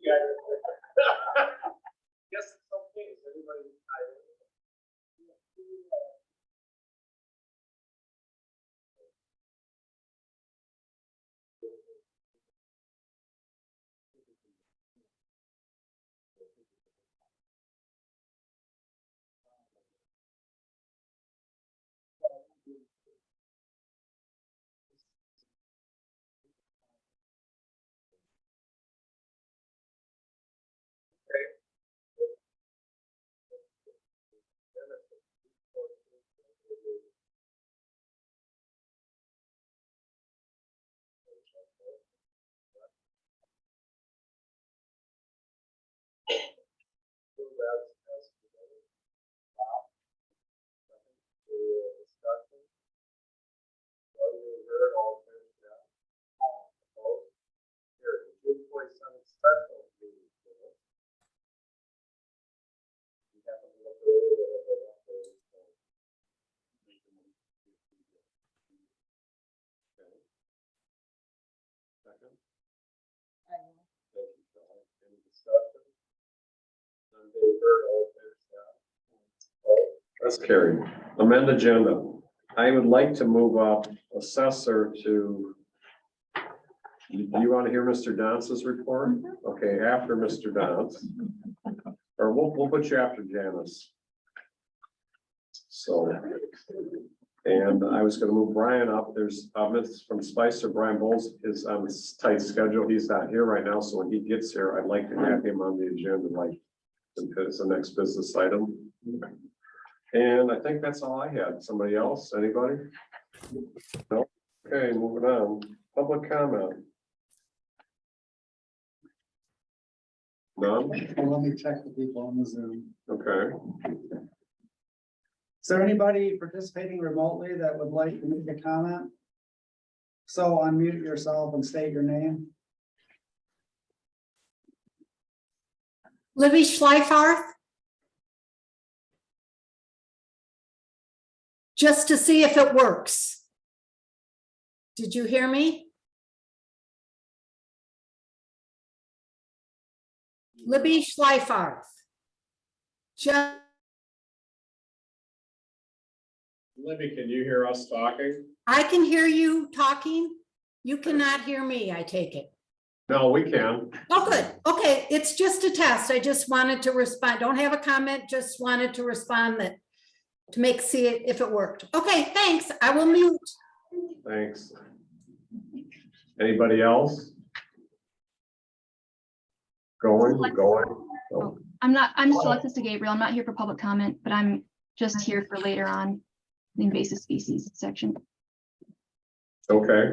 Yes, it's okay. Is anybody tired? Second. Thank you, Charlie. Any discussion? None being heard, all in favor, say aye. That's carried. Amend agenda. I would like to move up assessor to. Do you want to hear Mr. Dance's report? Okay, after Mr. Dance. Or we'll put you after Janice. So. And I was gonna move Brian up. There's from Spicer. Brian Bowles is on a tight schedule. He's not here right now, so when he gets here, I'd like to have him on the agenda, like, as the next business item. And I think that's all I had. Somebody else? Anybody? No? Okay, moving on. Public comment. None? Well, let me check the people on the Zoom. Okay. Is there anybody participating remotely that would like to make a comment? So unmute yourself and state your name. Libby Schleifarth. Just to see if it works. Did you hear me? Libby Schleifarth. Just Libby, can you hear us talking? I can hear you talking. You cannot hear me, I take it. No, we can. Oh, good. Okay, it's just a test. I just wanted to respond. Don't have a comment, just wanted to respond that to see it if it worked. Okay, thanks. I will mute. Thanks. Anybody else? Going. Oh, I'm just Alexis de Gabriel. I'm not here for public comment, but I'm just here for later on the invasive species section. okay.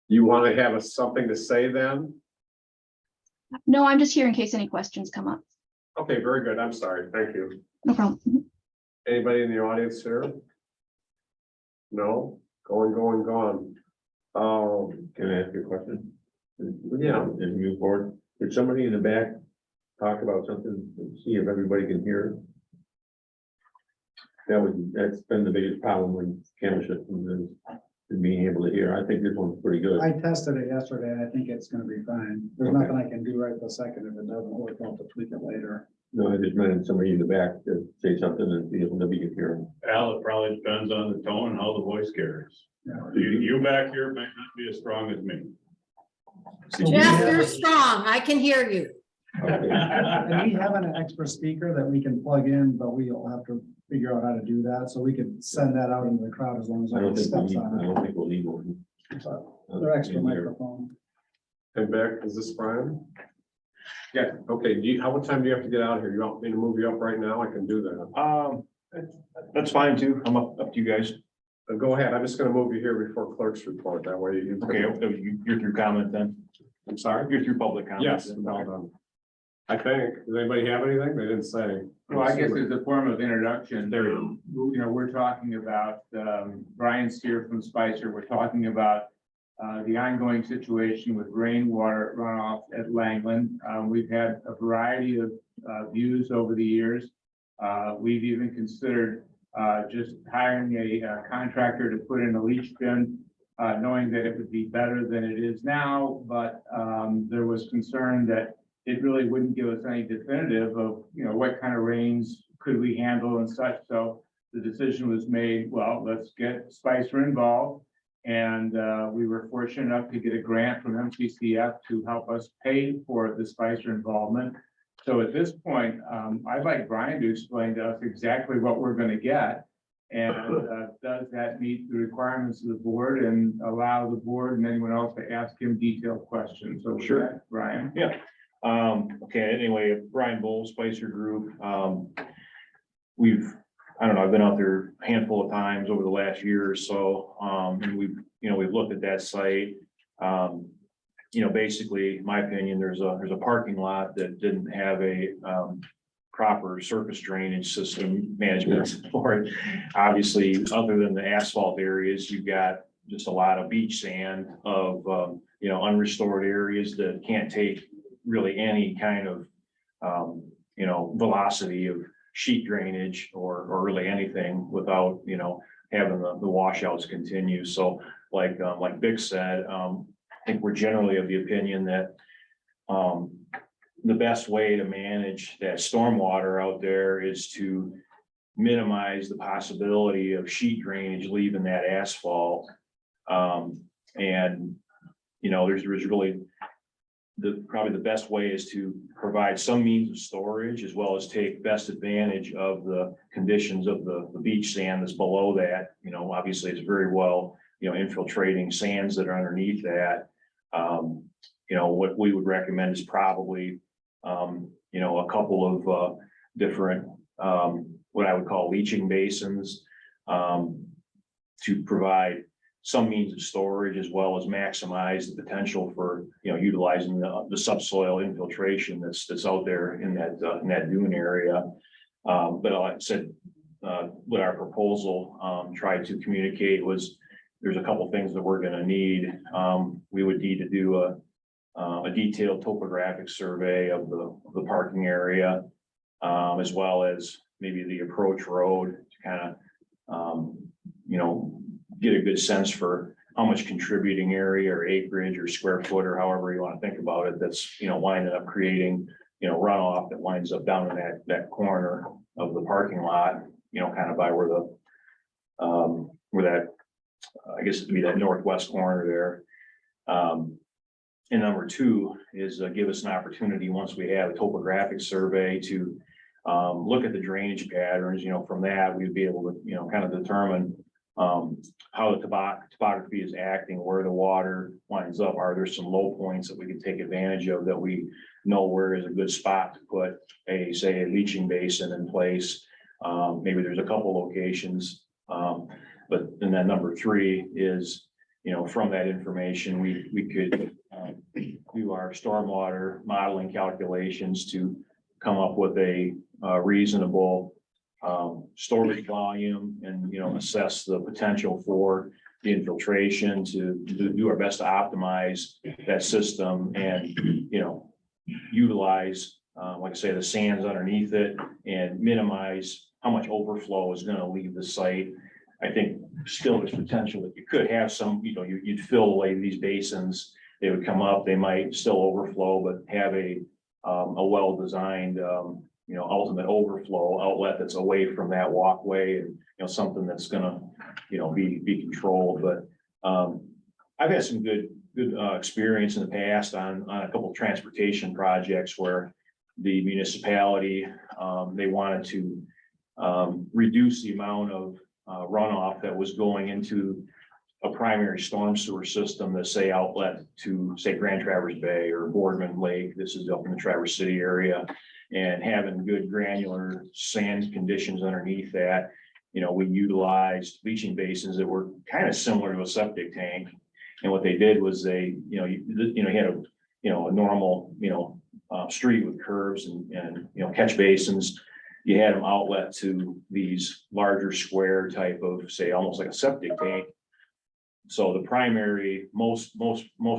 You want to have something to say then? No, I'm just here in case any questions come up. Okay, very good. I'm sorry. Thank you. No problem. Anybody in the audience here? No? Gone. Can I ask you a question? Yeah. And move forward. Did somebody in the back talk about something, see if everybody can hear? That's been the biggest problem with camera systems is being able to hear. I think this one's pretty good. I tested it yesterday and I think it's gonna be fine. There's Okay. nothing I can do right this second. If it doesn't work, I'll have to tweak it later. No, I just meant somebody in the back to say something and see if nobody can hear them. Al, it probably depends on the tone and how the voice carries. Yeah. You back here might not be as strong as me. Jeff, you're strong. I can hear you. Okay. And we have an extra speaker that we can plug in, but we'll have to figure out how to do that. So we could send that out into the crowd as long as I I don't can think steps I on don't think we'll need one. it. So they're extra microphone. And back, is this Brian? Yeah, okay. What time do you have to get out here? You want me to move you up right now? I can do that. That's fine too. I'm up to you guys. Go ahead. I'm just gonna move you here before clerk's report. That way you. Okay, you're through comment then. I'm sorry? You're through public comment. Yes, well done. I think. Does anybody have anything? They didn't say. Well, I guess as a form of introduction, There you you know, we're talking about, Brian's here from Spicer. We're talking about the ongoing situation with rainwater runoff at Langland. We've had a variety of views over the years. We've even considered just hiring a contractor to put in a leach bin knowing that it would be better than it is now, but there was concern that it really wouldn't give us any definitive of, what kind of rains could we handle and such. So the decision was made, well, let's get Spicer involved. And we were fortunate enough to get a grant from MCCF to help us pay for the Spicer involvement. So at this point, I'd like Brian to explain to us exactly what we're going to get. And does that meet the requirements of the board and allow the board and anyone else to ask him detailed questions? So with Sure. that, Brian. Yeah. Okay, anyway, Brian Bull, Spicer Group. I don't know, I've been out there a handful of times over the last year or so. And we've looked at that site. Basically, in my opinion, there's a parking lot that didn't have a proper surface drainage system management for it. Obviously, other than the asphalt areas, you've got just a lot of beach sand of, unrestored areas that can't take really any kind of, velocity of sheet drainage or really anything without, having the washouts continue. So like Vic said, I think we're generally of the opinion that the best way to manage that stormwater out there is to minimize the possibility of sheet drainage leaving that asphalt. There's really probably the best way is to provide some means of storage as well as take best advantage of the conditions of the beach sand that's below that. Obviously it's very well, infiltrating sands that are underneath that. What we would recommend is probably, a couple of different, what I would call leaching basins, to provide some means of storage as well as maximize the potential for, utilizing the subsoil infiltration that's out there in that dune area. But like I said, what our proposal tried to communicate was there's a couple things that we're going to need. We would need to do a detailed topographic survey of the parking area, as well as maybe the approach road to kind of, get a good sense for how much contributing area or acreage or square foot or however you want to think about it, that's, winding up creating, runoff that winds up down in that corner of the parking lot, kind of by where that, I guess it'd be that northwest corner there. And number two is give us an opportunity, once we have a topographic survey, to look at the drainage patterns. From that, we'd be able to, kind of determine how the topography is acting, where the water winds up. Are there some low points that we can take advantage of that we know where is a good spot to put a leaching basin in place? Maybe there's a couple locations. But then number three is, from that information, we could do our stormwater modeling calculations to come up with a reasonable storage volume and, assess the potential for the infiltration, to do our best to optimize that system and, utilize, like I say, the sands underneath it and minimize how much overflow is going to leave the site. I think still there's potential that you could have some, you'd fill away these basins, they would come up, they might still overflow, but have a well-designed, ultimate overflow outlet that's away from that walkway, and, something that's gonna, be controlled. But I've had some good experience in the past on a couple of transportation projects where the municipality, they wanted to reduce the amount of runoff that was going into a primary storm sewer system that say outlet to Grand Traverse Bay or Boardman Lake. This is up in the Traverse City area, and having good granular sand conditions underneath that. We utilized leaching basins that were kind of similar to a septic tank. And what they did was they, you had a normal, street with curves and catch basins. You had them outlet to these larger square type of, almost like a septic tank. So the primary, most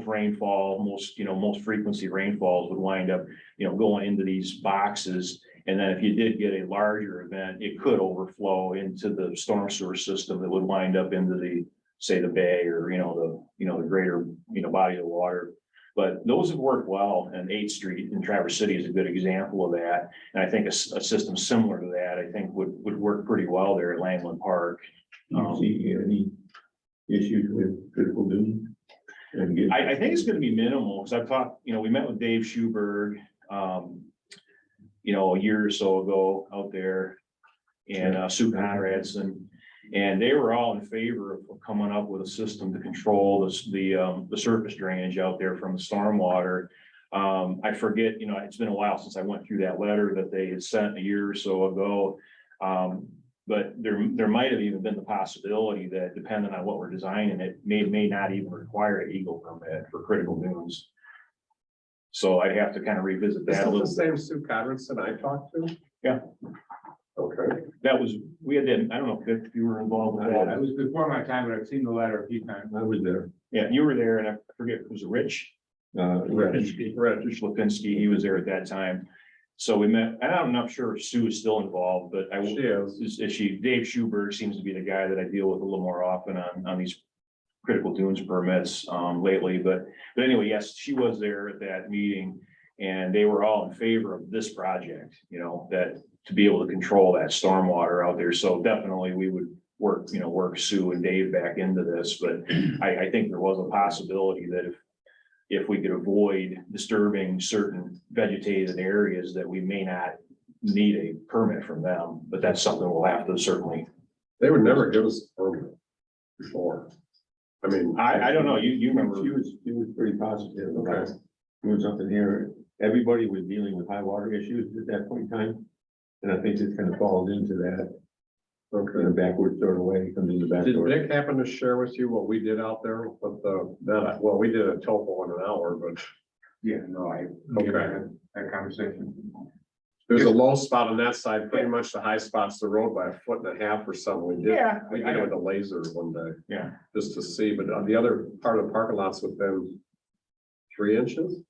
rainfall, most frequency rainfalls would wind up, going into these boxes. And then if you did get a larger event, it could overflow into the storm sewer system that would wind up into say the bay or, the greater, body of water. But those have worked well, and 8th Street in Traverse City is a good example of that. And I think a system similar to that, I think would work pretty well there at Langland Park. You see any issues with critical dunes? I think it's gonna be minimal, because I've talked, we met with Dave Schuberg, a year or so ago out there. And Sue Conradson, and they were all in favor of coming up with a system to control the surface drainage out there from the stormwater. I forget, it's been a while since I went through that letter that they had sent a year or so ago. But there might have even been the possibility that, depending on what we're designing, it may not even require an Eagle permit for critical dunes. So I'd have to kind of revisit Is that a that the little. same Sue Conradson I talked to? Yeah. Okay. We had that, I don't know if you were involved with It that. was before my time, but I've seen the letter a few times. I was there. Yeah, you were there, and I forget, was it Rich? Rich Lipinski, he was there at that time. So we met, and I'm not sure if Sue is still involved, but She is. is she, Dave Schuberg seems to be the guy that I deal with a little more often on these critical dunes permits lately, but anyway, yes, she was there at that meeting, and they were all in favor of this project, that to be able to control that stormwater out there. So definitely we would work Sue and Dave back into this, but I think there was a possibility that if we could avoid disturbing certain vegetated areas, that we may not need a permit from them, but that's something we'll have to certainly. They would never give us a permit before. I mean. I don't know, you remember. She was pretty positive about Okay. doing something here. Everybody was dealing with high water issues at that point in time. And I think this kind of falls into that, in a Okay. backward sort of way, comes in the back Did door. Nick happen to share with you what we did out there with we did a topo in an hour, but Yeah, no, I, Okay. that conversation. there's a low spot on that side. Pretty much the high spot's the road by 1.5 feet or something. We did it with a laser one day. Yeah. Just to see, but on the other part of the parking lot's within 3 inches.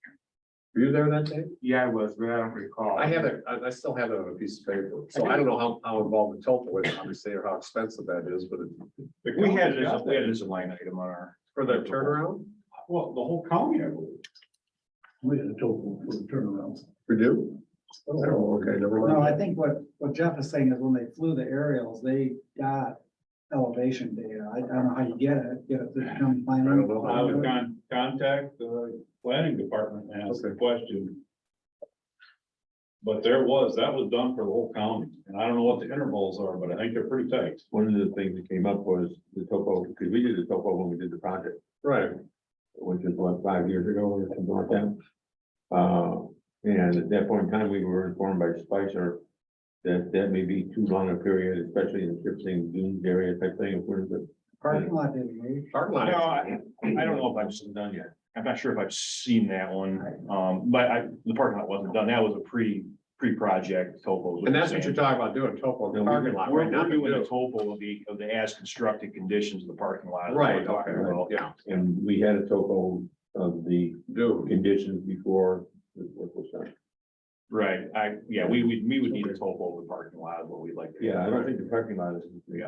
Were you there that day? Yeah, I was, but I don't recall. I have it, I still have it on a piece of paper, so I don't know how involved the topo is, obviously, or how expensive that is, but We had it as a line item on our. for the turnaround, Well, the whole county, I believe. We had a total for the turnaround. we do? Oh, okay, never No, I mind. think what Jeff is saying is when they flew the aerials, they got elevation data. I don't know how you get it through the county I don't know I how. would contact the planning department and ask the question. But that was done for the whole county, and I don't know what the intervals are, but I think they're pretty tight. One of the things that came up was the topo, because we did the topo when we did the project, Right, which is what, 5 years ago or something like that. And at that point in time, we were informed by Spicer that may be too long a period, especially in the Kipling Dunes area type thing. Where's the Parking lot didn't move. parking No, lot. I don't know if I've seen done yet. I'm not sure if I've seen that one, but the parking lot wasn't done. That was a pre-project topo. And that's what you're talking about doing, topo in the parking lot, We're right? Not doing a the topo of the as constructed conditions of the parking lot. right, We're talking okay, about. yeah, And we had a topo of the do, conditions before the work was done. Right, we would need a topo of the parking lot, is what we'd like. to do. Yeah, I don't think the parking lot has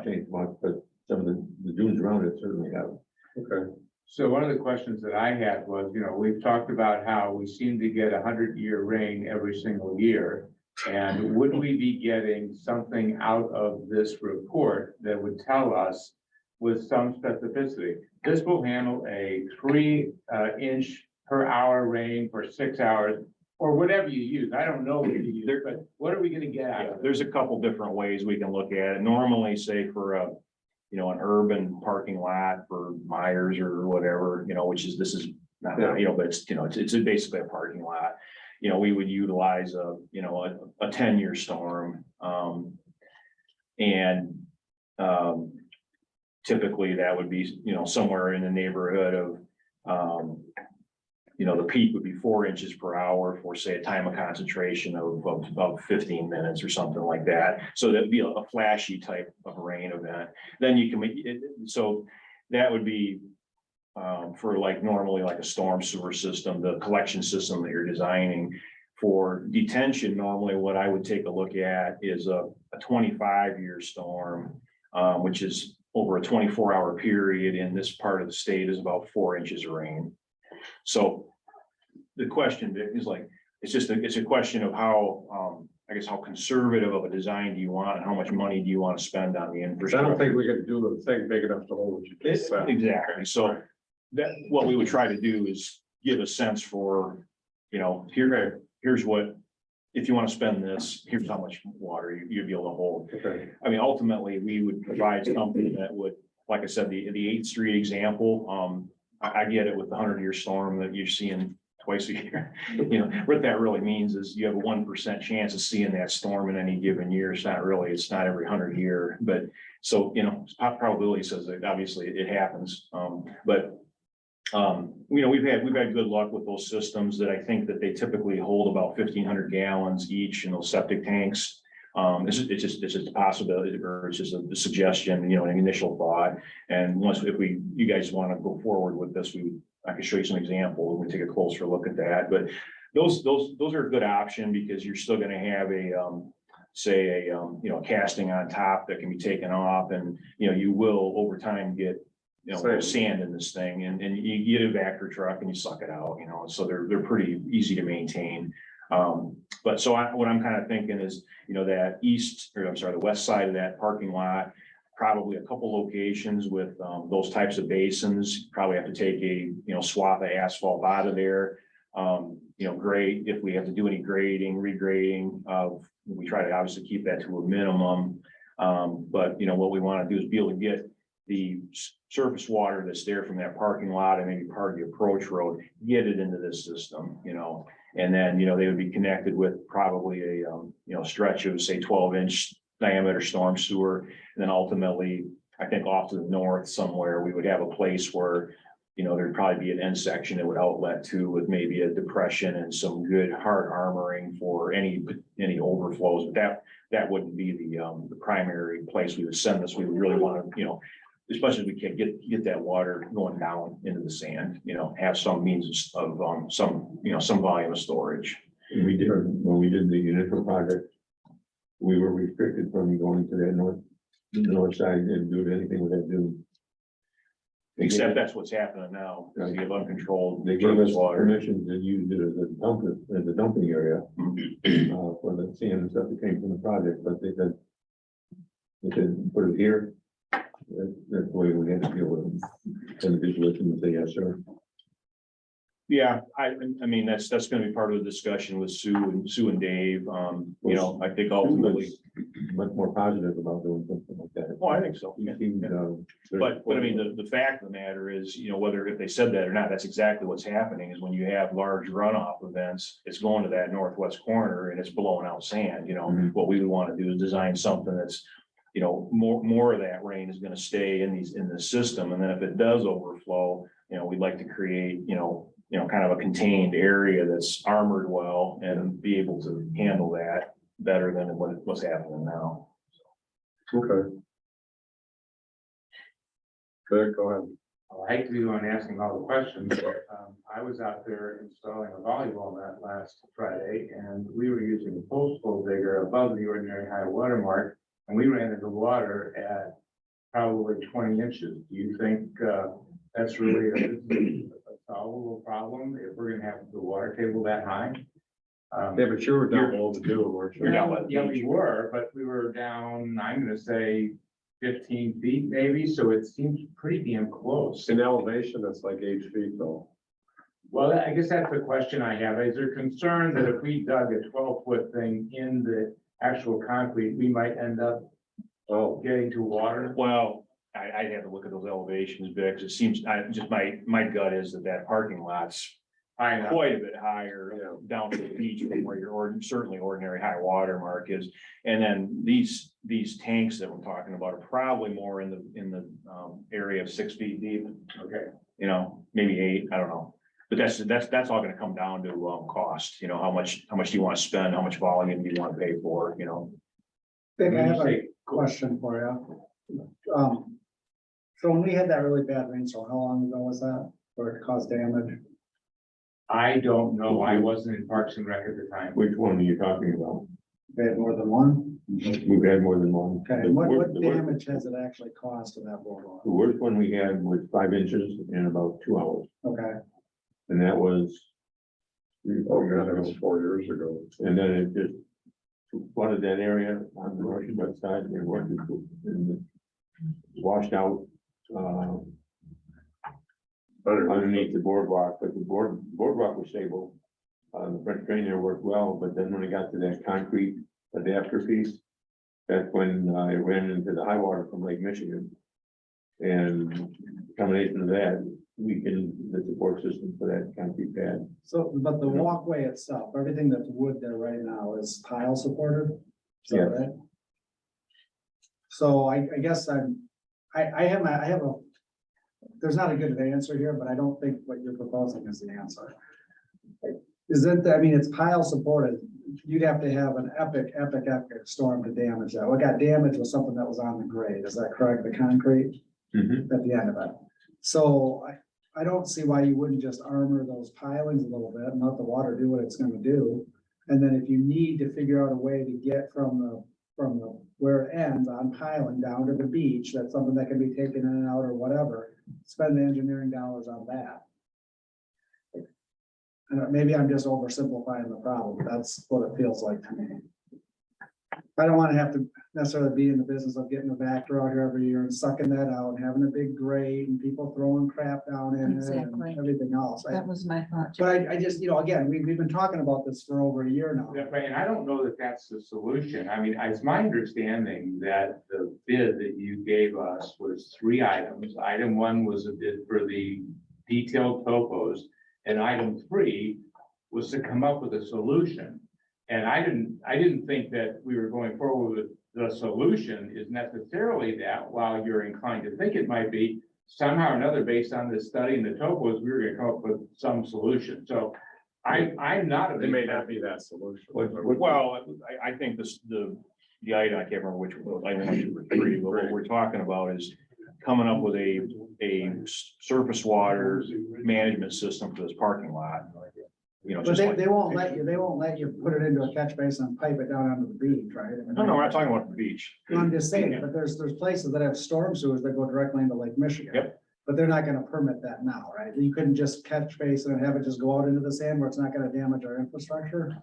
changed much, but some of the dunes around it certainly have. okay. So one of the questions that I had was, we've talked about how we seem to get 100-year rain every single year. And would we be getting something out of this report that would tell us with some specificity? This will handle a 3 inch per hour rain for 6 hours, or whatever you use. I don't know what you use, but what are we gonna get out Yeah, of it? there's a couple different ways we can look at it. Normally, say for an urban parking lot for Myers or whatever, this is not, but it's basically a parking lot. We would utilize a 10-year storm. And typically that would be, somewhere in the neighborhood of, the peak would be 4 inches per hour for, say, a time of concentration of 15 minutes or something like that. So that'd be a flashy type of rain event. Then you can make it, so that would be for normally like a storm sewer system, the collection system that you're designing. For detention, normally what I would take a look at is a 25-year storm, which is over a 24-hour period in this part of the state is about 4 inches of rain. So the question, Vic, is like, it's a question of how, I guess, how conservative of a design do you want and how much money do you want to spend on the I infrastructure? don't think we can do a thing big enough to hold what you just said. Exactly. So that, what we would try to do is give a sense for, here's what, if you want to spend this, here's how much water you'd be able to hold. Okay. I mean, ultimately, we would provide something that would, like I said, the 8th Street example, I get it with the 100-year storm that you're seeing twice a year. What that really means is you have a 1% chance of seeing that storm in any given year. It's not every 100 year, but so, probability says that obviously it happens. We've had good luck with those systems that I think that they typically hold about 1,500 gallons each in those septic tanks. It's just a possibility, or it's just a suggestion, an initial thought. And if you guys want to go forward with this, I can show you some examples. We take a closer look at that, but those are a good option because you're still going to have a casting on top that can be taken off, and you will over time get sand in this thing, and you get a vacuum truck and you suck it out, so they're pretty easy to maintain. But so what I'm kind of thinking is, that the west side of that parking lot, probably a couple locations with those types of basins, probably have to take a, swath of asphalt out of there. Grade, if we have to do any grading, regrading, we try to obviously keep that to a minimum. But what we want to do is be able to get the surface water that's there from that parking lot and maybe part of the approach road, get it into this system, and then, they would be connected with probably a, stretch of say 12-inch diameter storm sewer. And then ultimately, I think off to the north somewhere, we would have a place where, there'd probably be an end section that would outlet to with maybe a depression and some good hard armoring for any overflows. But that wouldn't be the primary place we would send this. We would really want to, as much as we can get that water going down into the sand, have some means of some volume of storage. And when we did the initial project, we were restricted from going to that north side and do anything with that dune. Except that's what's happening now. You have uncontrolled They gave us surface water. permission to use it as a dumping area for the sand and stuff that came from the project, but they said, put it here. That's the way we had to deal with them. Individuals and say, yes, sir. Yeah, I mean, that's going to be part of the discussion with Sue and Dave. I think ultimately. Much more positive about doing something like that. Oh, I think so. He Yeah. seemed, But I mean, the fact of the matter is, whether if they said that or not, that's exactly what's happening is when you have large runoff events, it's going to that northwest corner and it's blowing out sand. Mhm. What we would want to do is design something that's, more of that rain is going to stay in the system. And then if it does overflow, we'd like to create, kind of a contained area that's armored well and be able to handle that better than what's happening now. Okay. Good, go ahead. I hate to be the one asking all the questions, but I was out there installing a volleyball net last Friday, and we were using a post hole digger above the ordinary high water mark, and we ran into water at probably 20 inches. Do you think that's really a solvable problem if we're gonna have the water table that high? Yeah, but you were down below the dune, weren't you? Yeah, we were, but we were down, I'm gonna say 15 feet maybe, so it seems pretty damn close. In elevation, that's like 8 feet though. Well, I guess that's the question I have. Is there concern that if we dug a 12-foot thing in the actual concrete, we might end up getting to water? Well, I'd have to look at those elevations, because it seems, my gut is that parking lot's I know. quite a bit higher down to the beach from where certainly ordinary high water mark is. And then these tanks that we're talking about are probably more in the area of 6 feet deep. Okay. Maybe 8, I don't know. But that's all gonna come down to cost, how much do you want to spend, how much volume do you want to pay for, Vic, I have a question for you. So when we had that really bad rainstorm, how long ago was that, where it caused damage? I don't know. I wasn't in Parks and Rec at the time. which one are you talking about? They had more than one? We've had more than one. Okay, The and what worst- damage has it actually caused to that boardwalk? The worst one we had was 5 inches in about 2 hours, Okay, and that was. 4 that was 4 years ago. And then it just flooded that area on the north west side and washed out, underneath the boardwalk, but the boardwalk was stable. The French drain there worked well, but then when it got to that concrete adapter piece, that's when it ran into the high water from Lake Michigan. And the combination of that weakened the support system for that concrete pad. so, but the walkway itself, everything that's wood there right now is tile supported? Is that Yes. right? So I guess I have a, there's not a good answer here, but I don't think what you're proposing is the answer. Is it, I mean, it's tile supported, you'd have to have an epic storm to damage that. What got damaged was something that was on the grade, is that correct, the concrete at the end of it? So I don't see why you wouldn't just armor those pilings a little bit and let the water do what it's gonna do. And then if you need to figure out a way to get from the where it ends on piling down to the beach, that's something that can be taken in and out or whatever, spend the engineering dollars on that. And maybe I'm just oversimplifying the problem, but that's what it feels like to me. I don't want to have to necessarily be in the business of getting a backer out here every year and sucking that out and having a big grate and people throwing crap down in it Exactly. and everything else. That was my thought. too. But I just, again, we've been talking about this for over a year now. Yeah, right, and I don't know that that's the solution. I mean, it's my understanding that the bid that you gave us was 3 items. Item 1 was a bid for the detailed topos, and item 3 was to come up with a solution. And I didn't think that we were going forward with the solution is necessarily that, while you're inclined to think it might be, somehow or another, based on this study and the topos, we were gonna come up with some solution. So I'm not a It big may not be that solution. Well, I think this, the item, I can't remember which one, item 1, 2, or 3, but what we're talking about is coming up with a surface water management system for this parking lot. But Just like. they won't let you put it into a catch basin and pipe it down onto the beach, right? No, we're not talking about the beach. I'm just saying, but there's places that have storm sewers that go directly into Lake Michigan. Yep. But they're not gonna permit that now, right? You couldn't just catch basin and have it just go out into the sand where it's not gonna damage our infrastructure.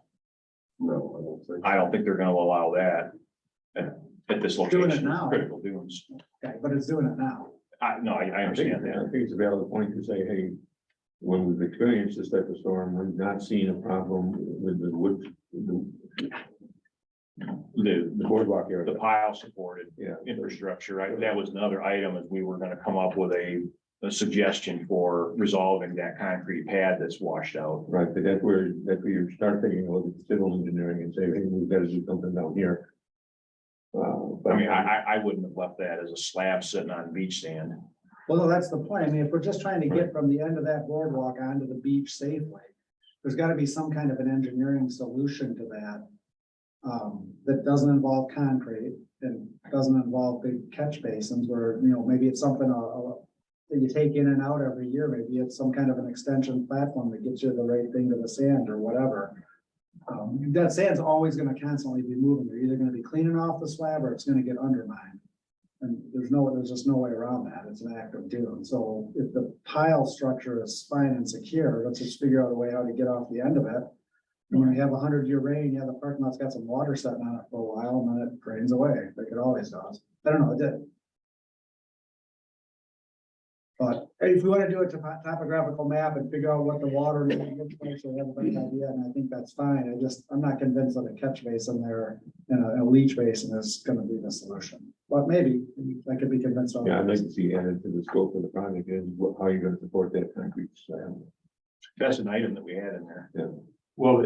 No, I don't think. I don't think they're gonna allow that at this Doing it location, now. critical dunes. Okay, but it's doing it now. I understand I that. think it's a valid point to say, hey, when we've experienced this type of storm, we've not seen a problem with the wood, the boardwalk area. The pile supported Yeah. infrastructure, right? That was another item, as we were gonna come up with a suggestion for resolving that concrete pad that's washed out. Right, but that's where you start taking a look at civil engineering and say, hey, we've got to do something down here. But I mean, I wouldn't have left that as a slab sitting on beach sand. Well, no, that's the point. I mean, if we're just trying to get from the end of that boardwalk onto the beach safely, there's gotta be some kind of an engineering solution to that. That doesn't involve concrete and doesn't involve big catch basins where, maybe it's something that you take in and out every year. Maybe it's some kind of an extension platform that gets you the right thing to the sand or whatever. That sand's always gonna constantly be moving. They're either gonna be cleaning off the slab or it's gonna get undermined. And there's just no way around that. It's an act of doom. So if the pile structure is fine and secure, let's just figure out a way how to get off the end of it. And when you have 100-year rain, the parking lot's got some water sitting on it for a while and then it drains away, like it always does. I don't know, it did. But if we want to do a topographical map and figure out what the water looks like, so we have a better idea, and I think that's fine. I'm not convinced that a catch basin there and a leach basin is gonna be the solution. But maybe I could be convinced on. yeah, I'd like to see added to the scope of the project is how you're gonna support that concrete slab. That's an item that we had in there. Well,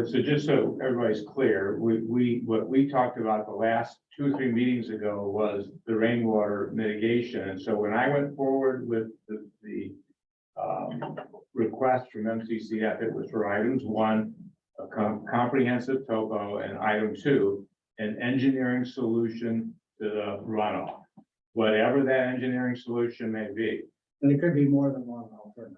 so just so everybody's clear, what we talked about the last 2 or 3 meetings ago was the rainwater mitigation. And so when I went forward with the request from MCCF, it was for items 1, a comprehensive topo, and item 2, an engineering solution to the runoff, whatever that engineering solution may be. And it could be more than one alternative.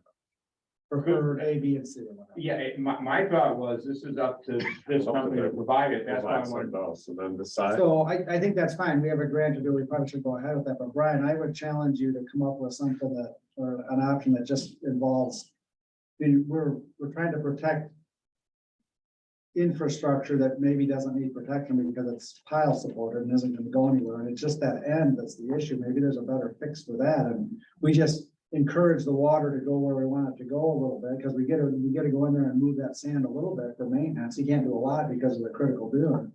preferred A, B, and C. or whatever. Yeah, my thought was, this is up to this company to provide it, that's why I wanted. And then decide. So I think that's fine. We have a grant to do. We probably should go ahead with that. But Brian, I would challenge you to come up with something that, or an option that just involves. We're trying to protect infrastructure that maybe doesn't need protection because it's pile supported and isn't gonna go anywhere. And it's just that end that's the issue. Maybe there's a better fix for that. And we just encourage the water to go where we want it to go a little bit, because we gotta go in there and move that sand a little bit for maintenance. You can't do a lot because of the critical dune.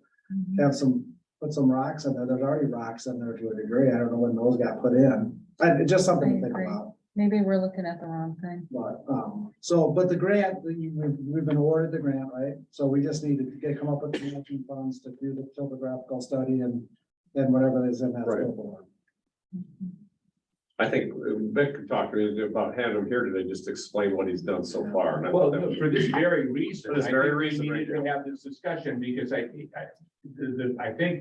Put some rocks in there. There's already rocks in there to a degree. I don't know when those got put in. Just something to think I agree. about. Maybe we're looking at the wrong thing. But, but the grant, we've been awarded the grant, right? So we just need to come up with the matching funds to do the topographical study and whatever is in that. Right. scope of work. I think Vic could talk to me about having him here today, just to explain what he's done so far. And I Well, thought that was- for this very reason. For this I very think we reason, needed right to have this discussion because I think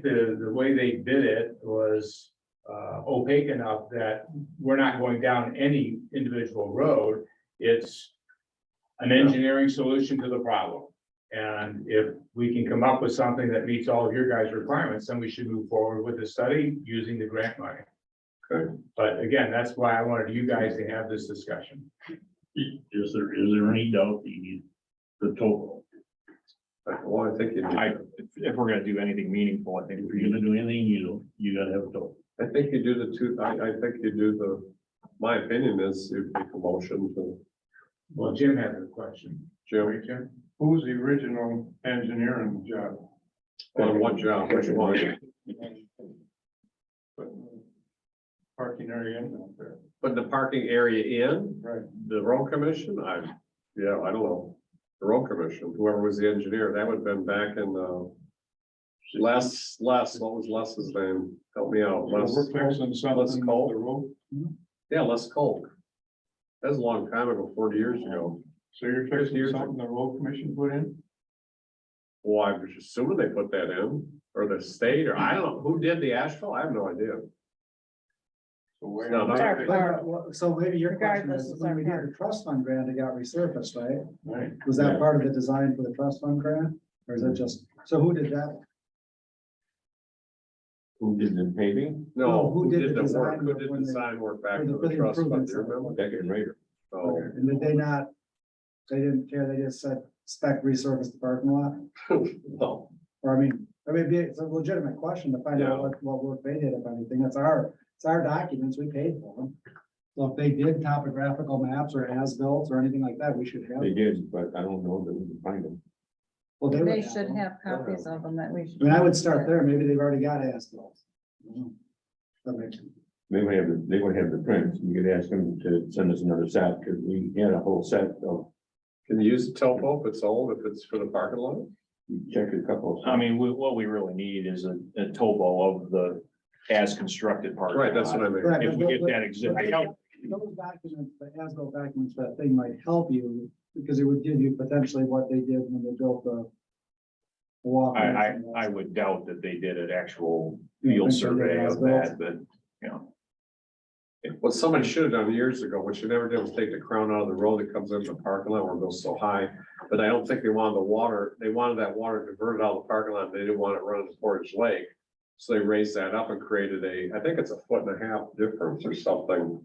the way they did it was opaque enough that we're not going down any individual road. It's an engineering solution to the problem. And if we can come up with something that meets all of your guys' requirements, then we should move forward with the study using the grant money. Okay. But again, that's why I wanted you guys to have this discussion. Is there any doubt that you need the total? Well, I think you do. If we're gonna do anything meaningful, I think If you're gonna do anything, you gotta have a total. I think you do the two, I think you do my opinion is you make a motion to Well, Jim had a question. Jim, Right, Jim? Who's the original engineering job? on what job, which one? Parking area in there. Put the parking area in, Right. the road commission, I don't know. The road commission, whoever was the engineer, that would have been back in, Les, what was Les's name? Help me out. Les, We're fixing something Cole? on the road, yeah, Les Cole. That was a long time ago, 40 years ago. so you're 50 fixing years something the road commission put in? Well, I was assuming they put that in, or the state, or I don't know, who did the asphalt? I have no idea. So where? No, It's our no. part. So maybe your question Regardless, is, it's when our we did part. the trust fund grant, it got resurfaced, right? Right. Was that part of the design for the trust fund grant? Or is it just, so who did that? Who did the paving? No, who did the work? design Who did when the they- design work back for the- to for the the trust fund? improvements Do you of the remember? Deck and Raider. Oh, And did they not, they didn't care, they just said spec resurface the parking lot? no. Or I mean, it's a legitimate question to find out what work they did, if anything. It's our documents, we paid for them. So if they did topographical maps or as-built or anything like that, we should have. They did, but I don't know that we can find them. Well, would They should them. have copies of them that we should. I mean, I would start there. Maybe they've already got as-built. That makes sense. They would have the prints. You could ask them to send us another set, because we had a whole set of, Can you use the topo if it's old, if it's for the parking lot? we checked a couple. of I mean, what we really need is a topo of the as constructed part. Right, that's what I mean. Right, If we get that exhibit, Those documents, the as-built documents, that thing might help you, because it would give you potentially what they did when they built the walk. I would doubt that they did an actual You field think they did survey of as-built? that, but, you know. What somebody should have done years ago, what you never did was take the crown out of the road that comes into the parking lot where it goes so high. But I don't think they wanted the water, they wanted that water diverted out of the parking lot. They didn't want it running to Portage Lake. So they raised that up and created I think it's 1.5 foot difference or something.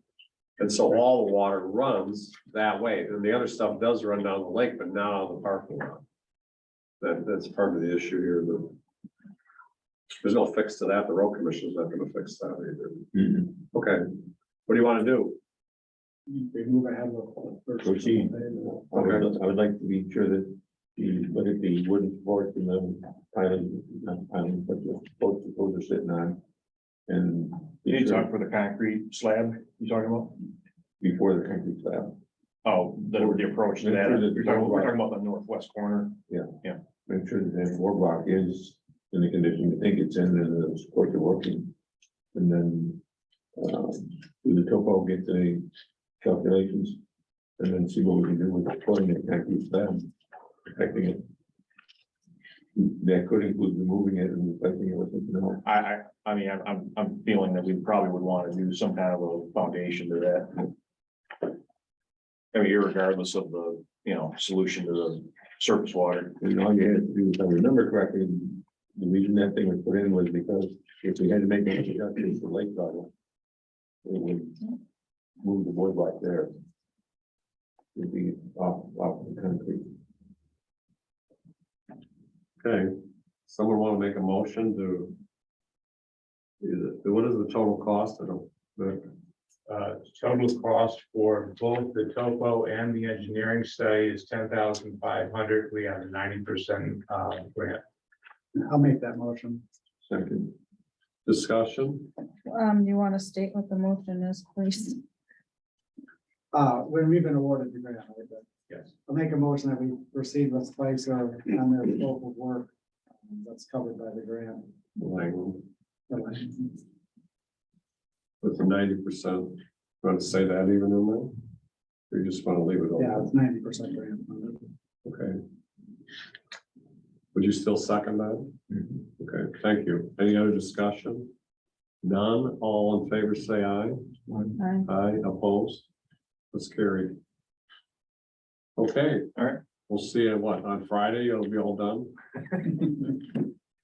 And so all the water runs that way. And the other stuff does run down the lake, but not out of the parking lot. That's part of the issue here. There's no fix to that. The road commission is not gonna fix that either. Mhm. Okay, what do you wanna do? They move ahead with. Proceed. I would like to be sure that you look at the wooden supports and the piling, not piling, but the posts that those are sitting on. And be You sure talk for the concrete slab you talking about? before the concrete slab, Oh, the approach to that, we're talking about the northwest corner. make sure that the boardwalk is in the condition you think it's in, and the supports are working. And then, do the topo, get the calculations, and then see what we can do with pulling the concrete slab, protecting it. That could include removing it and replacing it with something else. I mean, I'm feeling that we probably would want to do some kind of a foundation to that. I mean, irregardless of the, solution to the surface water. And all you had to do, if I remember correctly, the reason that thing was put in was because if we had to make any adjustments for lake level, it would move the boardwalk there. It'd be off the concrete. Okay, someone want to make a motion to? What is the total cost of the? Total cost for both the topo and the engineering study is 10,500. We have a 90% grant. I'll make that motion. Second, Discussion? You want to state what the motion is, please? When we've been awarded the grant, right, but Yes. I'll make a motion that we proceed with Spicer on their scope of work. That's covered by the grant. With the 90%, want to say that even in there? Or you just want to leave it Yeah, open? it's 90% grant funded. Okay. Would you still second that? Okay, thank you. Any other discussion? None, all in favor, say aye. Aye. Aye, opposed? That's carried. Okay. All right. We'll see you on Friday, it'll be all done.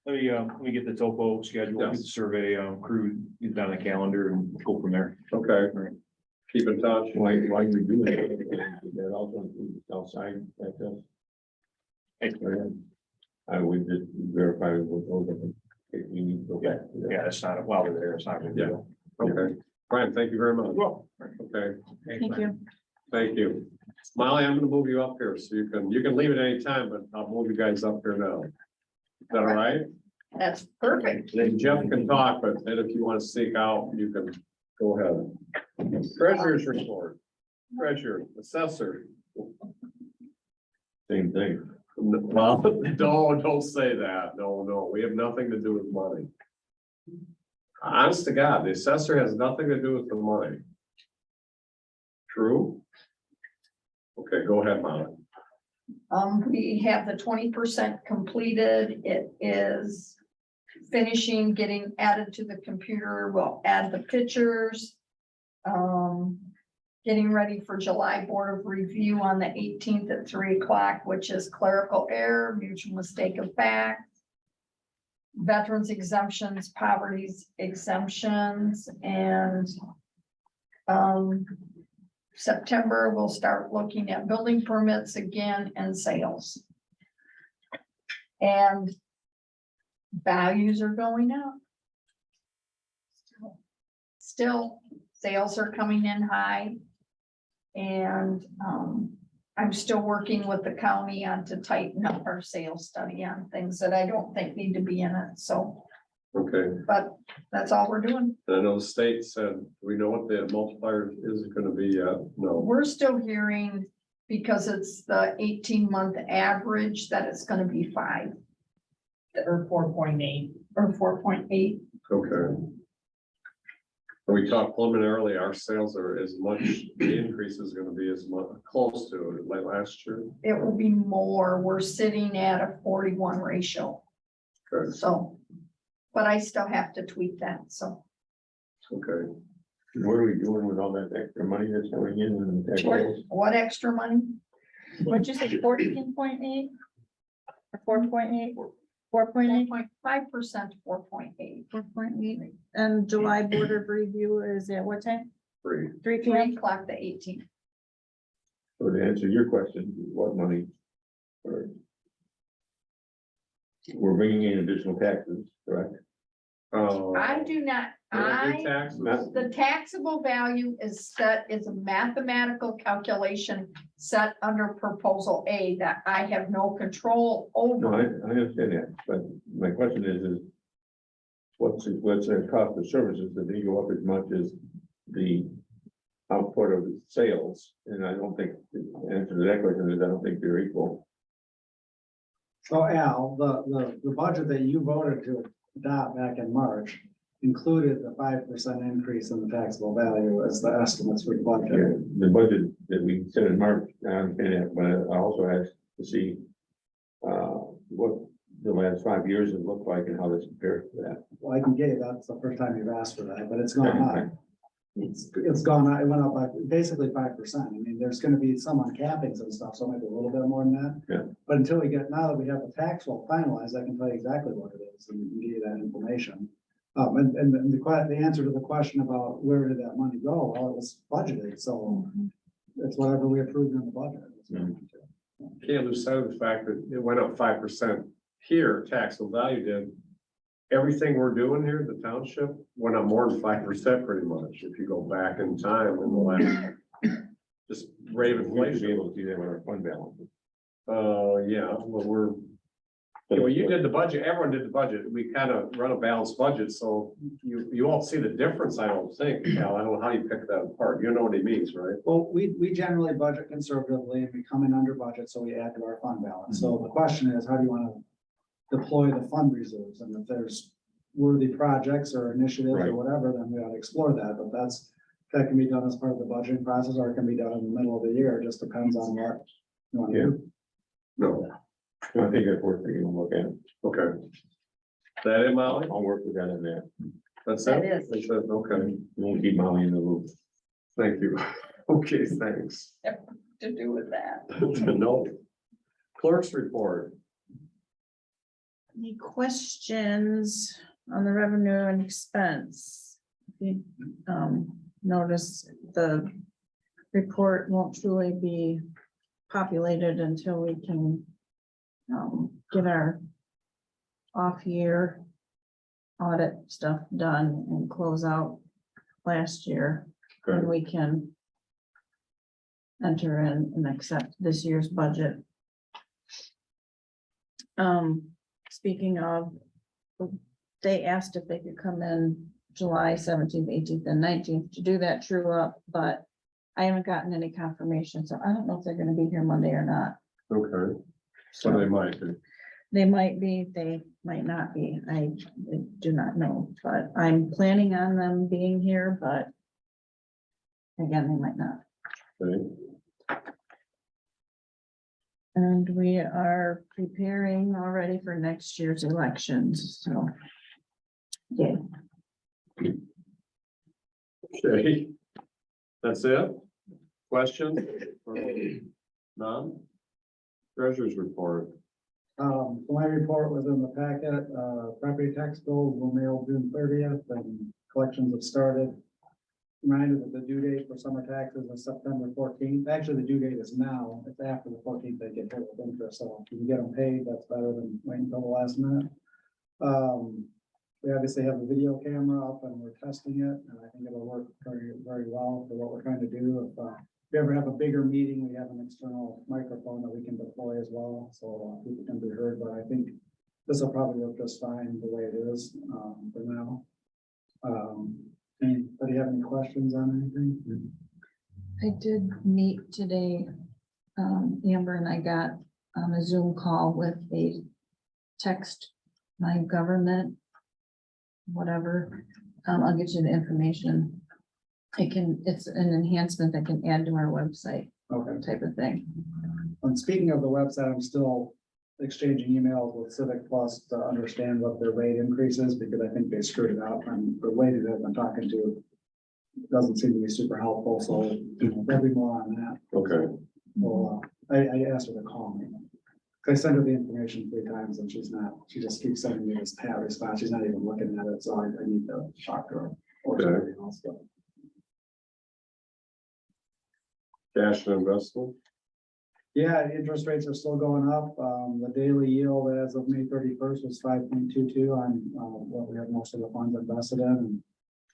Let me get the topo schedule, get the survey crew, get down the calendar and go from there. Okay. Keep in touch. why you do it, that also includes outside access. I would just verify with those, if you need to go back. to that. Yeah, it's not, while they're there, it's not. a big deal. Okay, Brian, thank you very much. Well, Okay, Thank you. thank you. Molly, I'm gonna move you up here, so you can leave at any time, but I'll move you guys up here now. Is that all right? That's perfect. Then Jeff can talk, but then if you want to seek out, you can go ahead. Treasurer's report, treasurer, assessor. Same thing. Well, no, don't say that. No, we have nothing to do with money. Honest to God, the assessor has nothing to do with the money. True? Okay, go ahead, Molly. We have the 20% completed. It is finishing, getting added to the computer. We'll add the pictures. Getting ready for July Board of Review on the 18th at 3 o'clock, which is clerical error, mutual mistake of fact, veterans exemptions, poverty exemptions, and September, we'll start looking at building permits again and sales. And values are going up. Still, sales are coming in high. And I'm still working with the county on to tighten up our sales study on things that I don't think need to be in it, so, Okay, but that's all we're doing. and I know the state said, do we know what the multiplier is gonna be yet? No. We're still hearing, because it's the 18-month average, that it's gonna be 5. Or 4.8. Or 4.8. Okay. We talked preliminarily, our sales are as much, the increase is gonna be as much, close to it like last year. It will be more. We're sitting at a 41 ratio. Okay, So, but I still have to tweak that, so. okay. What are we doing with all that extra money that's going in and tax bills? What extra money? What'd you say, 14.8? Or 4.8? 4.8? 4.5%, 4.8. 4.8. And July Board of Review is at what time? Free. 3 3 p.m. o'clock the 18th. So to answer your question, what money? or- We're bringing in additional taxes, correct? I do not, the taxable value is set, is a mathematical calculation set under proposal A that I have no control No, I over. understand that, but my question is what's the cost of services that they go up as much as the output of the sales? And I don't think, the answer to that question is I don't think they're equal. So Al, the budget that you voted to adopt back in March included the 5% increase in the taxable value as the estimates for the budget. The budget that we set in March, I understand that, but I also asked to see what the last 5 years have looked like and how this compares to that. Well, I can get you, that's the first time you've asked for that, but it's gone up. it's gone, it went up by basically 5%. I mean, there's gonna be some on cappings and stuff, so maybe a little bit more than that. Yeah. But until we get, now that we have the tax roll finalized, I can tell you exactly what it is and give you that information. And the answer to the question about where did that money go, well, it was budgeted, so it's whatever we approved in the budget. Can't lose sight of the fact that it went up 5% here, taxable value did. Everything we're doing here, the township, went up more than 5% pretty much, if you go back in time in the last. Just rate of We should be inflation. able to see that with our fund balance. Yeah, well, well, you did the budget, everyone did the budget, we kind of run a balanced budget, so you won't see the difference, I don't think, Cal, I don't know how you pick that apart, you know what he means, right? Well, we generally budget conservatively and we come in under budget, so we add to our fund balance. So the question is, how do you want to deploy the fund reserves? And if there's worthy projects or initiatives Right. or whatever, then we ought to explore that. But that can be done as part of the budgeting process, or it can be done in the middle of the year. It just depends on what you want to do. No, I think that's worth taking a look at. okay. That it, Molly? I'll work with that in that. That's That it? is. That's it, okay, We'll keep Molly in the loop. thank you. Okay, thanks. To do with that. No. Clerk's report. Any questions on the revenue and expense? You notice the report won't truly be populated until we can get our off-year audit stuff done and close out last year. And we can enter in and accept this year's budget. Speaking of, they asked if they could come in July 17th, 18th, and 19th to do that true up, but I haven't gotten any confirmation, so I don't know if they're gonna be here Monday or not. Okay, so they might be. They might be, they might not be, I do not know, but I'm planning on them being here, but again, they might not. Okay. And we are preparing already for next year's elections, so. Yeah, Okay. That's it? Question? None? Treasurer's report. So my report was in the packet. Property tax bills will mail June 30th and collections have started. Reminder that the due date for summer taxes is September 14th. Actually, the due date is now. It's after the 14th they get hit with interest. So if you can get them paid, that's better than waiting until the last minute. We obviously have the video camera up and we're testing it, and I think it'll work very, very well for what we're trying to do. If we ever have a bigger meeting, we have an external microphone that we can deploy as well, so people can be heard. But I think this will probably work just fine the way it is for now. Anybody have any questions on anything? I did meet today. Amber and I got on a Zoom call with a text, my government, whatever. I'll get you the information. It's an enhancement that can add to our website Okay. type of thing. And speaking of the website, I'm still exchanging emails with Civic Plus to understand what their rate increase is, because I think they screwed it up, and the lady that I've been talking to doesn't seem to be super helpful, so there'll be more on that. Okay, Well, I asked her to call me. I sent her the information 3 times and she just keeps sending me this pat response. She's not even looking at it, so I need to talk to her. Or somebody else. cash and investment. Yeah, interest rates are still going up. The daily yield as of May 31st was 5.22 on what we have most of the funds invested in. And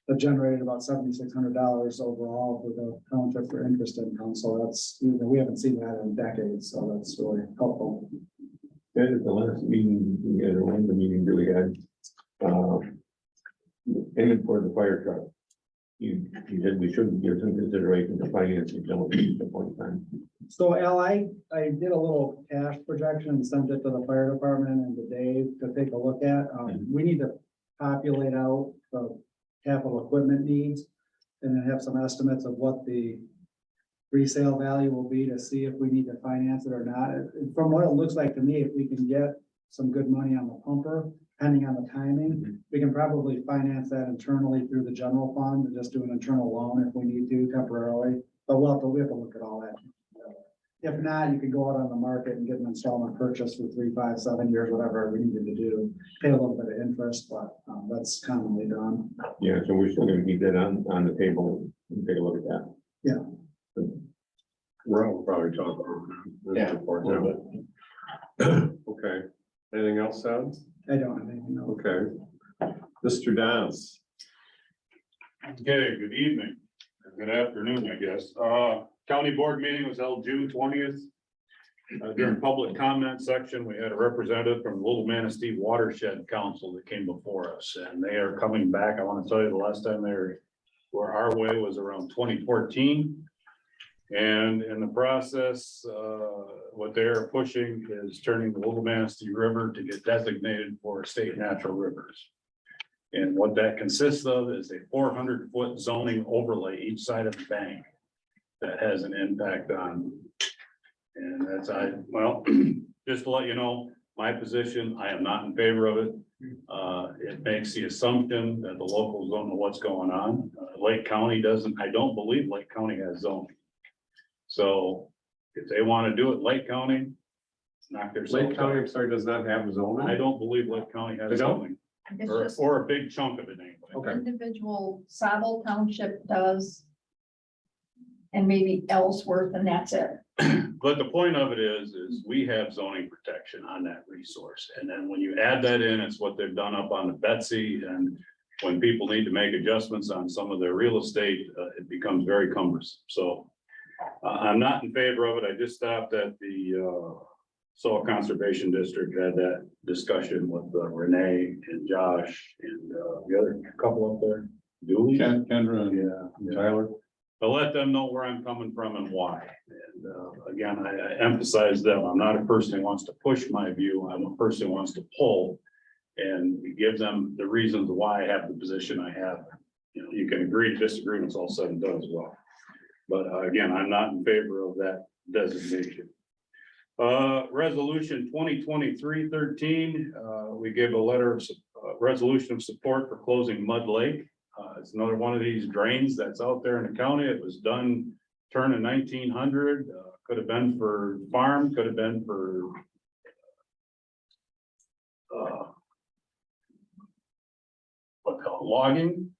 that generated about $7,600 overall for the township for interest income. So that's, we haven't seen that in decades, so that's really helpful. That is the last meeting, we had, one of the meetings that we had, payment for the fire truck. You said we shouldn't give some consideration to financing some of these at one time. So Al, I did a little cash projection and sent it to the fire department and to Dave to take a look at. We need to populate out the capital equipment needs and then have some estimates of what the resale value will be to see if we need to finance it or not. From what it looks like to me, if we can get some good money on the pumper, depending on the timing. We can probably finance that internally through the general fund and just do an internal loan if we need to temporarily, but we have to look at all that. If not, you could go out on the market and get an installment purchase for 3, 5, 7 years, whatever we needed to do, pay a little bit of interest, but that's commonly done. Yeah, so we're still gonna keep that on the table and take a look at that. Yeah. We'll probably talk about this Yeah, report a little now. Okay, anything else, Sam? I don't have anything else. Okay. Mr. Dance. Okay, good evening, good afternoon, I guess. County board meeting was held June 20th. During public comment section, we had a representative from Little Manistee Watershed Council that came before us, and they are coming back. I want to tell you, the last time they were our way was around 2014. And in the process, what they're pushing is turning the Little Manistee River to get designated for state natural rivers. And what that consists of is a 400-foot zoning overlay each side of the bank that has an impact on. And that's, just to let you know, my position, I am not in favor of it. It makes the assumption that the locals don't know what's going on. Lake County doesn't, I don't believe Lake County has zoning. So if they want to do it, Lake County, knock their. Lake County, I'm sorry, does not have zoning? I don't believe Lake County They has don't? zoning, It's just or a big chunk of it anyway. Okay. individual, Sable Township does. And maybe Ellsworth, and that's it. But the point of it is we have zoning protection on that resource. And then when you add that in, it's what they've done up on the Betsy. And when people need to make adjustments on some of their real estate, it becomes very cumbersome. So I'm not in favor of it. I just stopped at the Soil Conservation District, had that discussion with Renee and Josh and the other couple up there. Dooley? Kendra and Yeah. Tyler. To let them know where I'm coming from and why. And again, I emphasize that I'm not a person who wants to push my view. I'm a person who wants to pull and give them the reasons why I have the position I have. You know, you can agree to disagree when it's all said and done as well. But again, I'm not in favor of that designation. Resolution 2023-13, we gave a letter of resolution of support for closing Mud Lake. It's another one of these drains that's out there in the county. It was done turn in 1900. Could have been for farm, could have been for logging.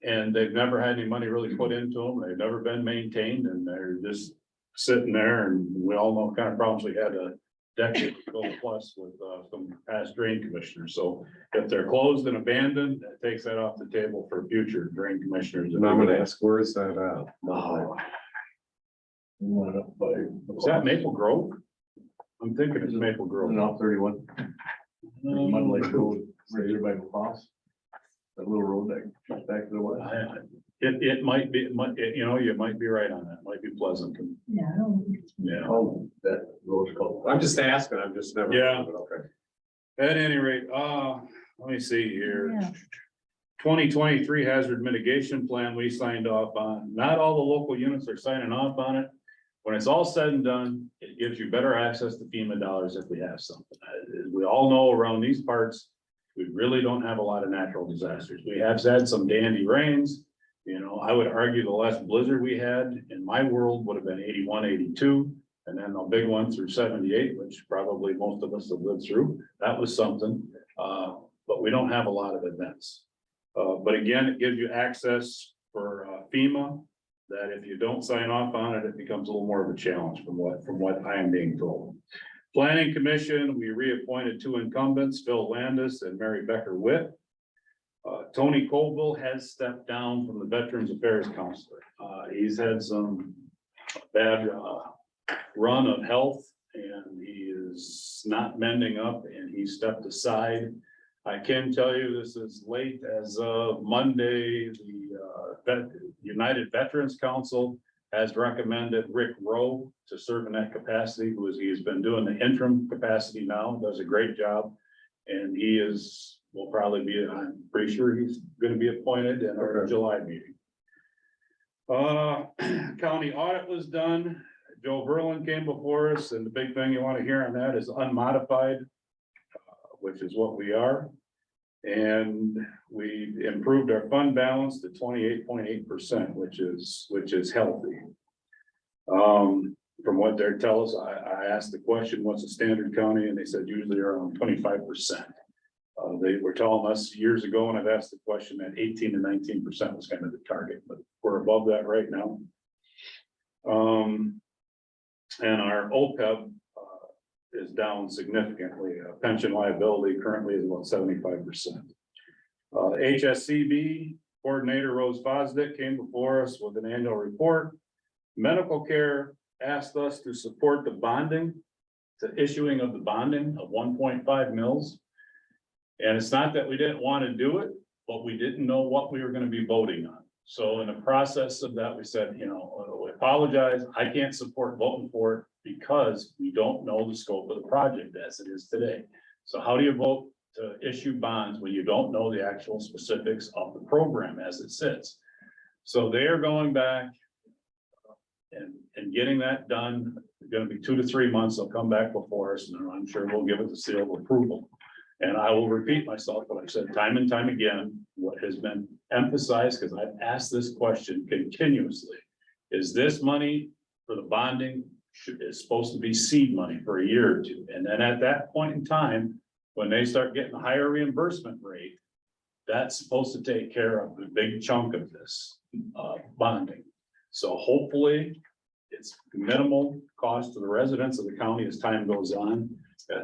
And they've never had any money really put into them. They've never been maintained, and they're just sitting there. And we all know what kind of problems we had a decade ago plus with some past drain commissioners. So if they're closed and abandoned, that takes that off the table for future drain commissioners. And I'm gonna ask, where is that Is that Maple Grove? I'm thinking it's Maple Grove. No, 31. Mud Lake Road, right there by the cross. That little road that back to the west. It might be, you might be right on that. Might be Pleasant. Yeah, I don't. Yeah. Oh, that road's called. I'm just asking, I'm just never. Yeah. Okay. At any rate, let me see here. Yeah. 2023 hazard mitigation plan we signed off on. Not all the local units are signing off on it. When it's all said and done, it gives you better access to FEMA dollars if we have something. As we all know, around these parts, we really don't have a lot of natural disasters. We have had some dandy rains. You know, I would argue the last blizzard we had in my world would have been 81, 82. And then a big one through 78, which probably most of us have lived through. That was something, but we don't have a lot of events. But again, it gives you access for FEMA, that if you don't sign off on it, it becomes a little more of a challenge from what I am being told. Planning Commission, we reappointed 2 incumbents, Phil Landis and Mary Becker Witt. Tony Colville has stepped down from the Veterans Affairs Counselor. He's had some bad run of health, and he is not mending up, and he stepped aside. I can tell you this is late as of Monday, the United Veterans Council has recommended Rick Rowe to serve in that capacity, he has been doing the interim capacity now, does a great job. And will probably be, I'm pretty sure he's gonna be appointed in our July meeting. County audit was done. Joe Verlin came before us, and the big thing you want to hear on that is unmodified. which is what we are. And we improved our fund balance to 28.8%, which is healthy. From what they're telling us, I asked the question, what's a standard county? And they said usually around 25%. They were telling us years ago, and I've asked the question, that 18 to 19% was kind of the target, but we're above that right now. And our OPEB is down significantly. Pension liability currently is about 75%. HSCB Coordinator Rose Fosdick came before us with an annual report. Medical Care asked us to support the bonding, the issuing of the bonding of 1.5 mils. And it's not that we didn't want to do it, but we didn't know what we were going to be voting on. So in the process of that, we said, you know, we apologize. I can't support voting for it because we don't know the scope of the project as it is today. So how do you vote to issue bonds when you don't know the actual specifics of the program as it sits? So they are going back and getting that done. It's going to be 2 to 3 months. They'll come back before us, and I'm sure we'll give it the seal of approval. And I will repeat myself, but I've said time and time again, what has been emphasized, because I've asked this question continuously, is this money for the bonding is supposed to be seed money for a year or two. And then at that point in time, when they start getting a higher reimbursement rate, that's supposed to take care of the big chunk of this bonding. So hopefully it's minimal cost to the residents of the county as time goes on.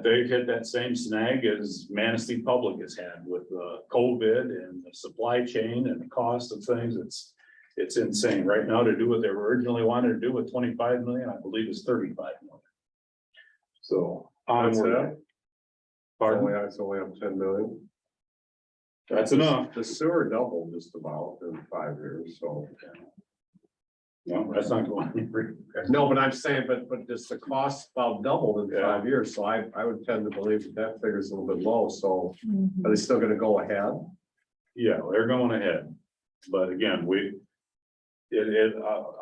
They've hit that same snag as Manistee Public has had with COVID and the supply chain and the cost of things. It's insane right now to do what they originally wanted to do with 25 million, I believe is 35 million. So onward. Pardon? It's only up 10 million. That's enough. The sewer doubled just about in 5 years, so. No, that's not going. No, but I'm saying, but just the cost about doubled in 5 years, so I would tend to believe that figure is a little bit low, so Mhm. are they still gonna go ahead? Yeah, they're going ahead. But again,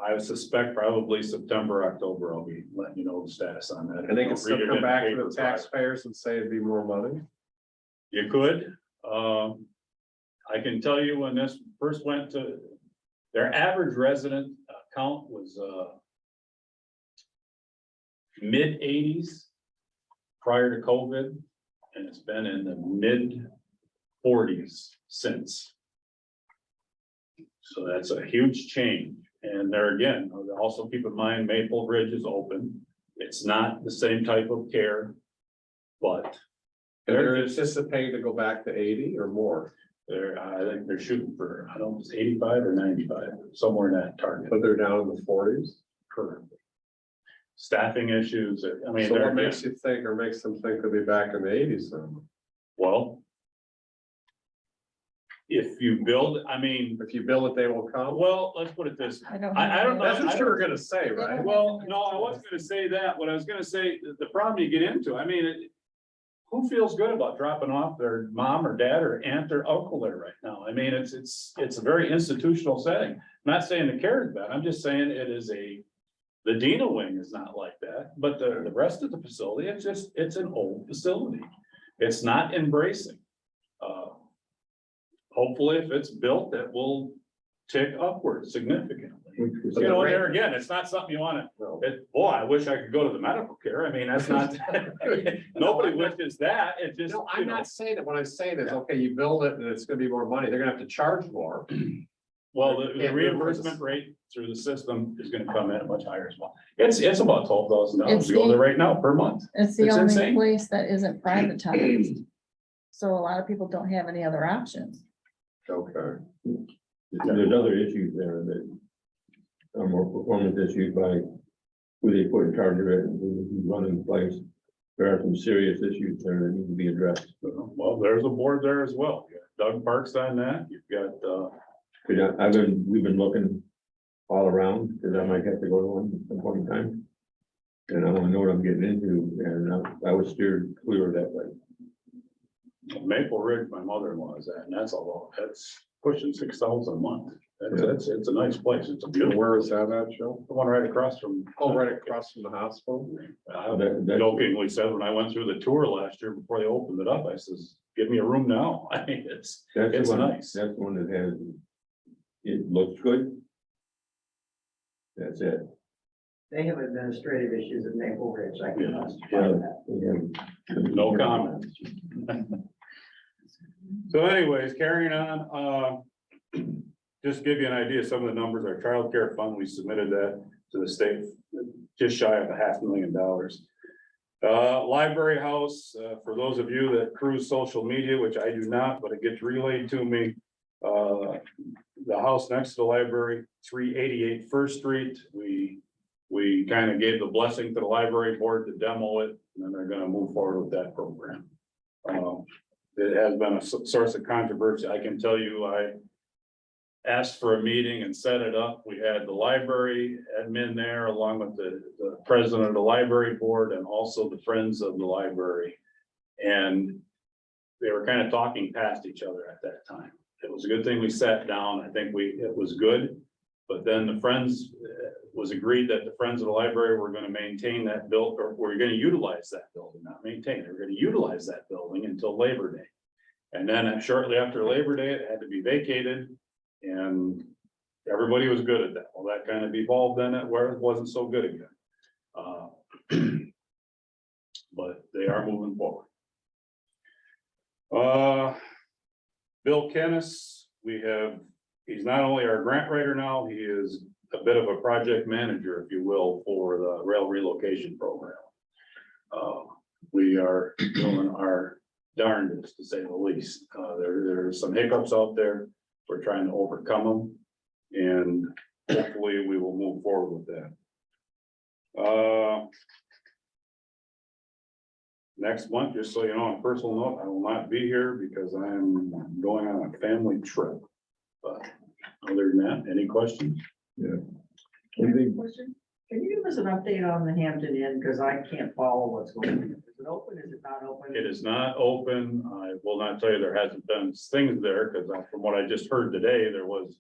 I suspect probably September, October, I'll be letting you know the status on that. And they can still Read it in come back to paper the taxpayers and say it'd be more money? You could, I can tell you when this first went to, their average resident count was, mid-80s prior to COVID, and it's been in the mid-40s since. So that's a huge change. And there again, also keep in mind Maple Ridge is open. It's not the same type of care, but And they're anticipating to go back to 80 or more, I think they're shooting for, I don't know, it's 85 or 95, somewhere in that target but they're down in the 40s. currently. Staffing issues, I mean, So they're, what makes you think or makes them think they'll be back in the 80s then? well, if you build, I mean, If you build it, they will come? well, let's put it this, I don't. I don't know. That's what you were gonna say, right? well, no, I wasn't gonna say that. What I was gonna say, the problem you get into, I mean, who feels good about dropping off their mom or dad or aunt or uncle there right now? I mean, it's a very institutional setting. I'm not saying the care is bad. I'm just saying it is the Dina wing is not like that, but the rest of the facility, it's an old facility. It's not embracing. Hopefully, if it's built, that will tick upward significantly. You know, there again, it's not something you wanna, boy, I wish I could go to the medical care. I mean, that's not, nobody wishes that. It just, No, you I'm know. not saying that. What I'm saying is, okay, you build it and it's gonna be more money. They're gonna have to charge more. Well, the reimbursement rate through the system is gonna come in at much higher as well. It's about $12,000 to go there right now per month. It's the It's only insane. place that isn't privatized. So a lot of people don't have any other options. Okay. There's other issues there that are more performance issues by who they put in charge of it and who's running the place. There are some serious issues there that need to be addressed. Well, there's a board there as well. You got Doug Parks on that. You've got, We've been looking all around, because I might have to go to one at some point in time. And I don't know what I'm getting into, and I was steered clear of that way. Maple Ridge, my mother-in-law is at, and that's pushing 6,000 a month. It's a nice place. It's a beautiful, Where is that at, Joe? the one right across from. Oh, right across from the hospital. I jokingly said when I went through the tour last year before they opened it up, I says, give me a room now. I mean, it's That's It's the one, nice. that's the one that has, it looks good. That's it. They have administrative issues at Maple Ridge, I can Yeah. justify that. We have- no comment. So anyways, carrying on, just give you an idea, of some of the numbers, our child care fund, we submitted that to the state, just shy of $500,000. Library house, for those of you that cruise social media, which I do not, but it gets relayed to me. The house next to the library, 388 First Street, we kind of gave the blessing to the library board to demo it, and then they're gonna move forward with that program. It has been a source of controversy. I can tell you, I asked for a meeting and set it up. We had the library admin there along with the president of the library board and also the friends of the library. And they were kind of talking past each other at that time. It was a good thing we sat down. I think it was good. But then the friends was agreed that the friends of the library were going to maintain that building, or we're going to utilize that building, not maintain it. We're going to utilize that building until Labor Day. And then shortly after Labor Day, it had to be vacated. And everybody was good at that. Well, that kind of evolved in it where it wasn't so good again. But they are moving forward. Bill Kennis, he's not only our grant writer now, he is a bit of a project manager, if you will, for the rail relocation program. We are doing our darndest, to say the least. There's some hiccups out there. We're trying to overcome them, and hopefully we will move forward with that. Next month, just so you know, on a personal note, I will not be here because I'm going on a family trip. But other than that, any questions? Anything? Question, can you give us an update on the Hampton Inn, because I can't follow what's going on, is it open, is it not open? It is not open. I will not tell you there hasn't been things there, because from what I just heard today, there was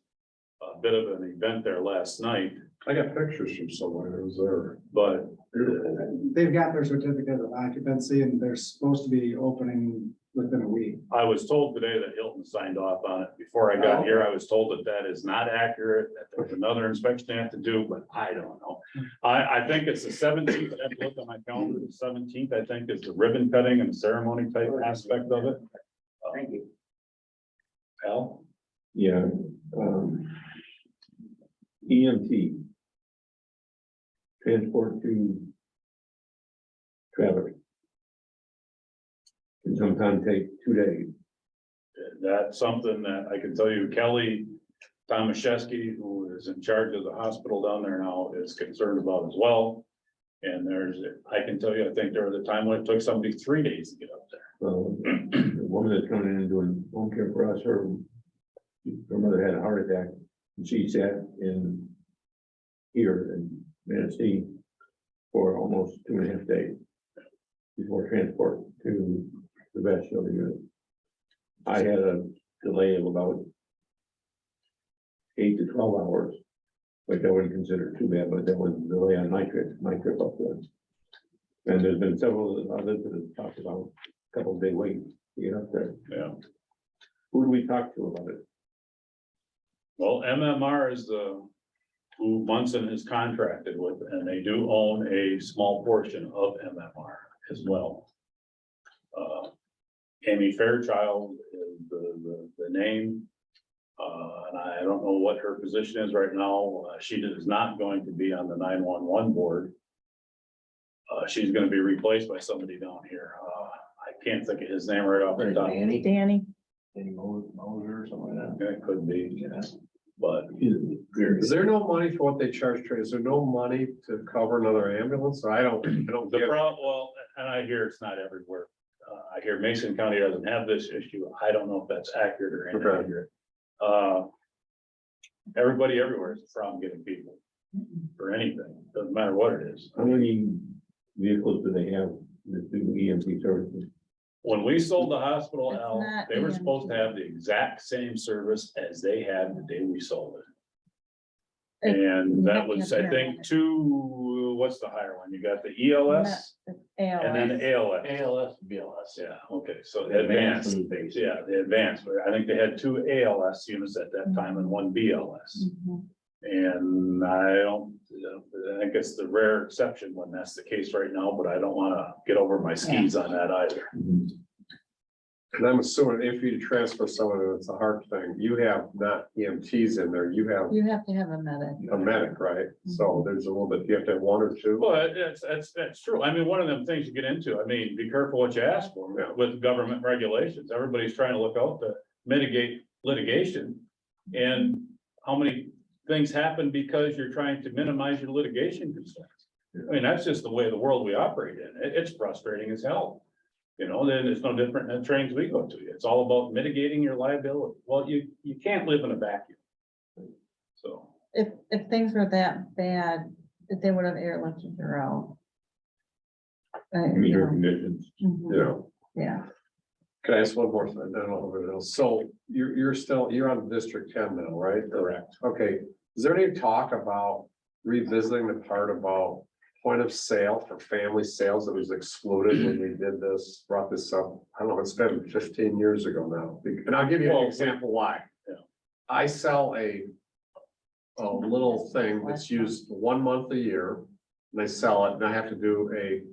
a bit of an event there last night, I got pictures from someone who was there. but They've got their certificate of occupancy and they're supposed to be opening within a week. I was told today that Hilton signed off on it. Before I got here, I was told that that is not accurate, that there's another inspection they have to do, but I don't know. I think it's the 17th. I have to look on my calendar. The 17th, I think, is the ribbon cutting and the ceremony type aspect of it. Thank you. Al? Yeah. EMT. Transport to traffic. Can sometimes take 2 days. That's something that I can tell you, Kelly Tomaszewski, who is in charge of the hospital down there now, is concerned about as well. And I can tell you, I think there was a time when it took somebody 3 days to get up there. Well, the woman that's coming in and doing home care for us, her mother had a heart attack. And she sat in here in Manistee for almost 2.5 days before transport to the vascular unit. I had a delay of about 8 to 12 hours, which I wouldn't consider too bad, but that was a delay on my trip up there. And there's been several others that have talked about a couple of day wait to get up there. Yeah. Who do we talk to about it? Well, MMR is who Munson is contracted with, and they do own a small portion of MMR as well. Amy Fairchild is the name. And I don't know what her position is right now. She is not going to be on the 911 board. She's going to be replaced by somebody down here. I can't think of his name right off the top. Danny. Moser or something like that. It could be, but Is there no money for what they charge train? Is there no money to cover another ambulance? I don't the get it. problem, well, and I hear it's not everywhere. I hear Mason County doesn't have this issue. I don't know if that's accurate or inaccurate. Everybody everywhere is a problem getting people for anything, doesn't matter what it is. How many vehicles do they have that do EMT services? When we sold the hospital It's L, not they were EMT. supposed to have the exact same service as they had the day we sold it. And that was, I think, what's the higher one? You got the ELS and then the ALS. ALS, BLS. Yeah, okay, so the advanced, yeah, the advanced, I think they had 2 ALS units at that time and 1 BLS. Mhm. And I think it's the rare exception when that's the case right now, but I don't wanna get over my skis on that either. And I'm assuming if you transfer someone, and it's a heart thing, you have not EMTs in there, you have You have to have a medic. a medic, right? So there's a little bit, you have to have 1 or 2. Well, that's true. I mean, one of them things you get into, I mean, be careful what you ask for with government regulations. Everybody's trying to look out to mitigate litigation. And how many things happen because you're trying to minimize your litigation concerns? I mean, that's just the way the world we operate in. It's frustrating as hell. You know, then it's no different than the trains we go to. It's all about mitigating your liability. Well, you can't live in a vacuum. So. If things were that bad, that they would have airlifted her out. Meter conditions. Mhm. You know, Yeah, can I ask one more thing? I don't know if it is. So you're on District 10 now, right? Correct. Okay, is there any talk about revisiting the part about point of sale for family sales that was excluded when we did this, brought this up? I don't know, it's been 15 years ago now. And I'll give you an example why. Yeah. I sell a little thing that's used 1 month a year. And I sell it and I have to do a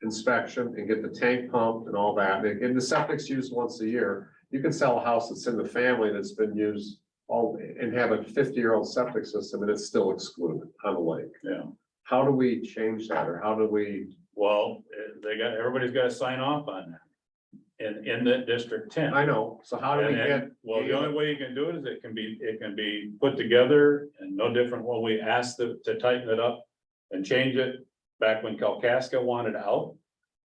inspection and get the tank pumped and all that. And the septic's used once a year. You can sell a house that's in the family that's been used and have a 50-year-old septic system and it's still excluded on the lake. Yeah. How do we change that, or how do we? Well, everybody's got to sign off on that in the District 10. I know, so how do we And then, get? well, the only way you can do it is it can be put together and no different when we asked to tighten it up and change it back when Kalkaska wanted out.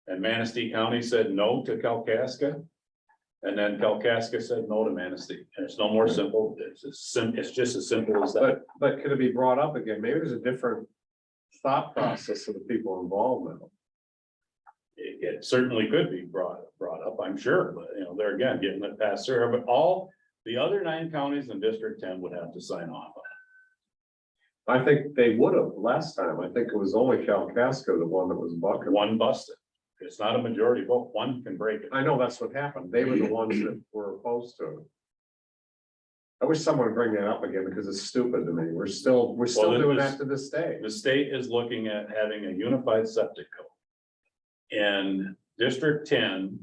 And Manistee County said no to Kalkaska. And then Kalkaska said no to Manistee. And it's no more simple. It's just as simple as that. But could it be brought up again? Maybe there's a different thought process of the people involved now. It certainly could be brought up, I'm sure, but you know, they're again getting it passed through, but all the other 9 counties in District 10 would have to sign off on it. I think they would have last time. I think it was only Kalkaska, the one that was bucking. One busted. It's not a majority vote. One can break it. I know that's what happened. They were the ones that were opposed to it. I wish someone would bring that up again because it's stupid to me. We're still doing that to this day. The state is looking at having a unified septic code. And District 10,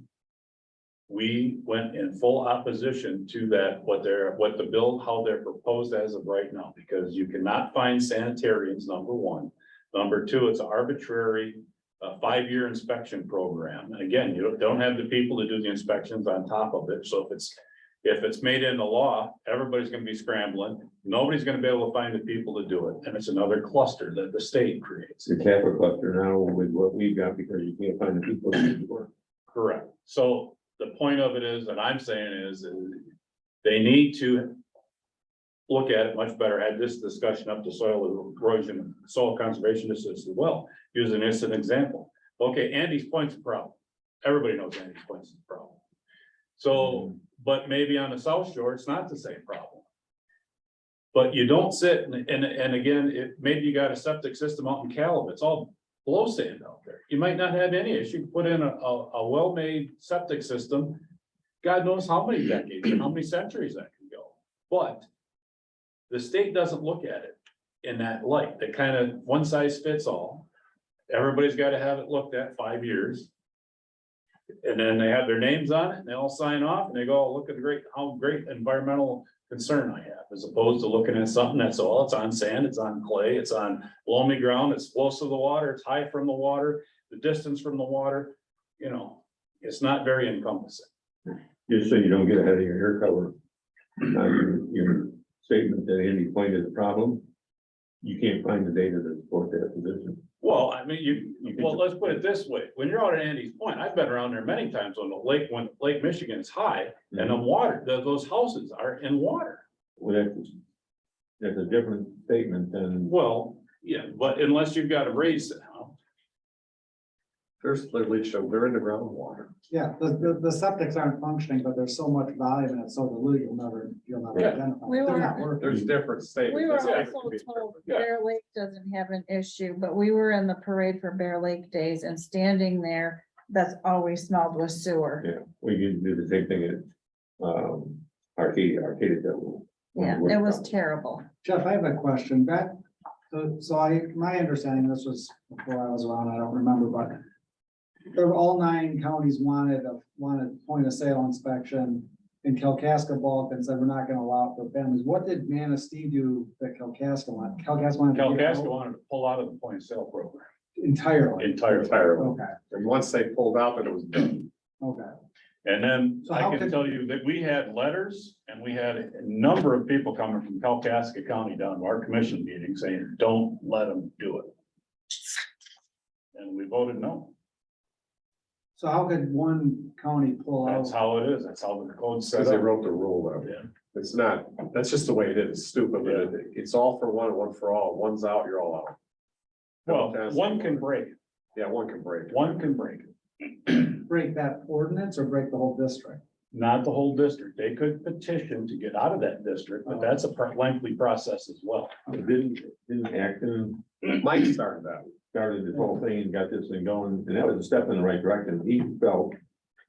we went in full opposition to that, how they're proposed as of right now, because you cannot find sanitarians, number one. Number two, it's arbitrary, 5-year inspection program. And again, you don't have the people to do the inspections on top of it. So if it's made into law, everybody's gonna be scrambling. Nobody's gonna be able to find the people to do it. And it's another cluster that the state creates. It's half a cluster now with what we've got because you can't find the people to do the work. Correct. So the point of it is, and I'm saying is, they need to look at it much better, add this discussion up to soil erosion, soil conservation just as well, using this as an example. Okay, Andy's Point's a problem. Everybody knows Andy's Point's a problem. So, but maybe on the South Shore, it's not the same problem. But you don't sit and again, maybe you got a septic system out in Caleb, it's all blow sand out there. You might not have any issue. Put in a well-made septic system. God knows how many decades or how many centuries that can go. But the state doesn't look at it in that light. They kind of one size fits all. Everybody's got to have it looked at 5 years. And then they have their names on it and they all sign off and they go, oh, look at how great environmental concern I have, as opposed to looking at something that's all, it's on sand, it's on clay, it's on loamy ground, it's close to the water, it's high from the water, the distance from the water, you know, it's not very encompassing. Just so you don't get ahead of your hair cover. Now, your statement that Andy Point is a problem, you can't find the data to support that position. Well, I mean, well, let's put it this way. When you're out at Andy's Point, I've been around there many times when Lake Michigan is high and the water, those houses are in water. Well, that's a different statement than. Well, yeah, but unless you've got a raise, There's leaching, they're in the groundwater. Yeah, the septics aren't functioning, but there's so much volume and it's so dilute, you'll never Yeah. identify. We They're were- not working. There's different stages. We were That's also like- told Yeah. Bear Lake doesn't have an issue, but we were in the parade for Bear Lake days and standing there, that's always smelled with sewer. Yeah, we could do the same thing at, Arcadia. Yeah, it was terrible. Jeff, I have a question. My understanding, this was before I was around, I don't remember, but all 9 counties wanted point of sale inspection, and Kalkaska bulk and said, we're not gonna allow it for families. What did Manistee do that Kalkaska wanted? Kalkaska wanted to get Kalkaska out wanted to pull out of the point of sale program entirely. entirely. Okay, And once they pulled out, then it was done. okay. And then So I how can could- tell you that we had letters and we had a number of people coming from Kalkaska County down to our commission meeting saying, don't let them do it. And we voted no. So how could one county pull out? That's how it is. That's how the code says. Because they wrote the rule though. Yeah. It's not, that's just the way it is. It's stupid, but it's all for one and one for all. One's out, you're all out. Well, one can break, it. Yeah, one can break. one can break, it. Break that ordinance or break the whole district? not the whole district. They could petition to get out of that district, but that's a lengthy process as well. Didn't Acton Mike started that. started this whole thing and got this thing going, and that was a step in the right direction. He felt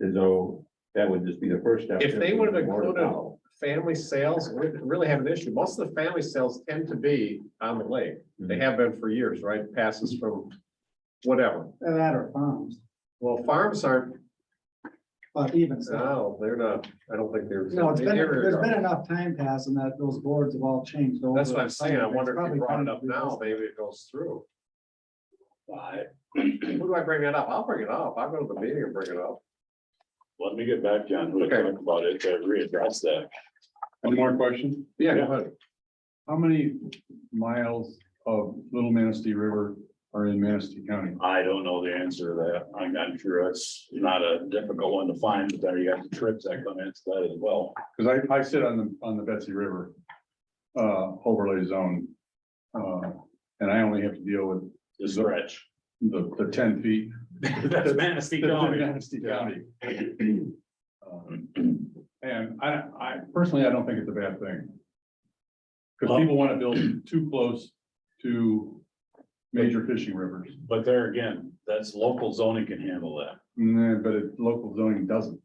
as though that would just be the first step. If they would have More to included follow. family sales, we didn't really have an issue. Most of the family sales tend to be on the lake. They have been for years, right? Passes from whatever. That or farms, Well, farms aren't, but even so. no, they're not, I don't think they're. No, there's been enough time passing that those boards have all changed over. That's what I'm saying. I wonder if Probably you brought it time up to now, revisit. maybe it goes through. Who do I bring that up? I'll bring it up. I'll go to the meeting and bring it up. Let me get back, John, we'll Okay. talk about it, to readdress that. One more question. Yeah, go ahead. How many miles of Little Manistee River are in Manistee County? I don't know the answer to that. I'm sure it's not a difficult one to find, but there you got the trips that come into that as well. Because I sit on the Betsy River overlay zone. And I only have to deal with The stretch. the 10 feet. That's Manistee That's in County. Manistee County. And I personally, I don't think it's a bad thing. Because people want to build too close to major fishing rivers. But there again, that's local zoning can handle that. Nah, but local zoning doesn't.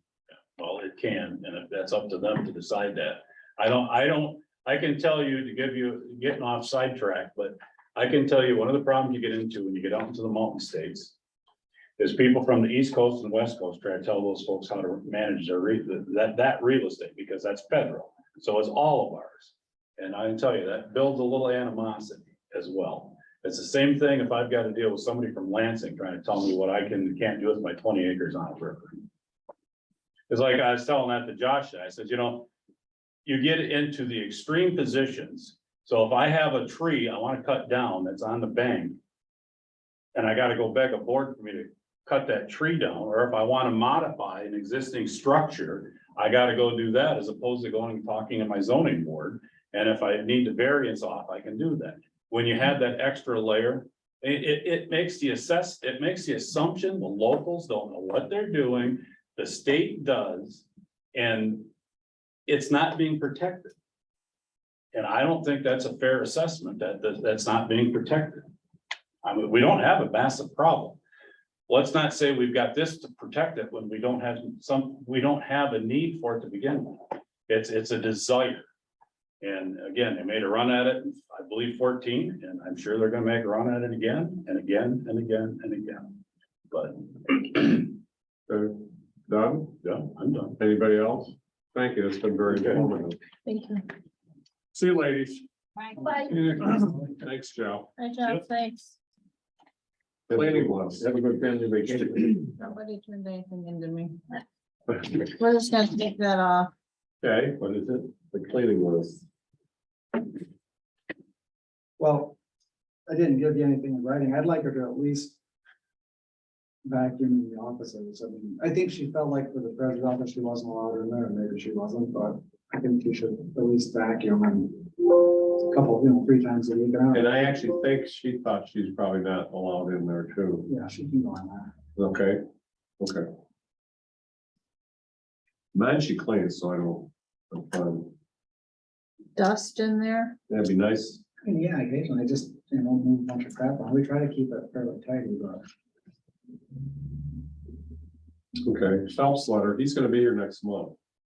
Well, it can, and if that's up to them to decide that. I can tell you to give you, getting off sidetrack, but I can tell you one of the problems you get into when you get out into the mountain states. Is people from the East Coast and West Coast try to tell those folks how to manage their that real estate, because that's federal. So it's all of ours. And I can tell you that builds a little animosity as well. It's the same thing if I've got to deal with somebody from Lansing trying to tell me what I can and can't do with my 20 acres on a river. It's like I was telling that to Josh, I said, you get into the extreme positions. So if I have a tree I want to cut down that's on the bank, and I got to go beg a board for me to cut that tree down, or if I want to modify an existing structure, I got to go do that as opposed to going and talking to my zoning board. And if I need the variance off, I can do that. When you have that extra layer, it makes the assumption the locals don't know what they're doing, the state does, and it's not being protected. And I don't think that's a fair assessment, that's not being protected. I mean, we don't have a massive problem. Let's not say we've got this to protect it when we don't have a need for it to begin with. It's a desire. And again, they made a run at it, I believe 14, and I'm sure they're gonna make a run at it again and again and again and again. But Done? yeah, I'm done. Anybody else? Thank you. It's been very informative. Thank you. See you, ladies. Bye. Thanks, Joe. Hi, John, thanks. Cleaning was. Have a good family vacation. Nobody turned anything into me. We're just gonna take that off. Okay, what is it? The cleaning was. Well, I didn't give you anything in writing. I'd like her to at least vacuum in the offices. I mean, I think she felt like for the treasurer's office, she wasn't allowed in there, and maybe she wasn't, but I think she should at least vacuum and a couple, 3 times a week. And I actually think she thought she's probably not allowed in there too. Yeah, she can go on that. Okay, okay. Mine she cleans, so I don't, I'm fine. Dust in there? That'd be nice. I mean, yeah, occasionally I just, move a bunch of crap on. We try to keep it fairly tidy, but. Okay, Phelps letter, he's gonna be here next month.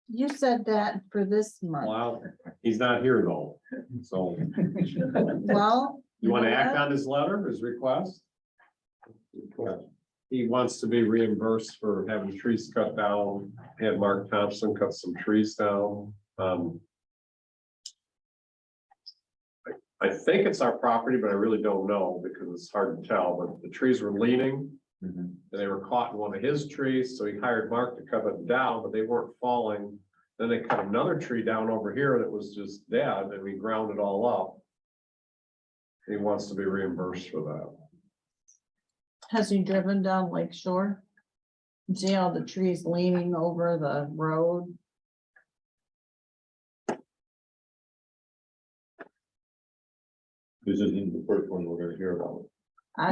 You said that for this month. Wow, he's not here though, so Well. you wanna know act what? on his letter, his request? Request. He wants to be reimbursed for having trees cut down, had Mark Thompson cut some trees down. I think it's our property, but I really don't know because it's hard to tell, but the trees were leaning. Mhm. And they were caught in one of his trees, so he hired Mark to cut it down, but they weren't falling. Then they cut another tree down over here that was just dead, and we ground it all up. He wants to be reimbursed for that. Has he driven down Lake Shore? See all the trees leaning over the road? This isn't the first one we're gonna hear about.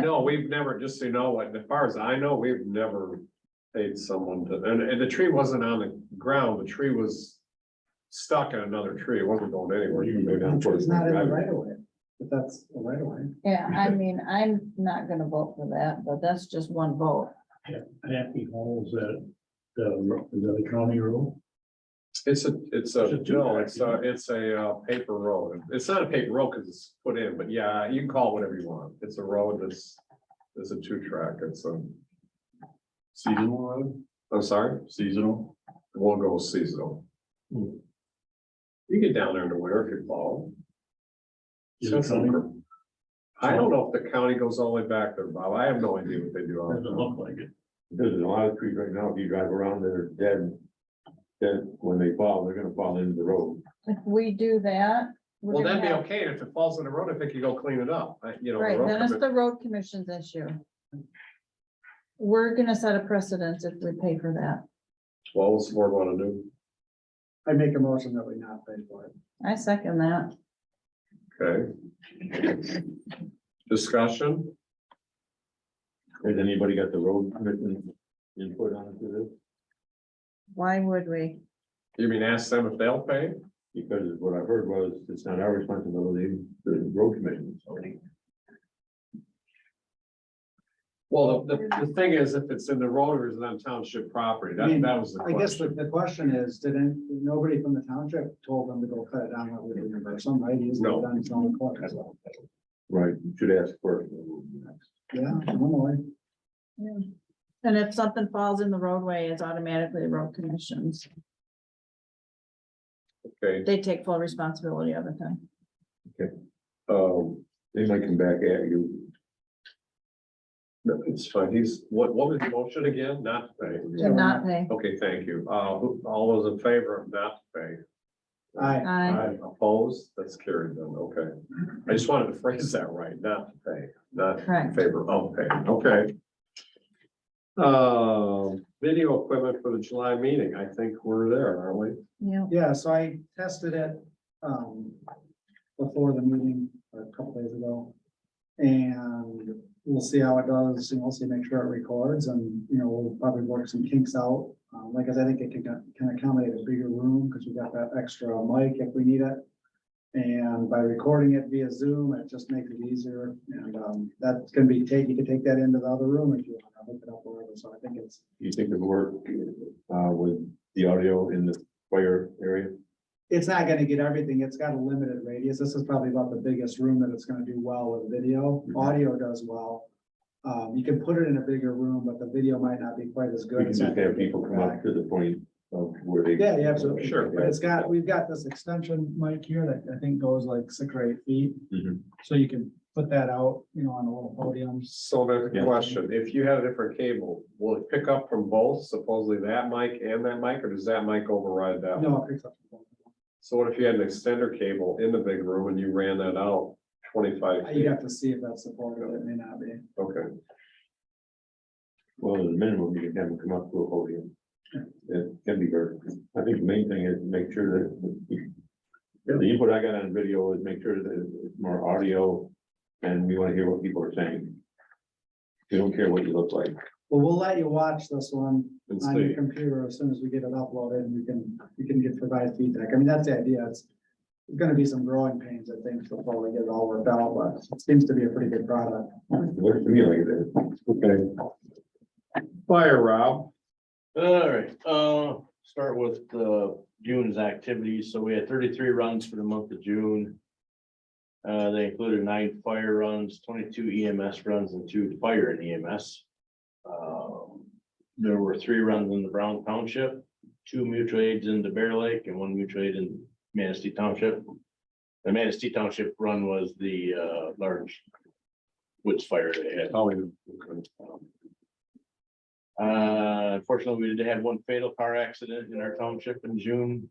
No, we've never, just so you know, like, as far as I know, we've never paid someone to, and the tree wasn't on the ground, the tree was stuck in another tree, it wasn't going anywhere. You can go down. It's not in the right of way, but that's the right of way. Yeah, I mean, I'm not gonna vote for that, but that's just one vote. Happy Holes that, the county road? It's a, no, It's it's a paper road. It's not a paper road because it's put in, but yeah, you can call it whatever you want. It's a road that's, it's a 2-track. It's a Seasonal road, I'm sorry, seasonal. we'll go seasonal. You get down there in the winter if you follow. Is it county? I don't know if the county goes all the way back there, Bob. I have no idea what they do. Doesn't look like it. There's a lot of trees right now, if you drive around, they're dead. Dead, when they fall, they're gonna fall into the road. If we do that. we're Well, gonna that'd be have- okay. If it falls in the road, I think you go clean it up. The Right, road then it's commi- the road commission's issue. We're gonna set a precedence if we pay for that. What does the board want to do? I make a motion that we not pay for it. I second that. Okay. Discussion? Has anybody got the road commission input on this? Why would we? You mean ask them if they'll pay? Because what I heard was, it's not our responsibility, the road commission. Well, the thing is, if it's in the road or is it on township property, I mean, that was the I guess question. the question is, nobody from the township told them to go cut it down, that we reimburse them, right? He's No. done his own court, so. Right, you should ask first. Yeah, normally. And if something falls in the roadway, it's automatically the road commission's. Okay, They take full responsibility of it then. They might come back at you. no, it's fine. What was the motion again? Not to pay. To not pay. Okay, thank you. All those in favor of not to pay? Aye. Opposed? That's carried then, okay. I just wanted to phrase that right, not to pay, not in Correct. favor of pay, okay. Video equipment for the July meeting, I think we're there, aren't we? Yeah. Yeah, so I tested it, before the meeting a couple days ago. And we'll see how it does, and we'll see, make sure it records, and, we'll probably work some kinks out. Like, I think it can accommodate a bigger room, because we've got that extra mic if we need it. And by recording it via Zoom, it just makes it easier, and, that's gonna be you can take that into the other room if you want to hook it up or whatever, so I think it's. You think it'll work, with the audio in the fire area? It's not gonna get everything. It's got a limited radius. This is probably about the biggest room that it's gonna do well with video. Audio does well. You can put it in a bigger room, but the video might not be quite as We good. can It's just not gonna have be people come up to the point of where they. Yeah, absolutely. Sure. But we've got this extension mic here that I think goes like 6 or 8 feet. Mhm. So you can put that out, on a little podium. So there's a Yeah. question, if you had a different cable, will it pick up from both, supposedly that mic and that mic, or does that mic override that? one? No, it picks up. So what if you had an extender cable in the big room and you ran that out 25 You'd feet? have to see if that's supported. It may not be. Okay, Well, at the minimum, you can have them come up to a podium. It can be heard. I think the main thing is make sure that the input I got on video is make sure that it's more audio and we want to hear what people are saying. We don't care what you look like. Well, we'll let you watch this one And on your see. computer as soon as we get it uploaded and you can get provide feedback. I mean, that's the idea. It's gonna be some growing pains, I think, before we get it all worked out, but it seems to be a pretty good product. Looks to me like it. Okay. Fire, Rob. All right, start with June's activities. So we had 33 runs for the month of June. They included 9 fire runs, 22 EMS runs, and 2 fire and EMS. There were 3 runs in the Brown Township, 2 mutual aids in the Bear Lake, and 1 mutual aid in Manistee Township. The Manistee Township run was the large woods fire they had. Unfortunately, we did have 1 fatal car accident in our township in June.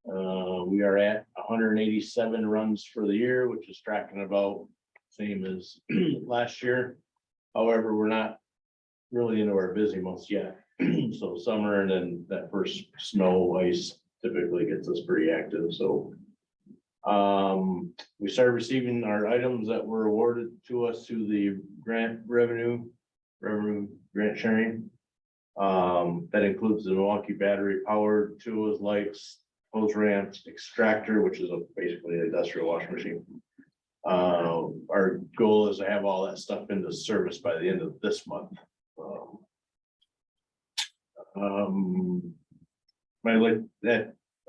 We are at 187 runs for the year, which is tracking about same as last year. However, we're not really into our busy months yet. So summer and then that first snow, ice typically gets us pretty active, so. We started receiving our items that were awarded to us through the revenue grant sharing. That includes the Milwaukee battery powered tools, lights, hose ramps, extractor, which is basically an industrial washing machine. Our goal is to have all that stuff into service by the end of this month.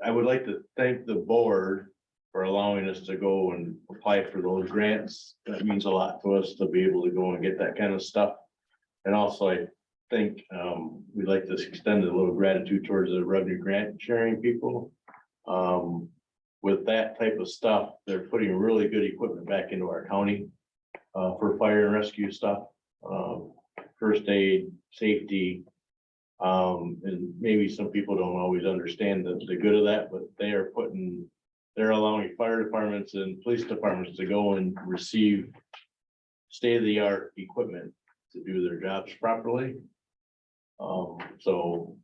I would like to thank the board for allowing us to go and apply for those grants. That means a lot to us to be able to go and get that kind of stuff. And also, I think we'd like to extend a little gratitude towards the revenue grant sharing people. With that type of stuff, they're putting really good equipment back into our county for fire and rescue stuff, first aid, safety. And maybe some people don't always understand the good of that, but they're allowing fire departments and police departments to go and receive state-of-the-art equipment to do their jobs properly. So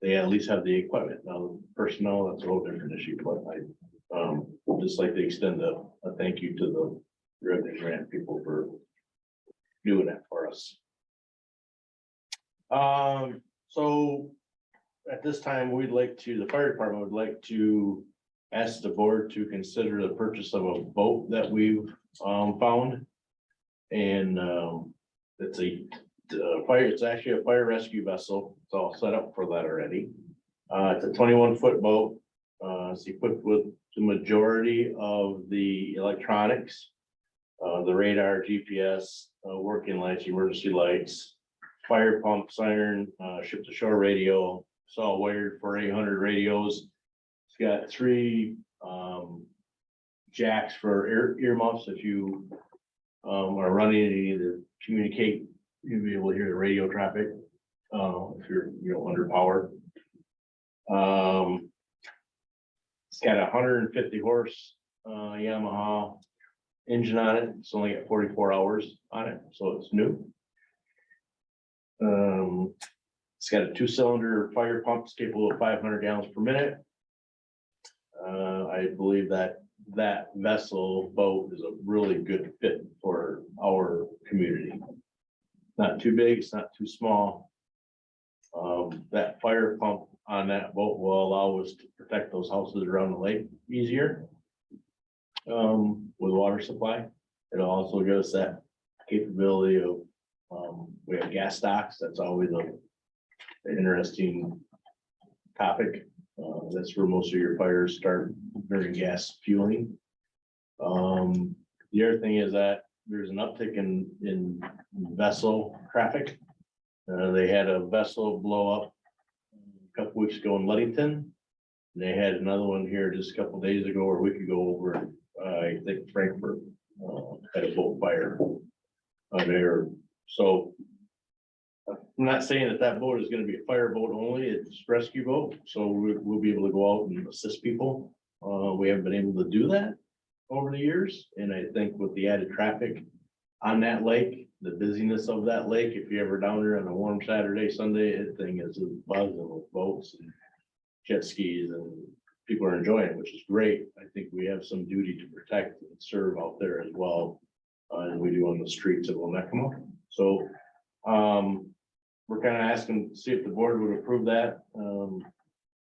they at least have the equipment. Now, personnel, that's a whole different issue, but I just like to extend a thank you to the revenue grant people for doing that for us. So at this time, the fire department would like to ask the board to consider the purchase of a boat that we've found. And it's actually a fire rescue vessel. It's all set up for that already. It's a 21-foot boat. It's equipped with the majority of the electronics, the radar, GPS, working lights, emergency lights, fire pump, siren, ship to shore radio. It's all wired for 800 radios. It's got 3 jacks for earmuffs. If you are running and you need to communicate, you'll be able to hear the radio traffic if you're under power. It's got 150 horse Yamaha engine on it. It's only got 44 hours on it, so it's new. It's got a 2-cylinder fire pump. It's capable of 500 gallons per minute. I believe that vessel boat is a really good fit for our community. Not too big, it's not too small. That fire pump on that boat will allow us to protect those houses around the lake easier with water supply. It'll also give us that capability of we have gas stocks. That's always an interesting topic. That's where most of your fires start during gas fueling. The other thing is that there's an uptick in vessel traffic. They had a vessel blow up a couple weeks ago in Ludington. They had another one here just a couple days ago or a week ago over, I think Frankfurt, had a boat fire there. So I'm not saying that boat is going to be a fire boat only, it's rescue boat. So we'll be able to go out and assist people. We haven't been able to do that over the years. And I think with the added traffic on that lake, the busyness of that lake, if you're ever down there on a warm Saturday, Sunday, that thing is buzzing with boats and jet skis, and people are enjoying it, which is great. I think we have some duty to protect and serve out there as well, as we do on the streets of Onekama. So we're kind of asking, to see if the board would approve that. I don't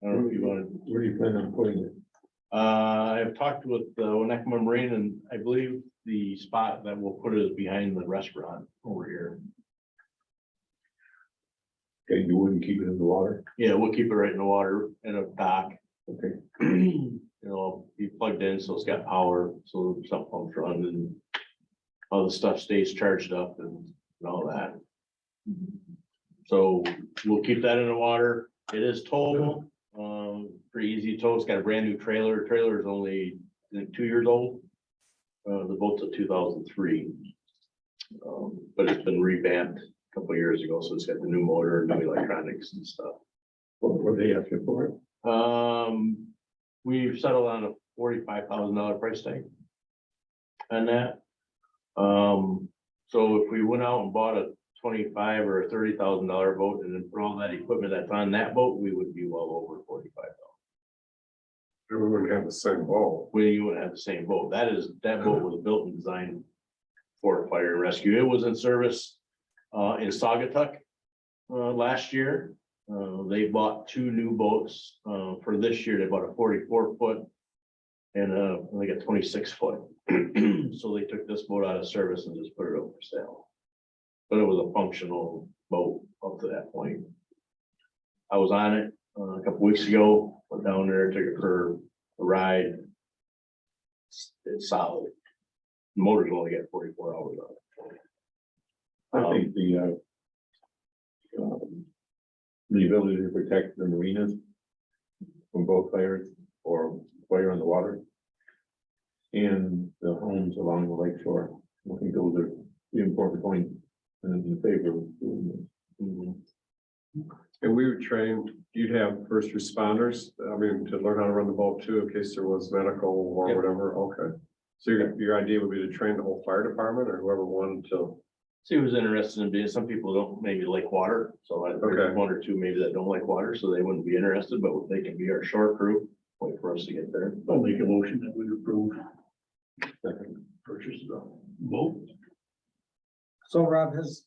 know if you want to. Where do you plan on putting it? I've talked with Onekama Marine, and I believe the spot that we'll put it is behind the restaurant over here. Okay, you wouldn't keep it in the water? Yeah, we'll keep it right in the water in a dock. Okay. You know, be plugged in, so it's got power, so some pumps run and all the stuff stays charged up and all that. So we'll keep that in the water. It is towable, pretty easy to tow. It's got a brand new trailer. Trailer is only, I think, 2 years old. The boat's a 2003. But it's been revamped a couple of years ago, so it's got the new motor and new electronics and stuff. What were they asking for it? We've settled on a $45,000 price tag. On that. So if we went out and bought a $25,000 or a $30,000 boat and then put all that equipment that's on that boat, we would be well over $45,000. We wouldn't have the same boat. You wouldn't have the same boat. That boat was built and designed for fire and rescue. It was in service in Saugatuck last year. They bought 2 new boats for this year. They bought a 44-foot and they got 26-foot. So they took this boat out of service and just put it up for sale. But it was a functional boat up to that point. I was on it a couple weeks ago, went down there, took it for a ride. It's solid. The motor's only got 44 hours on it. I think the ability to protect the marinas from both fires or fire on the water and the homes along the lake shore. I think those are the important points in favor of doing this. And we would train, you'd have first responders, I mean, to learn how to run the boat too, in case there was medical or Yep. whatever, okay. So your idea would be to train the whole fire department or whoever wanted to, See who's interested in being, some people don't maybe like water, so I Okay. there's 1 or 2 maybe that don't like water, so they wouldn't be interested, but they can be our shore crew. Wait for us to get there. I'll make a motion that we approve purchase of the boat. So Rob, has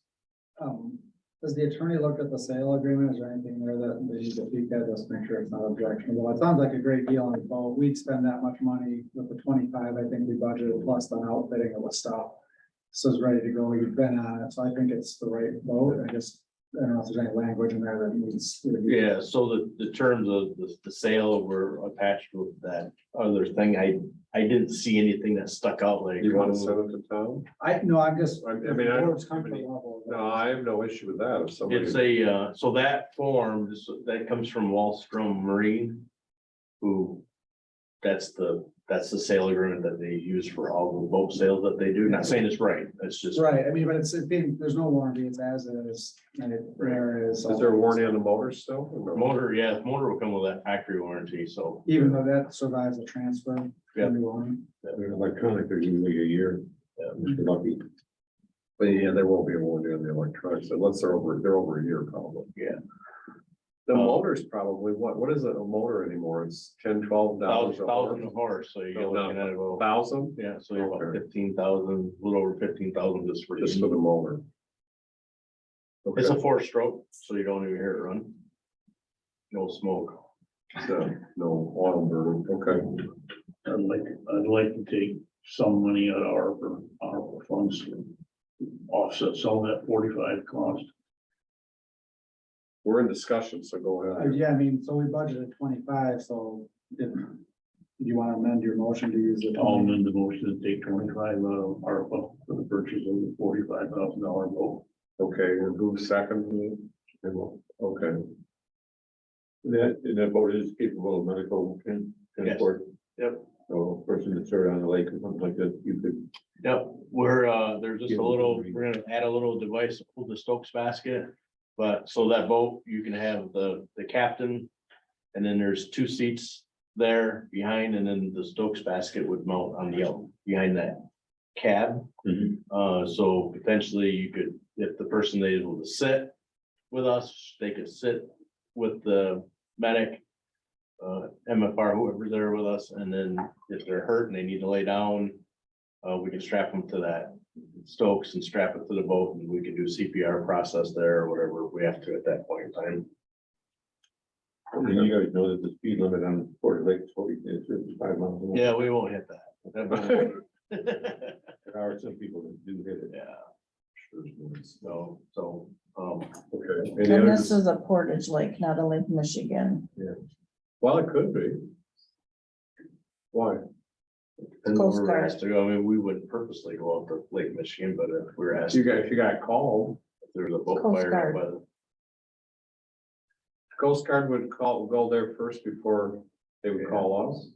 the attorney looked at the sale agreement? Is there anything there that they need to peek at, just make sure it's not objectionable? It sounds like a great deal on the boat. We'd spend that much money with the 25, I think we budgeted, plus the outfitting of the stuff. So it's ready to go. You've been on it, so I think it's the right boat. I don't know if there's any language in there that needs. Yeah, so the terms of the sale were attached with that other thing. I didn't see anything that stuck out like. you want to send it to town? I'm just. I mean, I don't Board's have any- comfortable with No, I have no issue with that. If somebody. It's a, so that form, that comes from Wallstrom Marine. Who, that's the sale agreement that they use for all the boat sales that they do. Not saying it's right, it's just. Right, I mean, but it's being, there's no warranty, it's as is, and there is. Is there a warranty on the motor still? or no? Motor, yeah, the motor will come with that factory warranty, so. Even though that survives a transfer. Yeah. new owner. They're electronic, they're usually a year. If you're lucky. But yeah, there won't be a warranty on the electronics unless they're over a year probably. Yeah. The motor's probably, what is it, a motor anymore? It's $10-12 Thousand a horse, so you're looking at about, $1,000 yeah, so you're about Okay. 15,000, a little over 15,000 just for. just for the motor. It's Okay, a 4-stroke, so you don't even hear it run. No smoke. so no oil burning, okay. I'd like to take some money out of our funds to offset some of that 45 cost. We're in discussion, so go ahead. Yeah, I mean, so we budgeted 25, so if you want to amend your motion to use the. I'll amend the motion to take 25 out of ARPA for the purchase of the $45,000 boat. Okay, and who seconded it? Okay, That boat is capable of medical transport. Yep. So a person that's hurt on the lake or something like that, you could. Yep, there's just a little, we're gonna add a little device to pull the Stokes basket. But so that boat, you can have the captain. And then there's 2 seats there behind, and then the Stokes basket would mount on the behind that cab. So potentially you could, if the person is able to sit with us, they could sit with the medic. MFR, whoever's there with us, and then if they're hurt and they need to lay down, we can strap them to that Stokes and strap it to the boat, and we can do CPR process there or whatever we have to at that point in time. And you guys know that the speed limit on Port Lake is 55 miles. an hour. Yeah, we won't hit that. There are some people that do hit it. Yeah. So, Okay. Any And other this is a Portage Lake, not a Lake Michigan. Well, it could be. Why? and Coast we were Guard. asked to go, I mean, we wouldn't purposely go out to Lake Michigan, but if we were asked, If you got called, if there was a boat Coast fire, Guard. but Coast Guard would go there first before they would call us.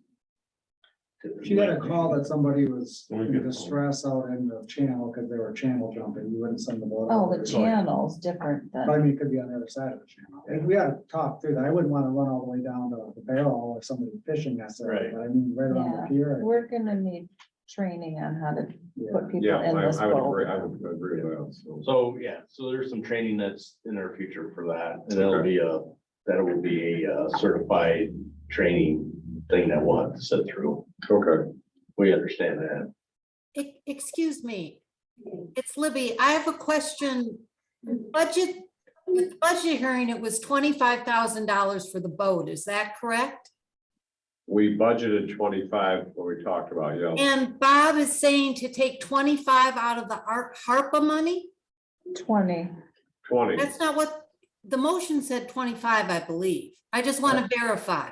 If you got a call that somebody was Only in good distress out in the channel because they were channel jumping, you wouldn't send the boat. Oh, out the there. channel's different But I than, mean, it could be on the other side of the channel. And we gotta talk through that. I wouldn't wanna run all the way down to the barrel or somebody fishing necessarily, Right. but I mean, right around the pier. we're gonna need training on how to Yeah. put people Yeah, in this I would boat. agree, I would agree with that, so. so, yeah, so there's some training that's in our future for that, and that will be a certified training thing that we'll have to sit through. Okay, We understand that. Excuse me, it's Libby. I have a question. Budget, with the budget hearing, it was $25,000 for the boat. Is that correct? we budgeted 25 when we talked about, yeah. And Bob is saying to take 25 out of the HARPA money? 20. 20. That's not what, the motion said 25, I believe. I just want to verify.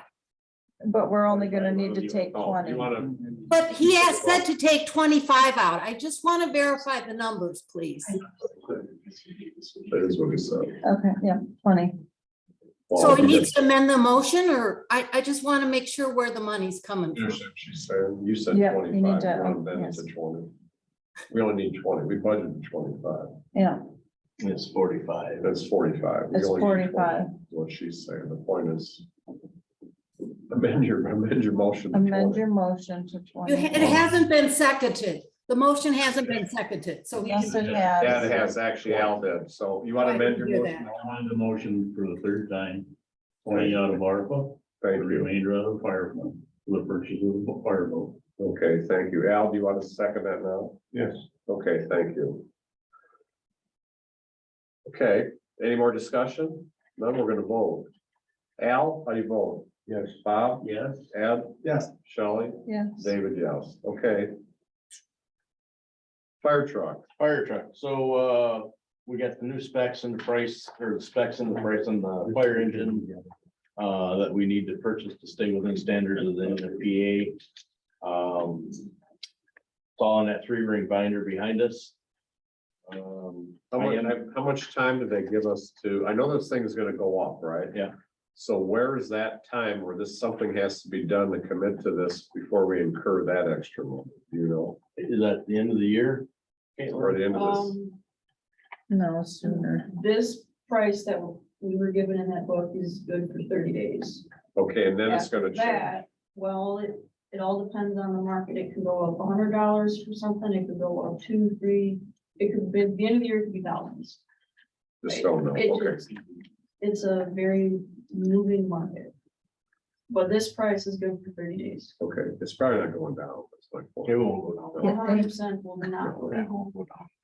But we're only gonna need to take Oh, 20. you wanna, But he has said to take 25 out. I just want to verify the numbers, please. that is what he said. Okay, yeah, 20. So he needs to amend the motion, or I just want to make sure where the money's coming from. She said, you said Yeah, you need 25, to, and then it's a 20. We only need 20, we budgeted 25, Yeah, It's 45. that's 45. We it's only need 45. 20, What she's saying, the point is. Amend your motion. to Amend 20. your motion to 20. It hasn't been seconded. The motion hasn't been seconded, so. he Yes, can- it has. Yeah, it has, actually, Al did, so you want to I amend didn't your hear motion? that. On the motion for the third time, 20 out of ARPA, the Thank you. remainder out of fire fund, for the purchase of the fire boat. Okay, thank you. Al, do you want to second that now? Yes. Okay, thank you. Okay, any more discussion? Then we're gonna vote. Al, how do you vote? Yes. Bob? Yes. Ed? Yes, Shelley? Yes. David, yes. Okay. Fire truck. Fire truck, so, we got the new specs and the price, or the specs and the price on the fire engine. That we need to purchase to stay within standards of the NFPA. It's all in that 3-ring binder behind us. How much time did they give us to, I know this thing is gonna go up, right? Yeah. So where is that time where something has to be done to commit to this before we incur that extra money? Do you know? Is that the end of the year? Or the end of this? No, sooner. This price that we were given in that book is good for 30 days. Okay, and then it's gonna change. That, well, it all depends on the market. It could go up $100 for something, it could go up 2, 3, it could be, at the end of the year, it could be thousands. Just don't know, It okay. just- It's a very moving market. But this price is good for 30 days. Okay, it's probably not going down. It's like. It won't go down. 100% will not go down.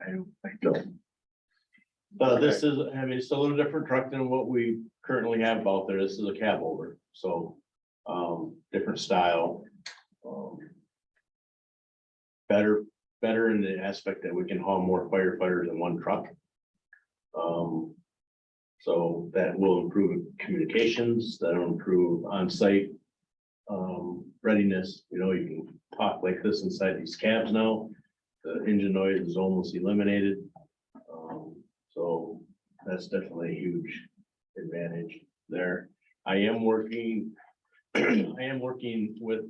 I don't think so. This is, I mean, it's a little different truck than what we currently have out there. This is a cab over, so, different style. Better in the aspect that we can haul more firefighters in one truck. So that will improve communications, that'll improve on-site readiness. You know, you can talk like this inside these cabs now. The engine noise is almost eliminated. So that's definitely a huge advantage there. I am working with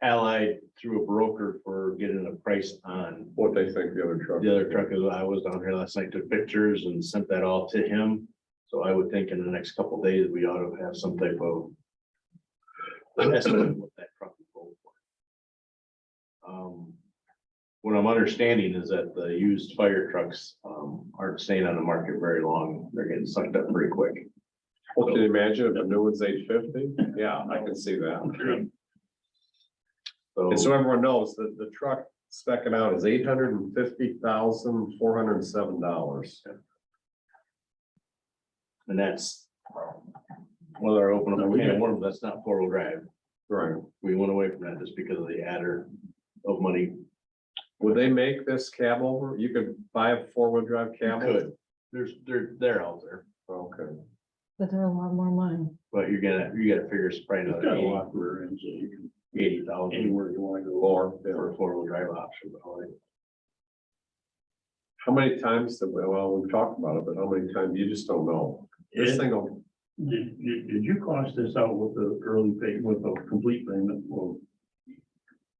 Allied through a broker for getting a price on What they think the other truck. the other truck. I was down here last night, took pictures and sent that all to him. So I would think in the next couple of days, we ought to have some type of estimate of what that truck would go for. What I'm understanding is that the used fire trucks aren't staying on the market very long. They're getting sucked up pretty quick. Well, can you imagine if a new one's 850? Yeah, I can see that. And so everyone knows that the truck spec'ing out is $850,407. And that's. Whether I open up a can of worms, that's not four-wheel drive. Right. We went away from that just because of the adder of money. Would they make this cab over? You could buy a four-wheel drive cab? Could, they're out there, Okay. But they're a lot more money. but you gotta figure it's probably It's got a another lot for range, so you can 80,000 anywhere you want to go. Or, for a four-wheel drive option. how many times, well, we've talked about it, but how many times, you just don't know. This thing will, Did you cost this out with the early pay, with the complete payment, or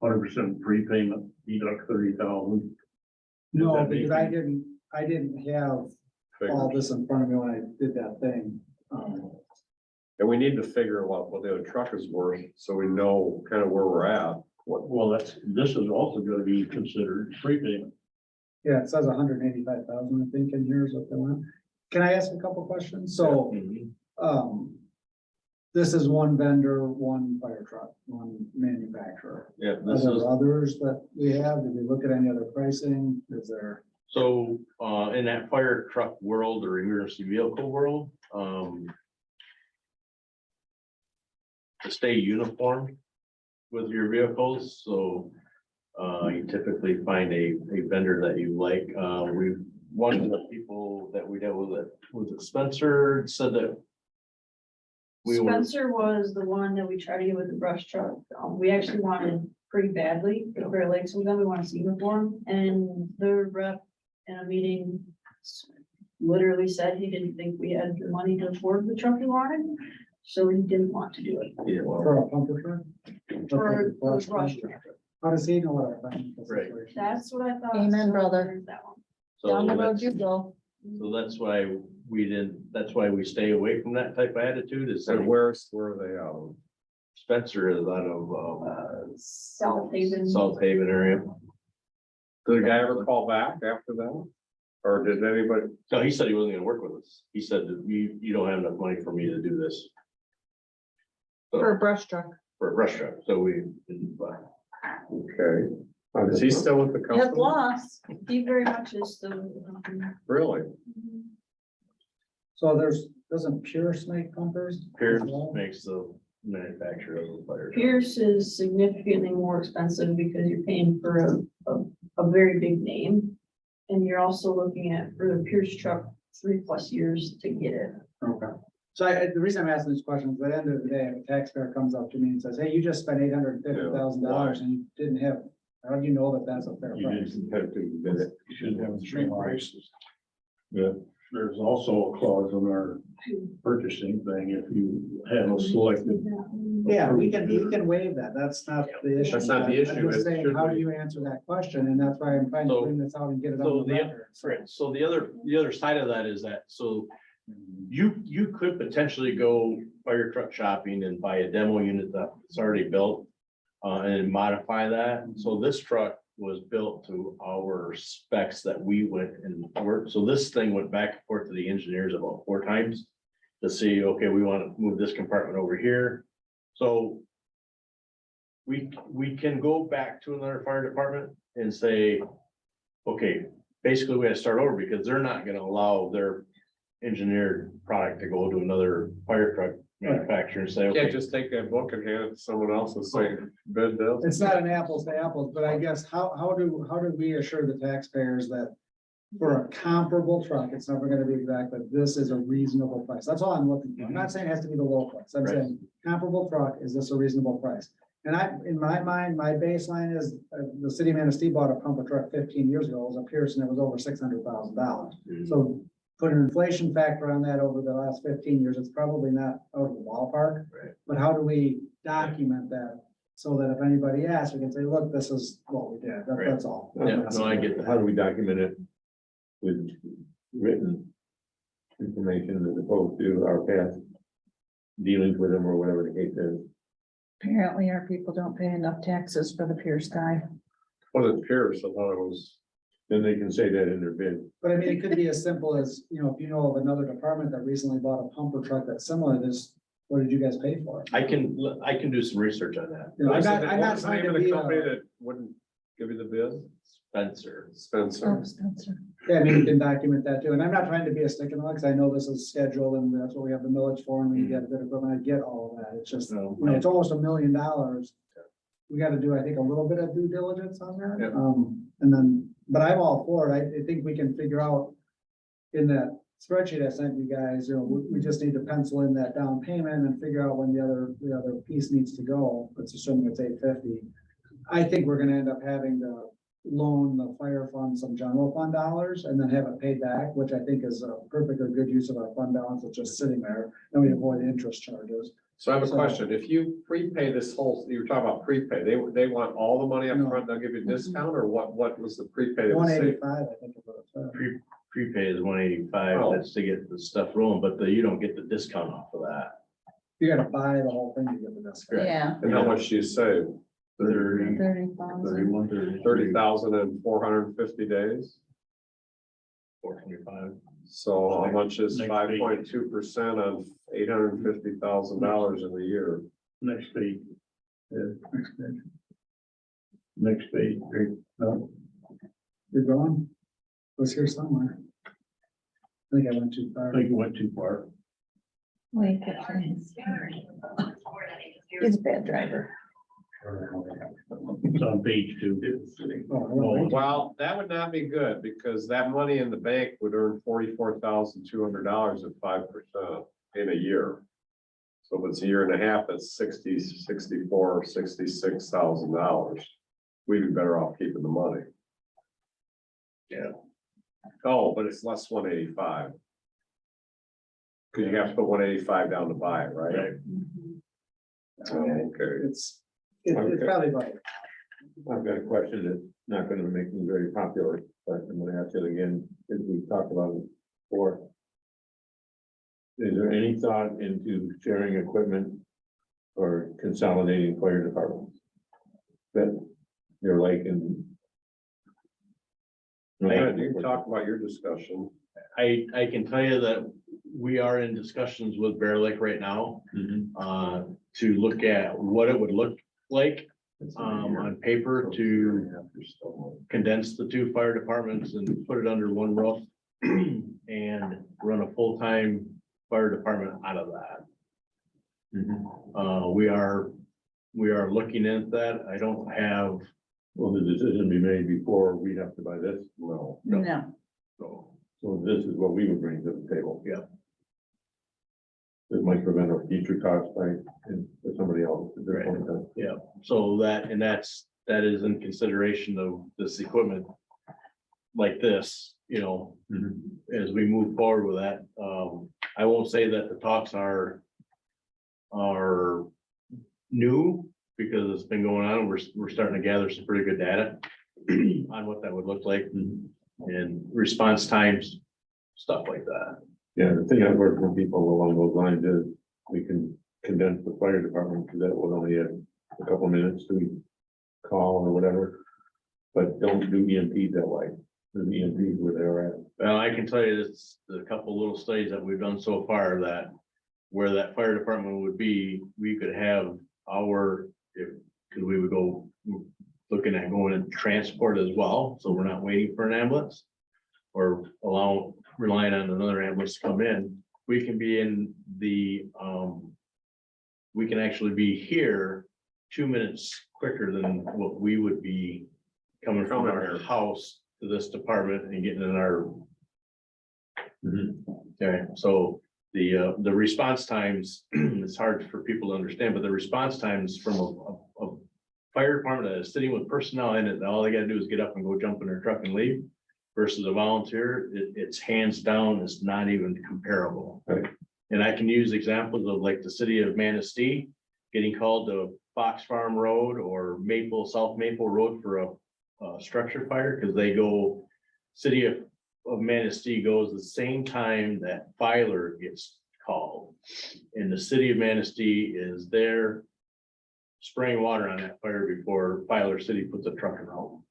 100% prepayment, deduct 30,000? No, because I didn't have all figure. this in front of me when I did that thing. And we need to figure out what the other truck is worth, so we know kind of where we're at. Well, this is also gonna be considered prepayment. Yeah, it says 185,000, I think, in here is what they want. Can I ask a couple questions? So, this is one vendor, one fire truck, one manufacturer. Yeah, Are this is, there others that we have? Did we look at any other pricing? Is there? so, in that fire truck world or emergency vehicle world, to stay uniform with your vehicles, so, you typically find a vendor that you like. One of the people that we dealt with, was it Spencer, said that we were, Spencer was the one that we tried to get with the brush truck. We actually wanted pretty badly for Bear Lakes with them. We want to see uniform, and the rep in a meeting literally said he didn't think we had the money to afford the truck we wanted, so he didn't want to do it. yeah, well, For a pumper truck? For the brush truck. How does he know what our financial Right. situation is? That's what I thought. Amen, So brother. there's that one. Down the so road that's, you go. so that's why that's why we stay away from that type of attitude, is And that where are they out? Spencer is out of, South Haven. South Haven area. Did the guy ever call back after that? Or did anybody? No, he said he wasn't gonna work with us. He said that you don't have enough money for me to do this. For a So, brush truck. for a restaurant, so we didn't buy. Okay. Is he still with the Has company? lost. He very much is the. Really? So doesn't Pierce make pumpers? Pierce as well? makes the manufacturer of the fire. truck. Pierce is significantly more expensive because you're paying for a very big name. And you're also looking at for the Pierce truck, 3+ years to get it. Okay. So the reason I'm asking this question is at the end of the day, if a taxpayer comes up to me and says, hey, you just spent $850,000 and you didn't have, how do you know that that's a fair You price? You shouldn't have the same prices. Yeah, there's also a clause in our purchasing thing, if you have a selected. Yeah, we can waive that. That's not the issue. That's not the issue. I'm just It's saying, should how be. do you answer that question? And that's why I'm trying to So- bring this out and get it so on the the- record. Right, so the other side of that is that, so you could potentially go fire truck shopping and buy a demo unit that's already built. And modify that, so this truck was built to our specs that we went and worked, so this thing went back and forth to the engineers about 4 times. To see, okay, we want to move this compartment over here, so. We can go back to another fire department and say, okay, basically we had to start over because they're not gonna allow their engineered product to go to another fire truck manufacturer and say, You can't okay. just take that book and hand it to someone else and say, bid this. It's not an apples to apples, but I guess how do we assure the taxpayers that for a comparable truck, it's never gonna be exactly, this is a reasonable price? That's all I'm looking for. I'm not saying it has to be the low price. I'm Right. saying comparable truck, is this a reasonable price? And in my mind, my baseline is, the city of Manistee bought a pumper truck 15 years ago. It was a Pearson. It was over $600,000. So put an inflation factor on that over the last 15 years, it's probably not out of the ballpark. Right. But how do we document that so that if anybody asks, we can say, look, this is what we did. Right. That's all. Yeah, no, I get that. How do we document it with written information as opposed to our past dealings with them or whatever the case is? Apparently our people don't pay enough taxes for the Pierce guy. Was it Pierce? I thought it was. Then they can say that in their bid. But I mean, it could be as simple as, if you know of another department that recently bought a pumper truck that's similar, there's What did you guys pay for it? I can do some research on that. You know, I'm not What was the trying name to of the be company a, that wouldn't give you the bid? Spencer. Spencer. Oh, Spencer. yeah, I mean, you can document that too, and I'm not trying to be a stick in the mud, because I know this is scheduled, and that's what we have the millage for, and we get a bit of, I get all of that, it's just, No, you know, it's almost $1 million. We gotta do, I think, a little bit of due diligence on that, Yeah. and then, but I'm all for it, I think we can figure out in that spreadsheet I sent you guys, you know, we just need to pencil in that down payment and figure out when the other piece needs to go, let's assuming it's $850. I think we're gonna end up having to loan the fire fund some general fund dollars and then have it paid back, which I think is a perfect or good use of our fund balance. It's just sitting there and we avoid interest charges. So I have a So- question. If you prepay this whole, you were talking about prepay, they want all the money up No. front, they'll give you a discount, or what was the prepay? that was saved? 185, I think. Is what it said. Prepay is 185, Oh. that's to get the stuff rolling, but you don't get the discount off of that. You gotta buy the whole thing to get the discount. Yeah, And how much do you save? 30, 30,000. 31, 30, 30,000 in 450 days? 425. So how much is Next page. 5.2% of $850,000 in a year? Next page. Next page. Next page. No. You're going? Was here somewhere. I think I went too far. I think you went too far. Wait, he's a bad driver. It's on page 2. Oh, I went right- Well, that would not be good, because that money in the bank would earn $44,200 at 5% in a year. So if it's a year and a half, that's $66,000. We'd be better off keeping the money. Yeah. Oh, but it's less 185. Cause you have to put 185 down to buy it, right? Oh, okay. It's Okay. probably like, I've got a question that's not gonna make me very popular, but I'm gonna ask it again, as we talked about it before. Is there any thought into sharing equipment or consolidating fire departments? That you're like in. Yeah, you can talk about your discussion. I can tell you that we are in discussions with Bear Lake right now, to look at what it would look like, on paper to condense the two fire departments and put it under one roof and run a full-time fire department out of that. We are looking at that. I don't have, Will the decision be made before we have to buy this? No. No, So this is what we would bring to the table. Yeah. This might prevent a future cost by, for somebody else. Right. so that is in consideration of this equipment like this, you know, as we move forward with that. I won't say that the talks are new, because it's been going on. We're starting to gather some pretty good data on what that would look like and response times, stuff like that. Yeah, the thing I've heard from people along those lines is we can condense the fire department to that will only have a couple minutes to call or whatever. But don't do EMPs that way. The EMPs where they're at. Well, I can tell you this, the couple little studies that we've done so far, that where that fire department would be, we could have because we would go looking at going in transport as well, so we're not waiting for an ambulance or relying on another ambulance to come in. We can be in we can actually be here 2 minutes quicker than what we would be coming from our house to this department and getting in our. Okay, so the response times, it's hard for people to understand, but the response times from a fire department that is sitting with personnel in it, all they gotta do is get up and go jump in their truck and leave, versus a volunteer, it's hands down, it's not even comparable. Right. And I can use examples of like the city of Manistee getting called to Fox Farm Road or South Maple Road for a structure fire, because they go, city of Manistee goes the same time that Filer gets called. And the city of Manistee is there spraying water on that fire before Filer City puts a truck around.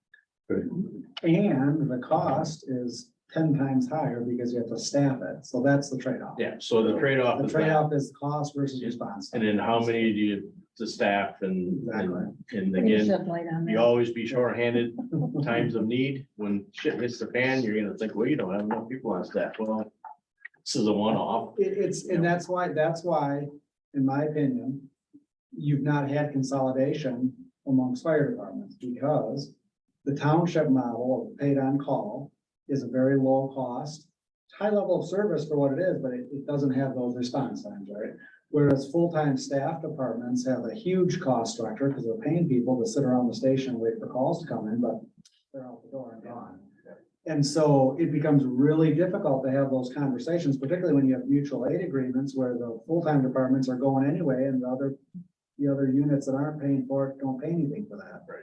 and the cost is 10 times higher because you have to staff it. So that's the trade-off. Yeah, so the trade-off The is that, trade-off is cost versus response. and then how many do you, to staff and, Exactly. and We again, shed light on you that. always be shorthanded times of need. When shit hits the fan, you're gonna think, well, you don't have enough people on staff. Well, this is a one-off. And that's why, in my opinion, you've not had consolidation amongst fire departments because the township model of paid on call is a very low cost, high level of service for what it is, but it doesn't have those response times, right? Whereas full-time staff departments have a huge cost structure because they're paying people to sit around the station and wait for calls to come in, but they're out the door and gone. And so it becomes really difficult to have those conversations, particularly when you have mutual aid agreements where the full-time departments are going anyway and the other units that aren't paying for it don't pay anything for that. Right.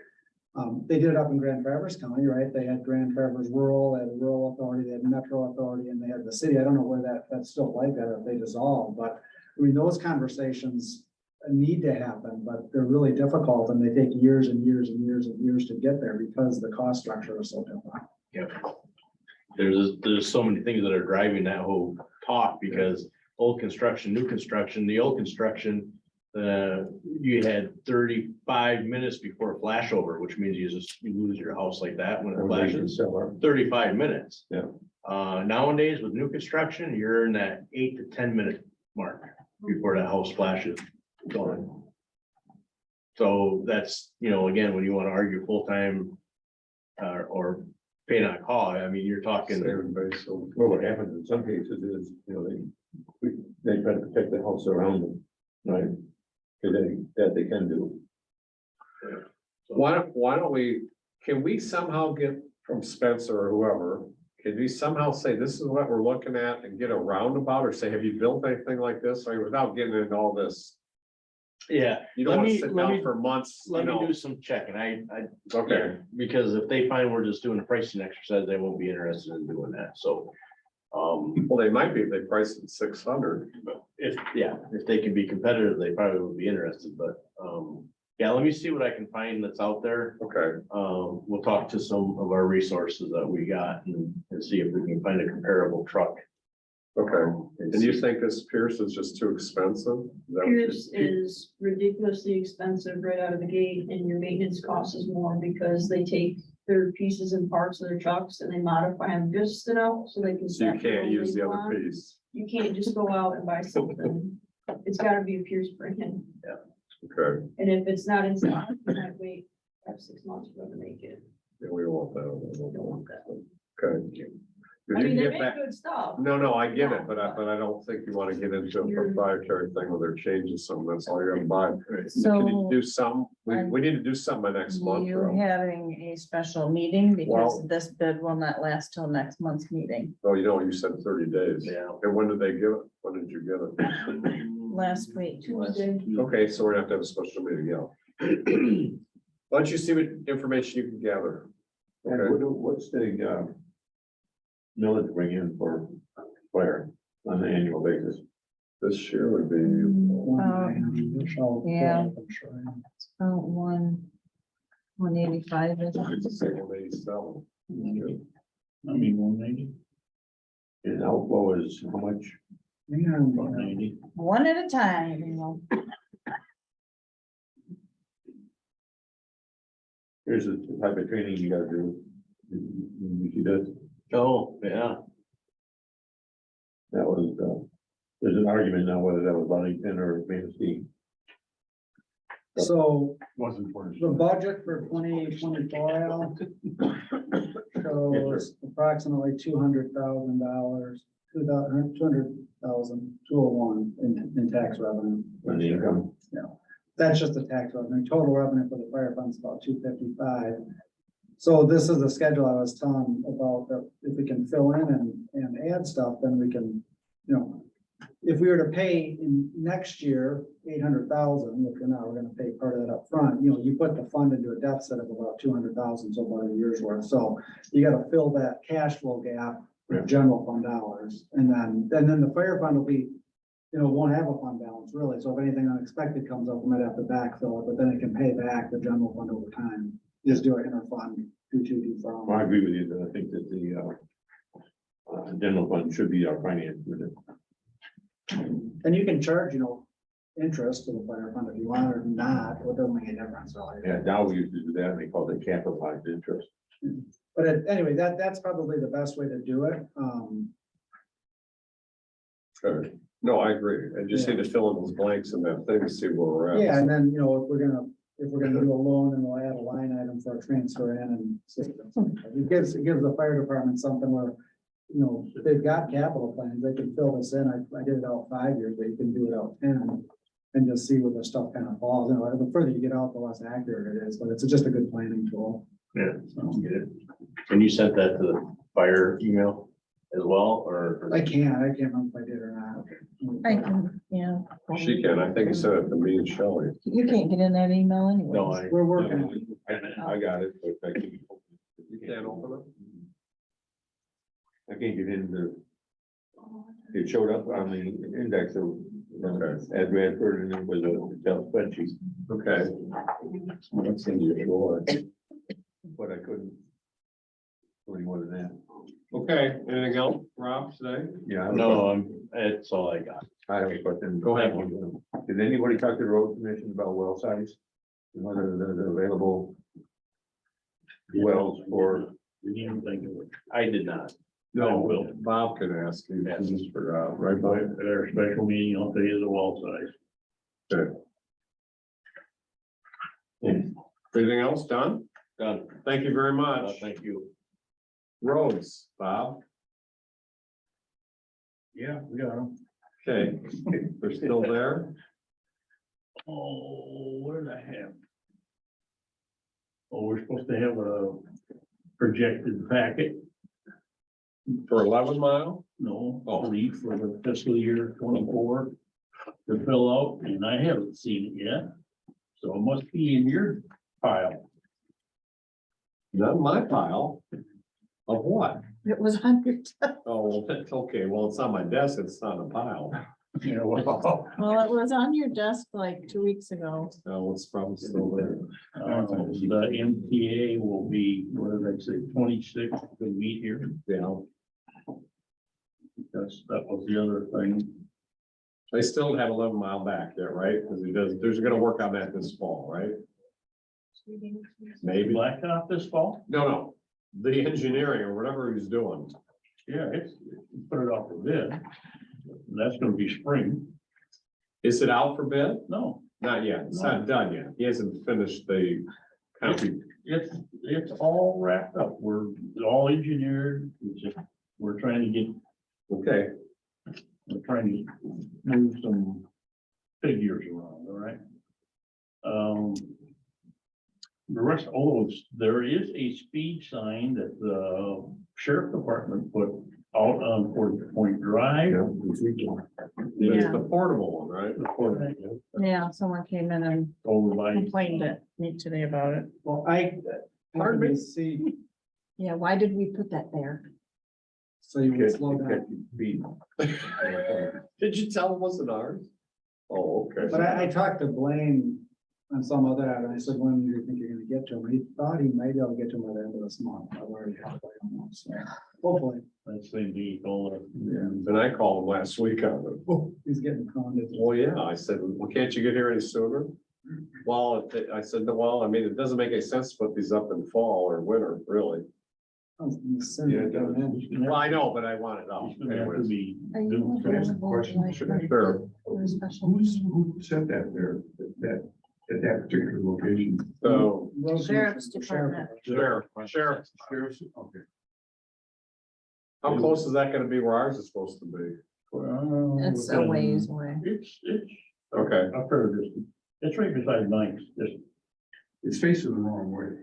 They did it up in Grand Traverse County, right? They had Grand Traverse Rural, they had Rural Authority, they had Metro Authority, and they had the city. I don't know where that's still like that, or if they dissolved, but I mean, those conversations need to happen, but they're really difficult and they take years and years and years and years to get there because the cost structure is so different. Yep. There's so many things that are driving that whole talk because old construction, new construction, the old construction, you had 35 minutes before flashover, which means you lose your house like that when it flashes. 35 minutes. Yeah. Nowadays with new construction, you're in that 8 to 10 minute mark before that house flashes. Gone. So that's, again, when you want to argue full-time or paid on call, I mean, you're talking. So, well, what happens in some cases is, they try to protect the house around them, right? Because that they can do. Why don't we, can we somehow get from Spencer or whoever, can we somehow say, this is what we're looking at and get a roundabout or say, have you built anything like this? Or without getting into all this, Yeah. you don't want to sit down for months, Let me do some checking. Okay. Because if they find we're just doing a pricing exercise, they won't be interested in doing that. So, Well, they might be if they price it 600, but if they can be competitive, they probably would be interested, but, yeah, let me see what I can find that's out there. okay. We'll talk to some of our resources that we got and see if we can find a comparable truck. Okay. And you think this Pierce is just too expensive? Is that what you- Pierce is ridiculously expensive right out of the gate, and your maintenance cost is more because they take their pieces and parts of their trucks and they modify them just enough so they can. So you stack their can't own use the label other on. piece. You can't just go out and buy something. It's gotta be a Pierce brand, Okay. and if it's not in stock, you might wait 5-6 months for them to make it. Yeah, we don't want that. You don't want that. Okay. If I you mean, they get make back- good stuff. No, I get it, but I don't think you want to get into a proprietary thing where they're changing something. That's all you're gonna buy. Can you So do some? We need to do something by next month. you bro. having a special meeting because Well- this bid will not last till next month's meeting. Oh, you said 30 days. Yeah. And when did they give it? When did you get it? Last week. Tuesday. Okay, so we're gonna have to have a special meeting, yeah. Why don't you see what information you can gather? And Okay, what's the, millage bring in for fire on an annual basis? this year would be, Yeah. About 185. I'd say 187. I mean, 190. And outflow is how much? 190. One at a time. Here's the type of training you gotta do. You does, Oh, yeah. that was, there's an argument now whether that was Wellington or Manistee. So Wasn't for. the budget for 2024 shows approximately $200,000, 201 in tax revenue. On the income. That's just the tax revenue. Total revenue for the fire fund's about 255. So this is the schedule I was telling about, that if we can fill in and add stuff, then we can, if we were to pay in next year, 800,000, which we're not, we're gonna pay part of that up front. You put the fund into a deficit of about 200,000, so about a year's worth. So you gotta fill that cash flow gap with general fund dollars. And then the fire fund will be, won't have a fund balance really. So if anything unexpected comes up, we might have to backfill it, but then it can pay back the general fund over time. Just do it interfund, do Well, I agree with you, that I think that general fund should be our finance. And you can charge, interest to the fire fund if you want or not, it doesn't make a difference really. Yeah, Dow used to do that, they called it capitalized interest. But anyway, that's probably the best way to do it. Sure. No, I agree. I just need to fill in those blanks in that thing to see where we're at. Yeah, and then, if we're gonna do a loan, and we'll add a line item for a transfer in and it gives the fire department something where, if they've got capital plans, they can fill this in. I did it out 5 years, but you can do it out 10 and just see where the stuff kind of falls. The further you get out, the less accurate it is, but it's just a good planning tool. Yeah, I get it. And you sent that to the fire email as well, or? I can't remember if I did or not. I can, yeah. She can, I think you said it to me and Shelley. You can't get in that email anyway. No, I. We're working. I got it, but I can't. You can't open I can't get into. It showed up on the index of, as Radford, and it was a Excel spreadsheet, it? Okay. That's in your drawer. but I couldn't. Do any more than that. Okay, anything else, Rob, today? Yeah. I have a No, that's all I got. I have a question. Go ahead. Did anybody talk to the road commission about well size? Whether they're available wells for, I did not. No, Bob can ask you, I just forgot, right, Bob? At our special meeting, I'll tell you the wall size. Okay. Anything else, Don? Done. Thank you very much. Thank you. Roads, Bob. Yeah, we got them. Okay, they're still there? Oh, what did I have? Oh, we're supposed to have a projected packet. For 11 Mile? No, Oh. leave for the fiscal year 24 to fill out, and I haven't seen it yet. So it must be in your pile. Not in my pile. Of what? It was under, Oh, well, that's okay. Well, it's on my desk. It's not a pile. You know, well, well, it was on your desk like 2 weeks ago. No, it's probably still there. the MTA will be, what did I say, 26, we meet here. Yeah. That was the other thing. They still have 11 Mile back there, right? Because there's gonna work on that this fall, right? Maybe. Blacktop this fall? No. The engineering or whatever he's doing. Yeah, it's put it off for bid. That's gonna be spring. Is it out for bid? No, Not yet. It's not done yet. He hasn't finished the concrete. it's all wrapped up. We're all engineered. We're trying to get, Okay, we're trying to move some figures around, all right? The rest, there is a speed sign that the sheriff department put out on Fort Point Drive. it's the portable one, right? Yeah, someone came in and Over by, complained at me today about it. Well, Pardon me? See, Yeah, why did we put that there? so you would Catch- slow catch down. speed. Did you tell him it wasn't ours? Oh, okay. But I talked to Blaine on some other, and I said, when do you think you're gonna get to him? He thought he might be able to get to him by the end of this month. I've already halfway almost, so hopefully. that's the vehicle. And I called him last week on it. Oh, he's getting pounded. Well, yeah, I said, well, can't you get here any sooner? Well, I said, no, well, I mean, it doesn't make any sense to put these up in fall or winter, really. Well, I know, but I want it up. He's gonna have to anyways. be. Are you available question? like Sure. for a special meeting? Who sent that there, at that particular location? So, Sheriff's Department. sheriff, Sheriff's, okay. how close is that gonna be where ours is supposed to be? It's a ways away. It's Okay, a fair distance. It's right beside Mike's, just, It's facing the wrong way.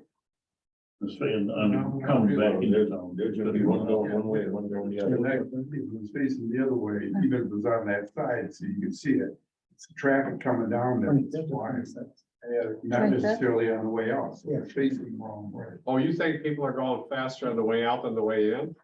it's saying, I'm coming back into town. There's gonna be one going one way and one going the other. It's facing the other way, even if it was on that side, so you can see it. It's the traffic coming down, that's why, not necessarily on the way out, so it's facing the wrong way. oh, you think people are going faster on the way out than the way in?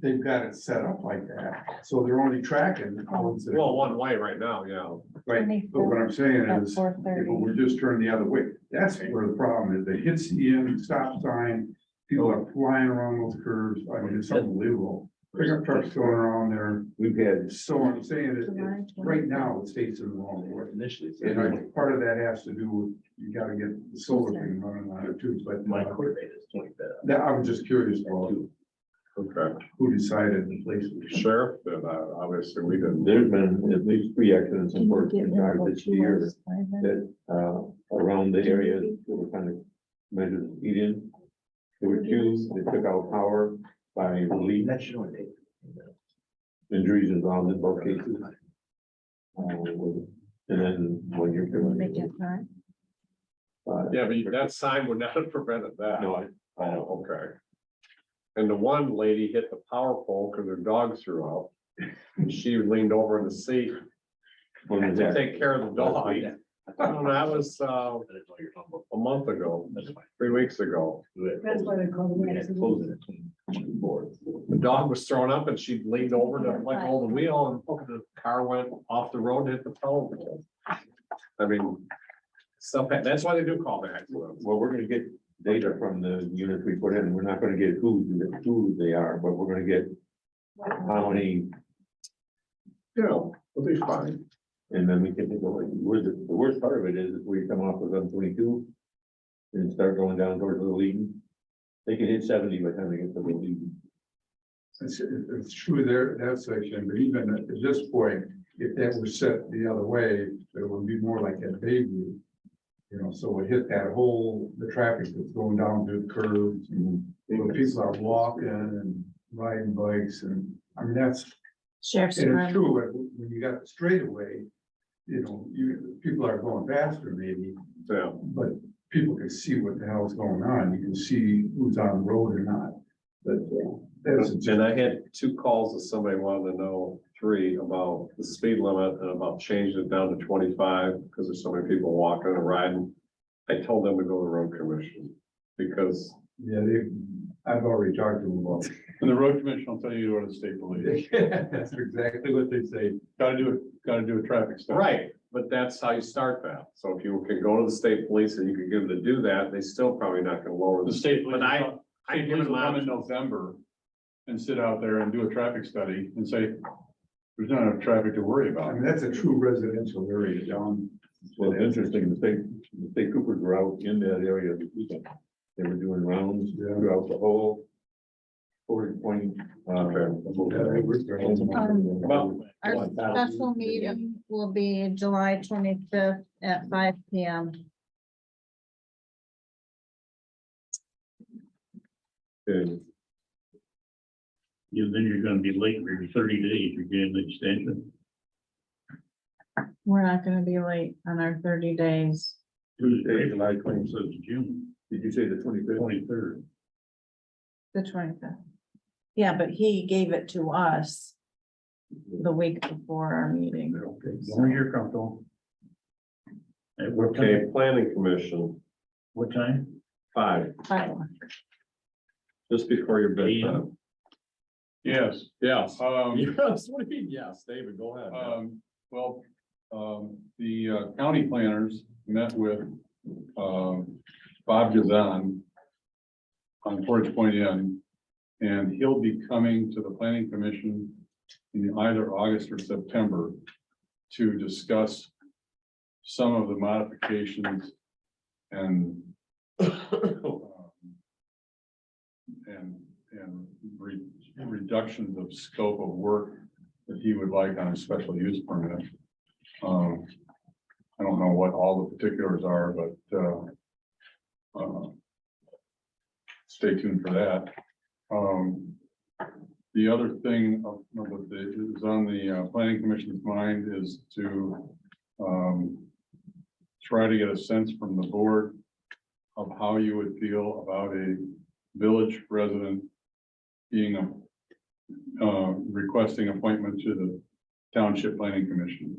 They've got it set up like that, so they're only tracking. Well, one way right now, yeah. Right, but what I'm saying At is, 4:30. people were just turned the other way. That's where the problem is. They hit the end stop sign. People are flying around those curves. I mean, it's unbelievable. Pickup trucks going around there, We've had, so I'm saying that right now, the state's in the wrong way. Initially. And I think part of that has to do with, you gotta get the solar thing running on it too, but My court rate is 20 better. that, I was just curious about Okay, who decided the place. sheriff, then obviously we didn't. there's been at least 3 accidents in Fort Drive this year that, around the area that were kind of measured speed in. There were 2 that took out power by leak. That should only take. Injuries involved in both cases. And then when you're doing. Yeah, but that sign would not have prevented that. No, I know. Okay. And the one lady hit the power pole because her dog threw out. And she leaned over in the seat When was to that? take care of the dog. And that was a month ago, 3 weeks ago. That's why they call We it. had to close it at 24. The dog was thrown up and she leaned over to let go of the wheel and the car went off the road and hit the power pole. I mean, stuff, that's why they do call back. Well, we're gonna get data from the units we put in. We're not gonna get who they are, but we're gonna get how many, Yeah, it'll be fine. and then we can take away. The worst part of it is if we come off of 122 and start going down towards the lead, they can hit 70 by the time they get to the lead. It's true there, that section, but even at this point, if that was set the other way, it would be more like that Bayview. You know, so it hit that whole, the traffic that's going down through the curves and people are walking and riding bikes and, I mean, that's. Sheriff's And it's Department. true, but when you got the straightaway, you know, people are going faster maybe, Yeah. but people can see what the hell's going on. You can see who's on the road or not. But that's just. And I had 2 calls that somebody wanted to know, 3 about the speed limit and about changing it down to 25 because there's so many people walking and riding. I told them to go to the road commission because Yeah, I've already talked to them about. And the road commission will tell you to go to the state police. That's exactly what they say. Gotta do a traffic study. right, but that's how you start that. So if you can go to the state police and you can get them to do that, they still probably not gonna lower The the. state. But I State give police them will come in options. November and sit out there and do a traffic study and say, there's not enough traffic to worry I about. mean, that's a true residential area down. Well, it's interesting, the state troopers were out in that area this weekend. They were doing rounds throughout the whole Fort Point. Our special meeting will be July 25th at 5 p.m. Okay. Then you're gonna be late for your 30 days, you're getting the extension. We're not gonna be late on our 30 days. Tuesday, July 26th of June, Did you say the 25th? 23rd. The 25th. Yeah, but he gave it to us the week before our meeting. When you're comfortable. At what Okay, time? planning commission, What time? 5, 5 o'clock. just before your bedtime. Yes. Yes. Yes, what do you mean? Yes, David, go ahead. The county planners met with, Bob Gazan on Portage Point Inn, and he'll be coming to the planning commission in either August or September to discuss some of the modifications and reductions of scope of work that he would like on a special use permit. I don't know what all the particulars are, but stay tuned for that. The other thing that is on the planning commission's mind is to try to get a sense from the board of how you would feel about a village resident being requesting appointment to the Township Planning Commission.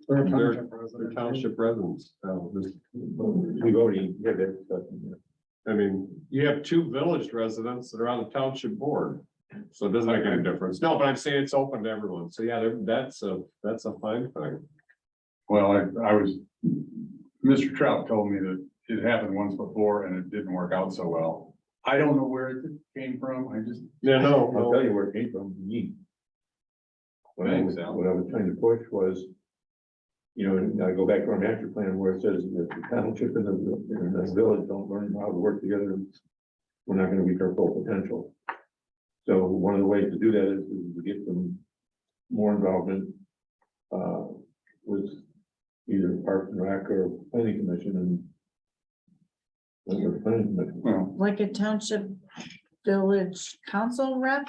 They're township residents. We've already had that discussion. I mean, you have 2 village residents that are on the township board. So it doesn't make any difference. No, but I'm saying it's open to everyone. So yeah, that's a fine thing. Well, Mr. Trout told me that it happened once before and it didn't work out so well. I don't know where it came from, I just. Yeah, no, I'll tell you where it came from, me. What I was trying to push was, I go back to our master plan where it says that the township and the village don't learn how to work together. We're not gonna reach our full potential. So one of the ways to do that is to get some more involvement with either Parks and Rec or Planning Commission and Planning Commission. Well, Like a township village council rep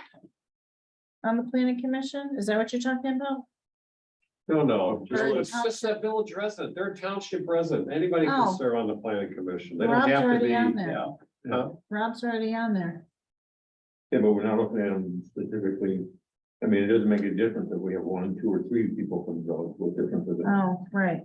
on the planning commission? Is that what you're talking about? No, Or it's just that village resident, they're a township resident, anybody can Oh. serve on the planning commission, they don't Rob's have to already be. on there. Huh? Rob's already on there. Yeah, but we're not looking at them specifically. I mean, it doesn't make a difference if we have 1, 2, or 3 people from the village, what difference is it? Oh, right.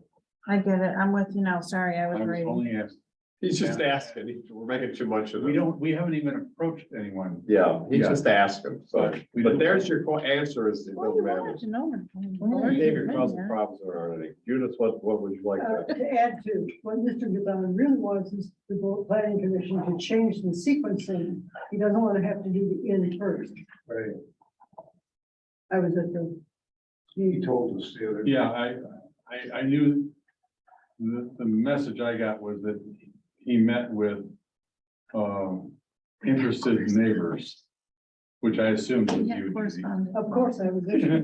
I get it. I'm with you now. Sorry, I I was was reading. only asked, He's just asking, we're making too much of it. we haven't even approached anyone. Yeah, he's Yeah. just asking, so, We but don't- there's your answer is, it Well, doesn't you matter. wanted to know. David caused the problems there already. Judith, what would you like to? To add to what Mr. Gazan really wants is the board planning commission to change the sequencing. He doesn't want to have to do the end first. Right. I was at the. He told us the other. Yeah, I knew the message I got was that he met with interested neighbors, which I assumed was Yeah, you. Judy. correspondence. Of course, I was there.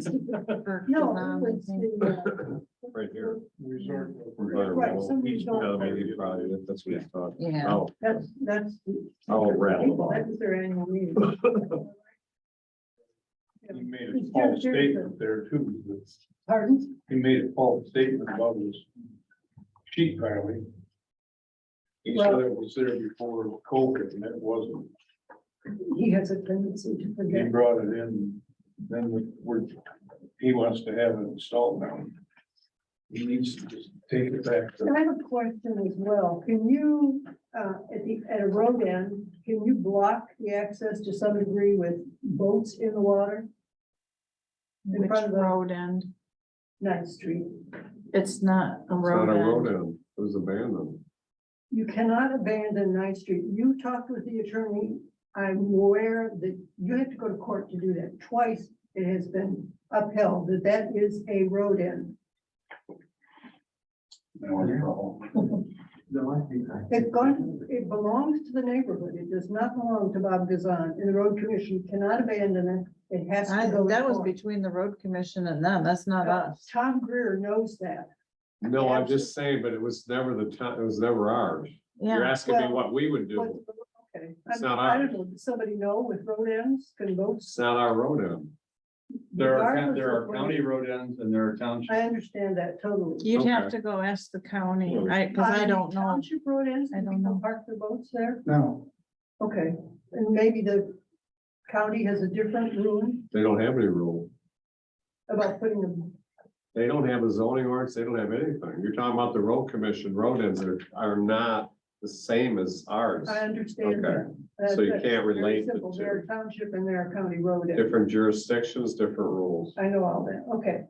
For No, Gazan, I it's think. the, Right here. Resort. Right, somebody's going- Maybe probably, that's what he's talking. Yeah. Oh, that's. Oh, rattle. That was their annual meeting. He made a false statement there too. Pardon? He made a false statement about his sheet piling. He said it was there before COVID and it wasn't. He has a tendency to He forget. brought it in, then he wants to have it installed now. He needs to just take it back to. And I have a question as well. Can you, at a road end, can you block the access to some degree with boats in the water? In Which front of the road end? 9th Street. It's not a it's not road a road end. end, it was abandoned. You cannot abandon 9th Street. You talked with the attorney. I'm aware that you have to go to court to do that. Twice it has been upheld that that is a road end. It belongs to the neighborhood. It does not belong to Bob Gazan. And the road commission cannot abandon it. It has to go. to That was court. between the road commission and them. That's not us. Tom Greer knows that. No, I'm just saying, but it was never the time, it was never ours. You're Yeah. asking me Well, what we would do, But- Okay. It's I not don't ours. know. Does somebody know with road ends? Can boats? it's not our road end. There regardless are of where- county road ends and there are township. I understand that totally. You'd have Okay. to go ask the county. Cause I don't know. Township road ends, I can don't people know. park their boats there? No, Okay, and maybe the county has a different rule They don't have any rule. about putting them. They don't have a zoning ordinance, they don't have anything. You're talking about the road commission, road ends are not the same as ours. I understand Okay. that. So you That's can't very relate the simple. two. They're a township and they're a county road. end. Different jurisdictions, different rules. I know all that, okay.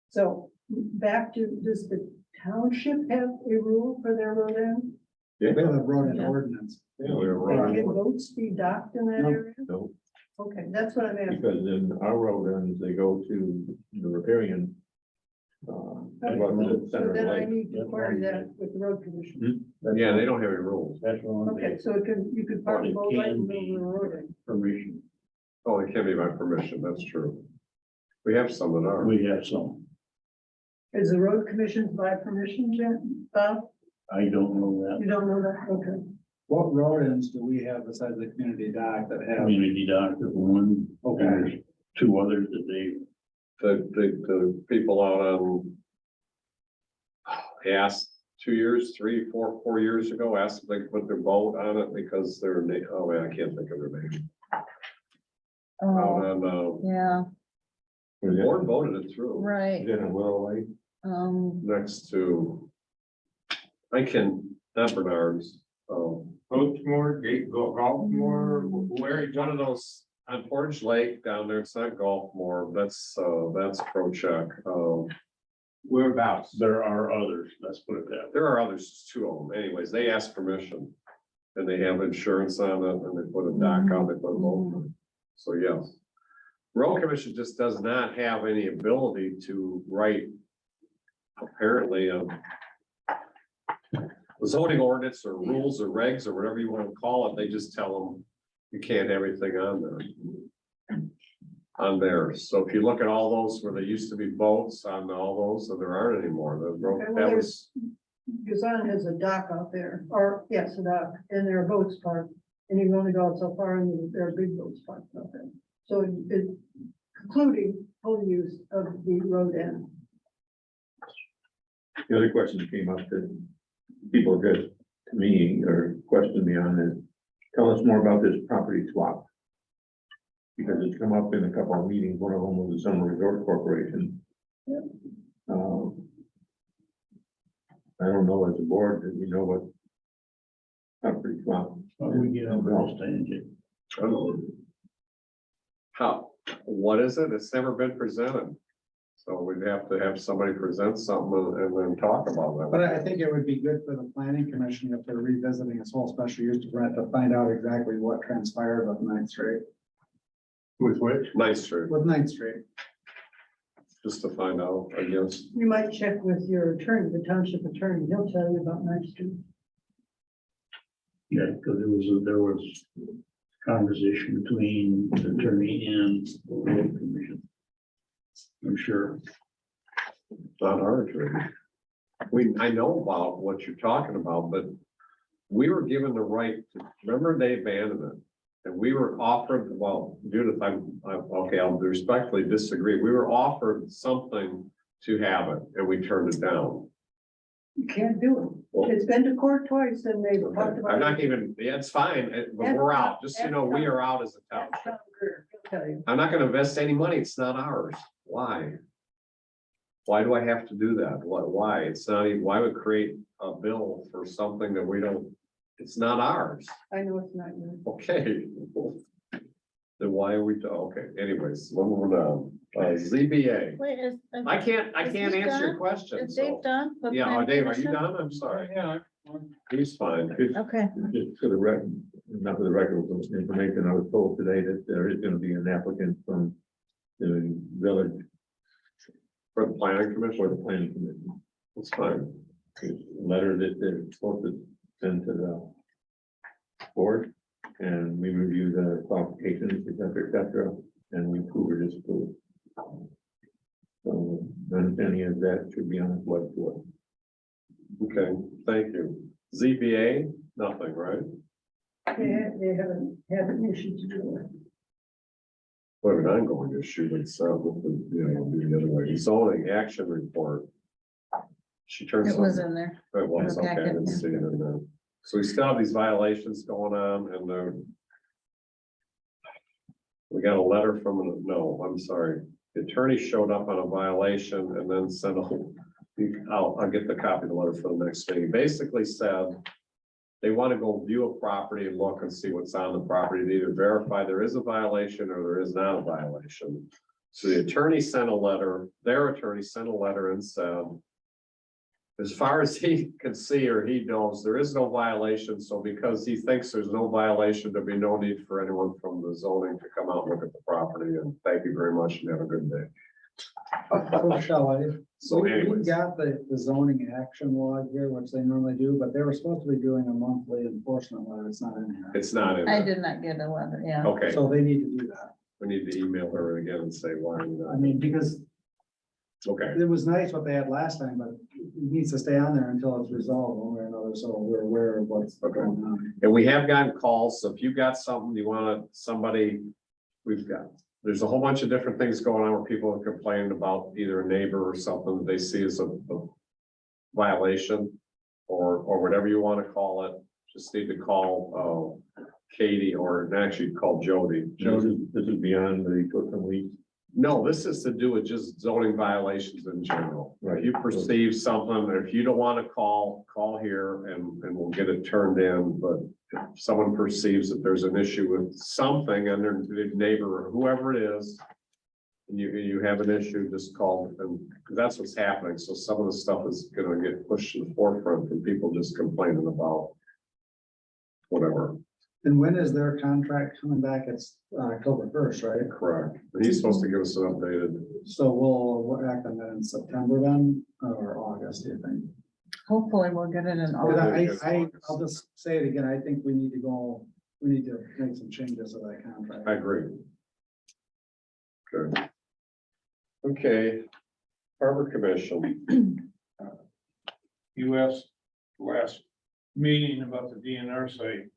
So back to, does the township have a rule for their road end? Yeah, we have a road and Yeah. ordinance. yeah, we were Can running. boats be docked in that No. area? No, Okay, that's what I'm asking. Because in our road ends, they go to the riparian. About the So center of the then I lake. need to query that with the road commission. yeah, they don't have any rules. That's one Okay, so it can, you could park a Well, it boat right in can the middle of the road. end. permission. Oh, it can't be by permission, that's true. We have some that are. We have some. Is the road commission by permission, Jen? Bob? I don't know that. You don't know that? Okay. What road ends do we have besides the community dock that have? Community doctor, one, Okay. there's two others that they, The people out on. Asked 2 years, 3, 4 years ago, asked if they could put their boat on it because they're, oh man, I can't think of their name. Out Oh, on, yeah, the board voted it through. right. Then a well lake. Next to. Not Bernard's, Coachmore, Golfmore, where, one of those, on Portage Lake down there, it's not Gulfmore, that's Pro Check. whereabouts? there are others, let's put it that way. There are others, 2 of them, anyways, they asked permission. And they have insurance on it, and they put a dock on, they put a boat. So, yes. Road commission just does not have any ability to write apparently zoning ordinance or rules or regs or whatever you want to call it. They just tell them you can't have everything on there. On there. So if you look at all those where there used to be boats on all those, and there aren't anymore. The road, Okay, well, that was, Gazan has a dock out there, or yes, a dock, and there are boats parked, and you can only go out so far, and there are big boats parked out there. So it, including full use of the road end. The other question that came up that people addressed to me or questioned me on is, tell us more about this property swap. Because it's come up in a couple of meetings, one of them was the Summer Resort Corporation. Yep. I don't know, as a board, that we know what property swap. We get on the tangent. I don't know. How, what is it? It's never been presented. So we'd have to have somebody present something and then talk about that. But I think it would be good for the planning commission if they're revisiting this whole special use permit to find out exactly what transpired with Ninth Street. With which? Nice street, With Ninth Street. just to find out, I guess. You might check with your attorney, the township attorney, he'll tell you about Ninth Street. Yeah, because there was conversation between the attorney and the road commission. I'm sure. Not our attorney. I know about what you're talking about, but we were given the right to, remember they abandoned it. And we were offered, well, Judith, okay, I'll respectfully disagree. We were offered something to have it and we turned it down. You can't do it. It's been to court twice and they've talked about. I'm not even, yeah, it's fine, but we're out. Just so you know, we are out as a town. He'll tell you. I'm not gonna invest any money. It's not ours. Why? Why do I have to do that? Why? It's not even, why would create a bill for something that we don't, it's not ours. I know it's not you. Okay. Then why are we, okay, anyways, we're moving on. ZBA. Wait, I can't is he answer your done? question. Is Dave So. done? with Yeah, planning Dave, are you commission? done? I'm sorry. Yeah. He's fine. Okay. Just for the record, not for the record, but some information I was told today that there is gonna be an applicant from the village For the planning commission, for the planning commission. it's fine. Letter that they're supposed to send to the board, and we review the qualifications, et cetera, and we approve or disapprove. So, my understanding is that should be on its way to us. Okay, thank you. ZBA, nothing, right? They haven't had an issue to do with. What an ongoing issue, it's, be the other way. Zoning action report. She turns. It was in there. It was, in the okay, I packet, didn't yeah. see it in there. So we still have these violations going on and we got a letter from, no, I'm sorry. The attorney showed up on a violation and then sent I'll get the copy of the letter for the next meeting. Basically said they want to go view a property and look and see what's on the property to either verify there is a violation or there is not a violation. So the attorney sent a letter, their attorney sent a letter and said, as far as he can see or he knows, there is no violation. So because he thinks there's no violation, there'll be no need for anyone from the zoning to come out and look at the property. And thank you very much and have a good day. So shall I? So We anyways, got the zoning action log here, which they normally do, but they were supposed to be doing a monthly enforcement letter. It's not in here. it's not in I there. did not get a letter, yeah. Okay, So they need to do that. we need to email her again and say why. I mean, because Okay, it was nice what they had last time, but it needs to stay on there until it's resolved one way or another, so we're aware of what's Okay. going on. and we have gotten calls. So if you got something you want somebody, there's a whole bunch of different things going on where people are complaining about either a neighbor or something that they see as a violation or whatever you want to call it. Just need to call Katie or actually call Jody. This is beyond the short-term lease. No, this is to do with just zoning violations in general. Right. If you perceive something, if you don't want to call here and we'll get it turned in, but if someone perceives that there's an issue with something and their neighbor or whoever it is, and you have an issue, just call and that's what's happening. So some of the stuff is gonna get pushed to the forefront from people just complaining about whatever. And when is their contract coming back? It's October 1st, right? Correct. And he's supposed to give us an updated. So we'll act on that in September then, or August, do you think? Hopefully we'll get it in But August. I'll just say it again. I think we need to make some changes to that contract. I agree. Good. Okay. Harbor Commission. You asked last meeting about the DNR site.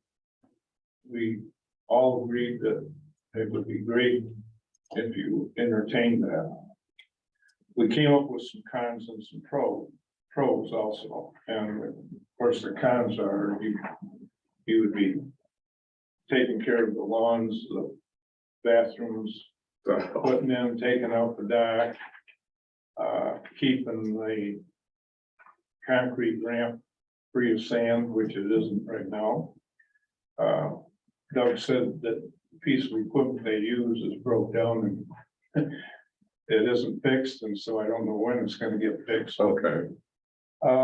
We all agreed that it would be great if you entertained that. We came up with some cons and some pros also, and of course the cons are you would be taking care of the lawns, the bathrooms, putting them, taking out the dock, keeping the concrete ramp free of sand, which it isn't right now. Doug said that the piece of equipment they use is broke down and it isn't fixed, and so I don't know when it's gonna get fixed. Okay. They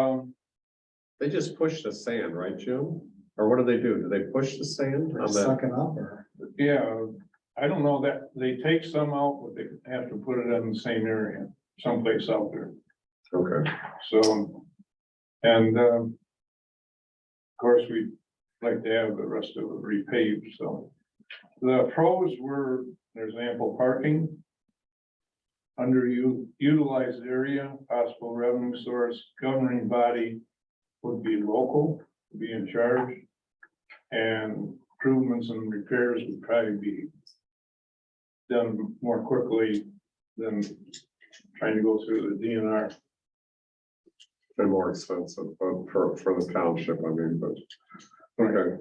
They just push the sand, right, Jim? Or what do they do? Do they push the sand Or on suck that? it up or? Yeah, I don't know that, they take some out, but they have to put it in the same area, someplace out there. Okay. So, and, of course, we'd like to have the rest of it repaved, so. The pros were, there's ample parking. Underutilized area, possible revenue source, governing body would be local, be in charge. And improvements and repairs would probably be done more quickly than trying to go through the DNR. They're more expensive, but for the township, I mean, but, okay.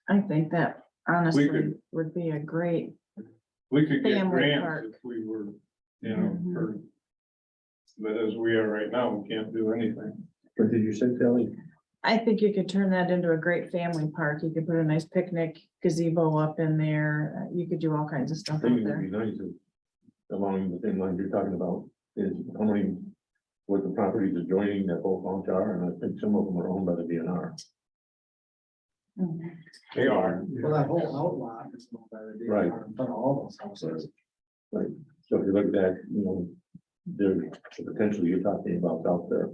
I think that honestly could- would be a great, We could get Family grants park. if we were, you know, Mhm. for. But as we are right now, we can't do anything. What did you say, Kelly? I think you could turn that into a great family park. You could put a nice picnic gazebo up in there. You could do all kinds of I stuff think out it would there. be nice if, along the same lines you're talking about, is how many, what the properties adjoining that whole bunch are, and I think some of them are owned by the DNR. Mhm. They are. Well, that whole outlot is owned by the Right. DNR in front of all those houses. Right, so if you look at that, you know, there's the potential you're talking about out there.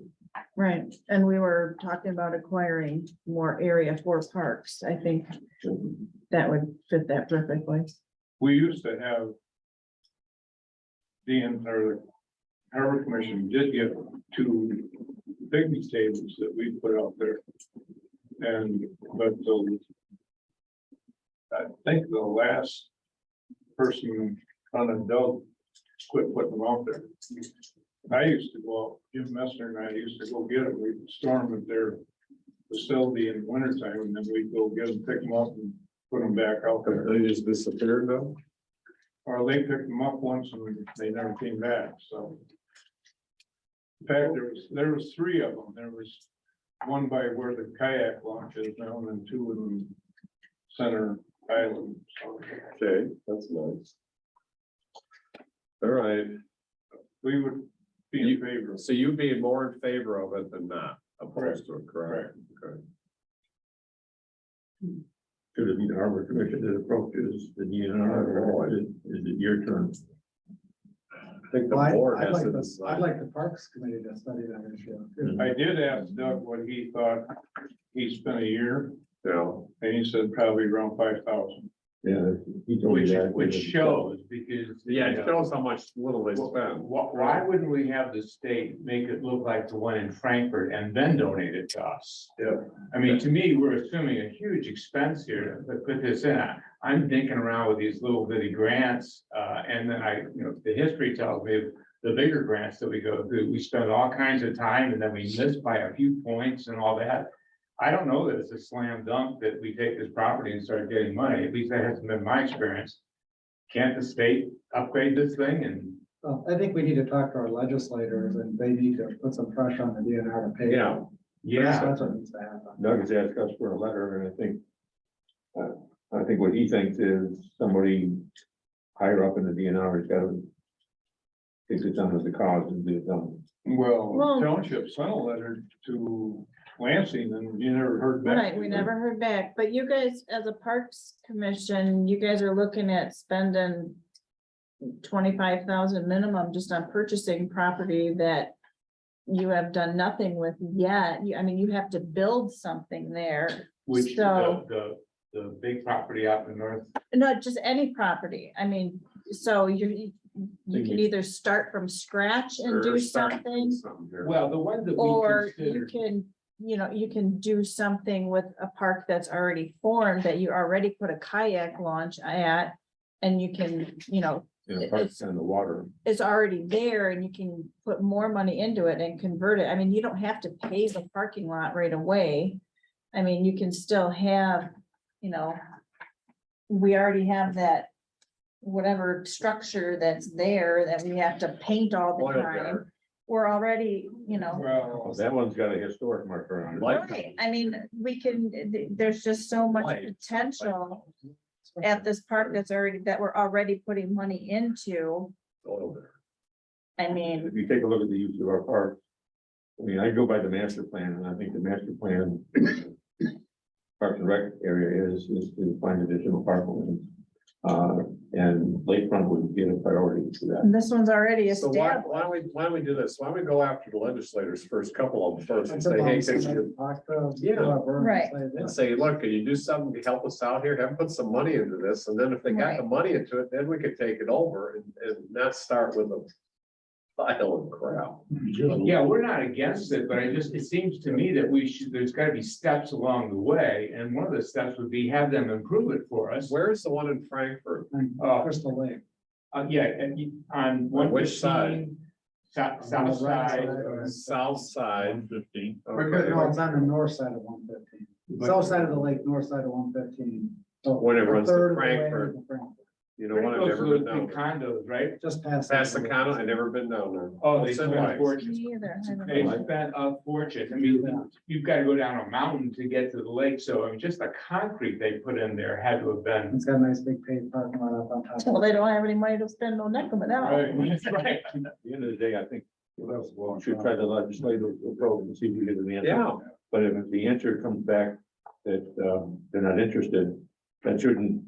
Right, and we were talking about acquiring more area for parks. I think that would fit that perfectly. We used to have. The Harbor Commission did get 2 picnic tables that we put out there. And, but I think the last person on a dog quit putting them out there. I used to go out, Jim Messner and I used to go get them, we'd storm at their facility in the wintertime, and then we'd go get them, pick them up and put them back out there. They just disappeared though? Or they picked them up once and they never came back, so. In fact, there was 3 of them. There was one by where the kayak launch is now, and then 2 in Center Island. So Okay, that's nice. All right, we would be in favor. so you being more in favor of it than not opposed to it, correct? Okay. Should it be the Harbor Commission that approaches the DNR, or is it your turn? I think the Well, board I'd has like to the, decide. I'd like the Parks Committee to study that issue. I did ask Doug what he thought he spent a year, Yeah, and he said probably around 5,000. Yeah, he told me that. Which shows, because. yeah, it shows how much little they spend. Why wouldn't we have the state make it look like the one in Frankfurt and then donate it to us? Yeah. I mean, to me, we're assuming a huge expense here to put this in. I'm thinking around with these little bitty grants, and then the history tells me the bigger grants that we go through, we spend all kinds of time and then we miss by a few points and all that. I don't know that it's a slam dunk that we take this property and start getting money. At least that hasn't been my experience. Can't the state upgrade this thing and? Well, I think we need to talk to our legislators and they need to put some pressure on the DNR to pay. Yeah. That's what needs to happen. Doug has asked us for a letter, and I think what he thinks is somebody higher up in the DNR has got to take this on as a cause and do it done. Well, Well- Township sent a letter to Lansing and you never heard back. Right, we never heard back, but you guys, as a Parks Commission, you guys are looking at spending 25,000 minimum just on purchasing property that you have done nothing with yet. I mean, you have to build something there. Which, So- the big property out in the north. Not just any property. I mean, so you can either start from scratch and do something, Well, the ones that we or you considered, can, you can do something with a park that's already formed that you already put a kayak launch at. And you can, Parks on the water. it's already there and you can put more money into it and convert it. I mean, you don't have to pay the parking lot right away. I mean, you can still have, we already have that whatever structure that's there that we have to paint all the Oil time. yard. We're already, Well, that one's got a historic marker on it. right. I mean, we can, there's just so much Light. potential at this park that we're already putting money into. Oil there. I mean, If you take a look at the use of our parks, I mean, I go by the master plan, and I think the master plan Parks and Rec area is to find additional parklands. And lakefront would be a priority to that. and this one's already So established. why don't we do this? Why don't we go after the legislators first, couple of them first and That's say, hey, about could somebody you- talk to Yeah. whoever and Right. say, and say, look, can you do something to help us out here? Have them put some money into this, and then if they got the money into it, then we could take it over and not start with a pile of crap. yeah, we're not against it, but it seems to me that there's gotta be steps along the way. And one of the steps would be have them improve it for us. Where's the one in Frankfurt? Crystal Lake. Yeah, on one which side? South side. South side. 15. No, it's on the north side of 115. South side of the lake, north side of 115. So When it a runs to third of the way Frankfurt. to Frankfurt. You know what? I've never been down there. Condos, right? Just past. Past the condo, I've never been down there. Oh, they What's it spent like? a fortune. Me either. I don't They know. spent a fortune. I mean, you've got to go down a mountain to get to the lake. So I mean, just the concrete they put in there had to have been. It's got a nice big paved parking lot up on top. Well, they don't have any money to spend on Onekama now. Right, that's right. At the end of the day, I think we should try to legislate the program and see if we get an answer. Yeah. But if the answer comes back that they're not interested, that shouldn't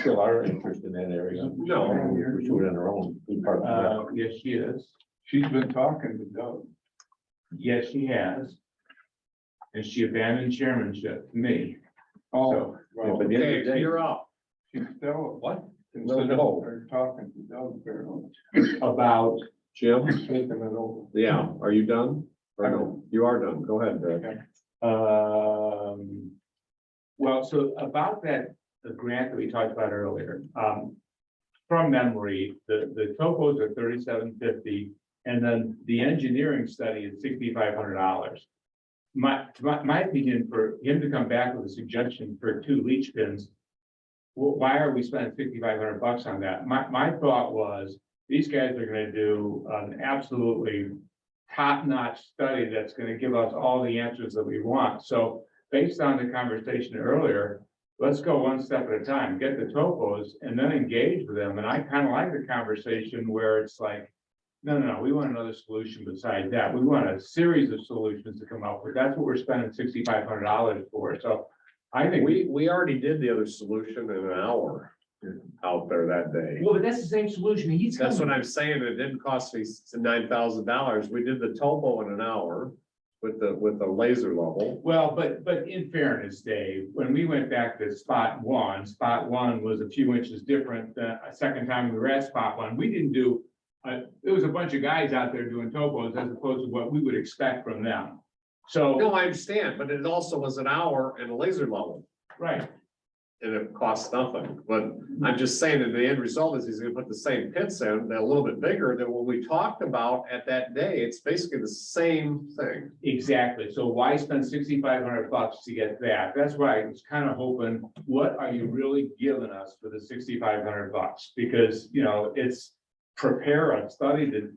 kill our interest in that area. No. We pursue it on our own. We park it out. Yes, she is. She's been talking to Doug. Yes, she has. And she abandoned chairmanship to me. Oh, So, well, But the end of the Okay, day- you're up. she's still, what? No. They're talking to Doug apparently. about, Jim? Taking it over. Yeah, are you done? Or no? You are done. Go ahead, Doug. well, so about that, the grant that we talked about earlier, from memory, the topos are $37.50, and then the engineering study is $6,500. My opinion, for him to come back with a suggestion for 2 leach pins, why are we spending $6,500 on that? My thought was, these guys are gonna do an absolutely top-notch study that's gonna give us all the answers that we want. So based on the conversation earlier, let's go one step at a time, get the topos and then engage with them. And I kind of like the conversation where it's like, no, we want another solution besides that. We want a series of solutions to come up with. That's what we're spending $6,500 for. So I think We already did the other solution in an hour out there that day. well, but that's the same solution. He's That's what coming. I'm saying. It didn't cost me $9,000. We did the topo in an hour with the laser level. Well, but in fairness, Dave, when we went back to spot one was a few inches different. The second time we were at spot one, we didn't do, there was a bunch of guys out there doing topos as opposed to what we would expect from them. So, No, I understand, but it also was an hour and a laser level. right, And it costs nothing, but I'm just saying that the end result is he's gonna put the same pits in, they're a little bit bigger than what we talked about at that day. It's basically the same thing. exactly. So why spend $6,500 to get that? That's why I was kind of hoping, what are you really giving us for the $6,500? Because, it's prepare a study that.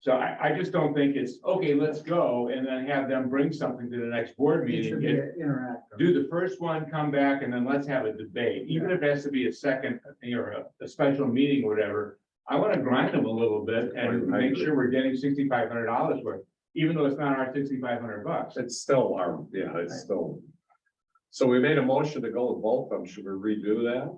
So I just don't think it's, okay, let's go, and then have them bring something to the next board It meeting. should be interactive. Do the first one, come back, and then let's have a debate, even if it has to be a second, or a special meeting or whatever. I want to grind them a little bit and I make agree. sure we're getting $6,500 worth. even though it's not our $6,500. It's still our, yeah, it's still. So we made a motion to go with both of them. Should we redo that?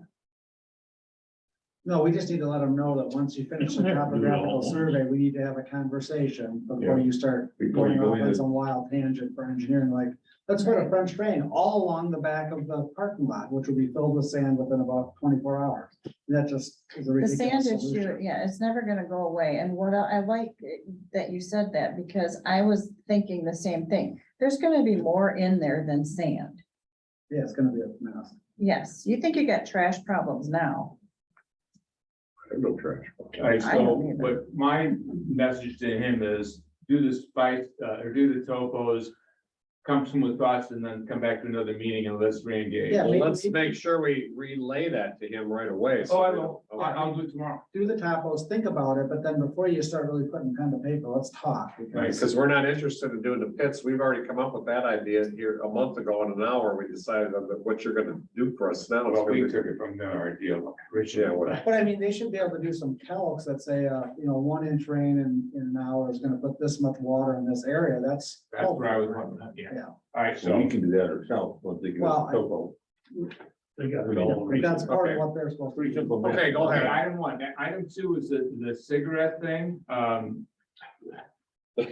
No, we just need to let them know that once you finish the topographical survey, we need to have a conversation before you start Before you going go off on in. some wild tangent for engineering, like, let's put a French drain all along the back of the parking lot, which will be filled with sand within about 24 hours. That just is a The sand ridiculous issue, solution. yeah, it's never gonna go away. And what I like that you said that, because I was thinking the same thing. There's gonna be more in there than sand. Yeah, it's gonna be a mess. Yes, you think you got trash problems now. No trash. All right, I so, don't either. but my message to him is do the spice, or do the topos. Come to some with thoughts and then come back to another meeting and let's reengage. Yeah, Well, let's make sure we relay that to him right away. Oh, I will. Okay. I'll do it tomorrow. Do the topos, think about it, but then before you start really putting pen to paper, let's talk. Right, because we're not interested in doing the pits. We've already come up with that idea here a month ago in an hour. We decided on what you're gonna do for us now. Well, we took it from our deal. Yeah, well, But I mean, they should be able to do some calcs that say, 1-inch rain in an hour is gonna put this much water in this area. That's. That's where I was wondering, yeah. Yeah. All right, So we so, can do that ourselves, once they get Well, the topo. They got it all. But that's part of Okay. what they're supposed to Pretty do. simple. Okay, go okay, ahead. item one. Item two is the cigarette thing.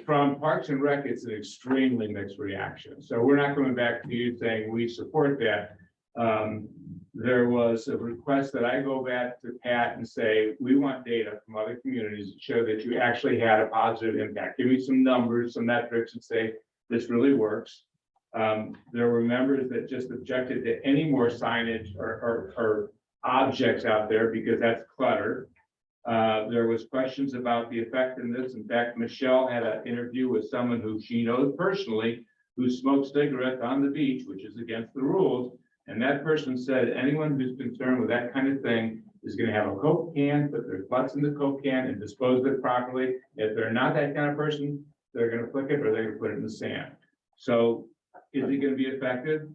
From Parks and Rec, it's an extremely mixed reaction. So we're not coming back to you saying we support that. There was a request that I go back to Pat and say, we want data from other communities to show that you actually had a positive impact. Give me some numbers, some metrics, and say, this really works. There were members that just objected to any more signage or objects out there because that's clutter. There was questions about the effectiveness. In fact, Michelle had an interview with someone who she knows personally who smoked cigarettes on the beach, which is against the rules. And that person said, anyone who's concerned with that kind of thing is gonna have a Coke can, put their butts in the Coke can and dispose of it properly. If they're not that kind of person, they're gonna flick it or they're gonna put it in the sand. So is it gonna be effective?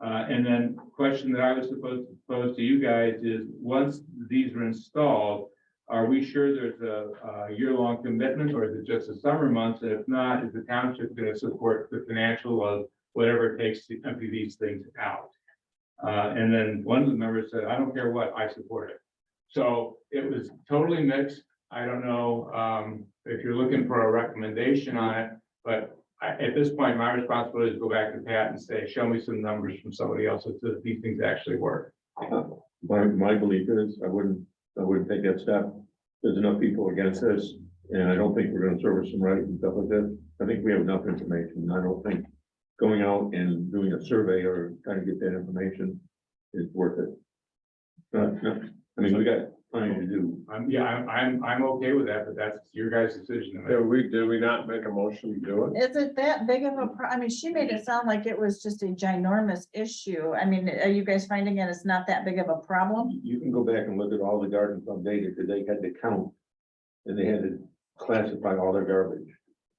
And then question that I was supposed to pose to you guys is, once these are installed, are we sure there's a year-long commitment or is it just the summer months? And if not, is the township gonna support the financial of whatever it takes to empty these things out? And then one of the members said, I don't care what, I support it. So it was totally mixed. I don't know if you're looking for a recommendation on it, but at this point, my responsibility is to go back to Pat and say, show me some numbers from somebody else that says these things actually work. My belief is, I wouldn't take that step. There's enough people against this, and I don't think we're gonna service them right and stuff like that. I think we have enough information. I don't think going out and doing a survey or trying to get that information is worth it. No, I mean, we got plenty to do. I'm okay with that, but that's your guys' decision. Did we not make a motion to do it? Is it that big of a I mean, she made it sound like it was just a ginormous issue. I mean, are you guys finding it it's not that big of a problem? You can go back and look at all the garden club data, because they had to count. And they had to classify all their garbage.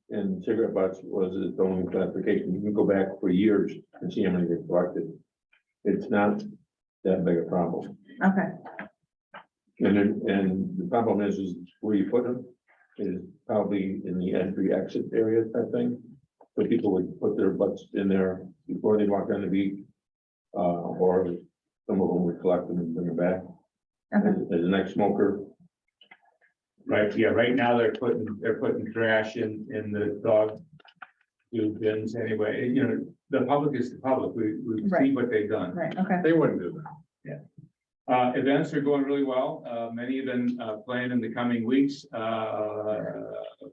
And cigarette butts was its own classification. You can go back for years and see how many they collected. It's not that big a problem. Okay, And the problem is where you put them is probably in the entry exit area type thing. So people would put their butts in there before they walk on the beach. Or some of them would collect them and bring them back. Okay. As an ex-smoker, Right, yeah, right now they're putting trash in the dog food bins anyway. You know, the public is the public. We see Right. what they've done. right, okay. They wouldn't do that. Events are going really well. Many of them planned in the coming weeks.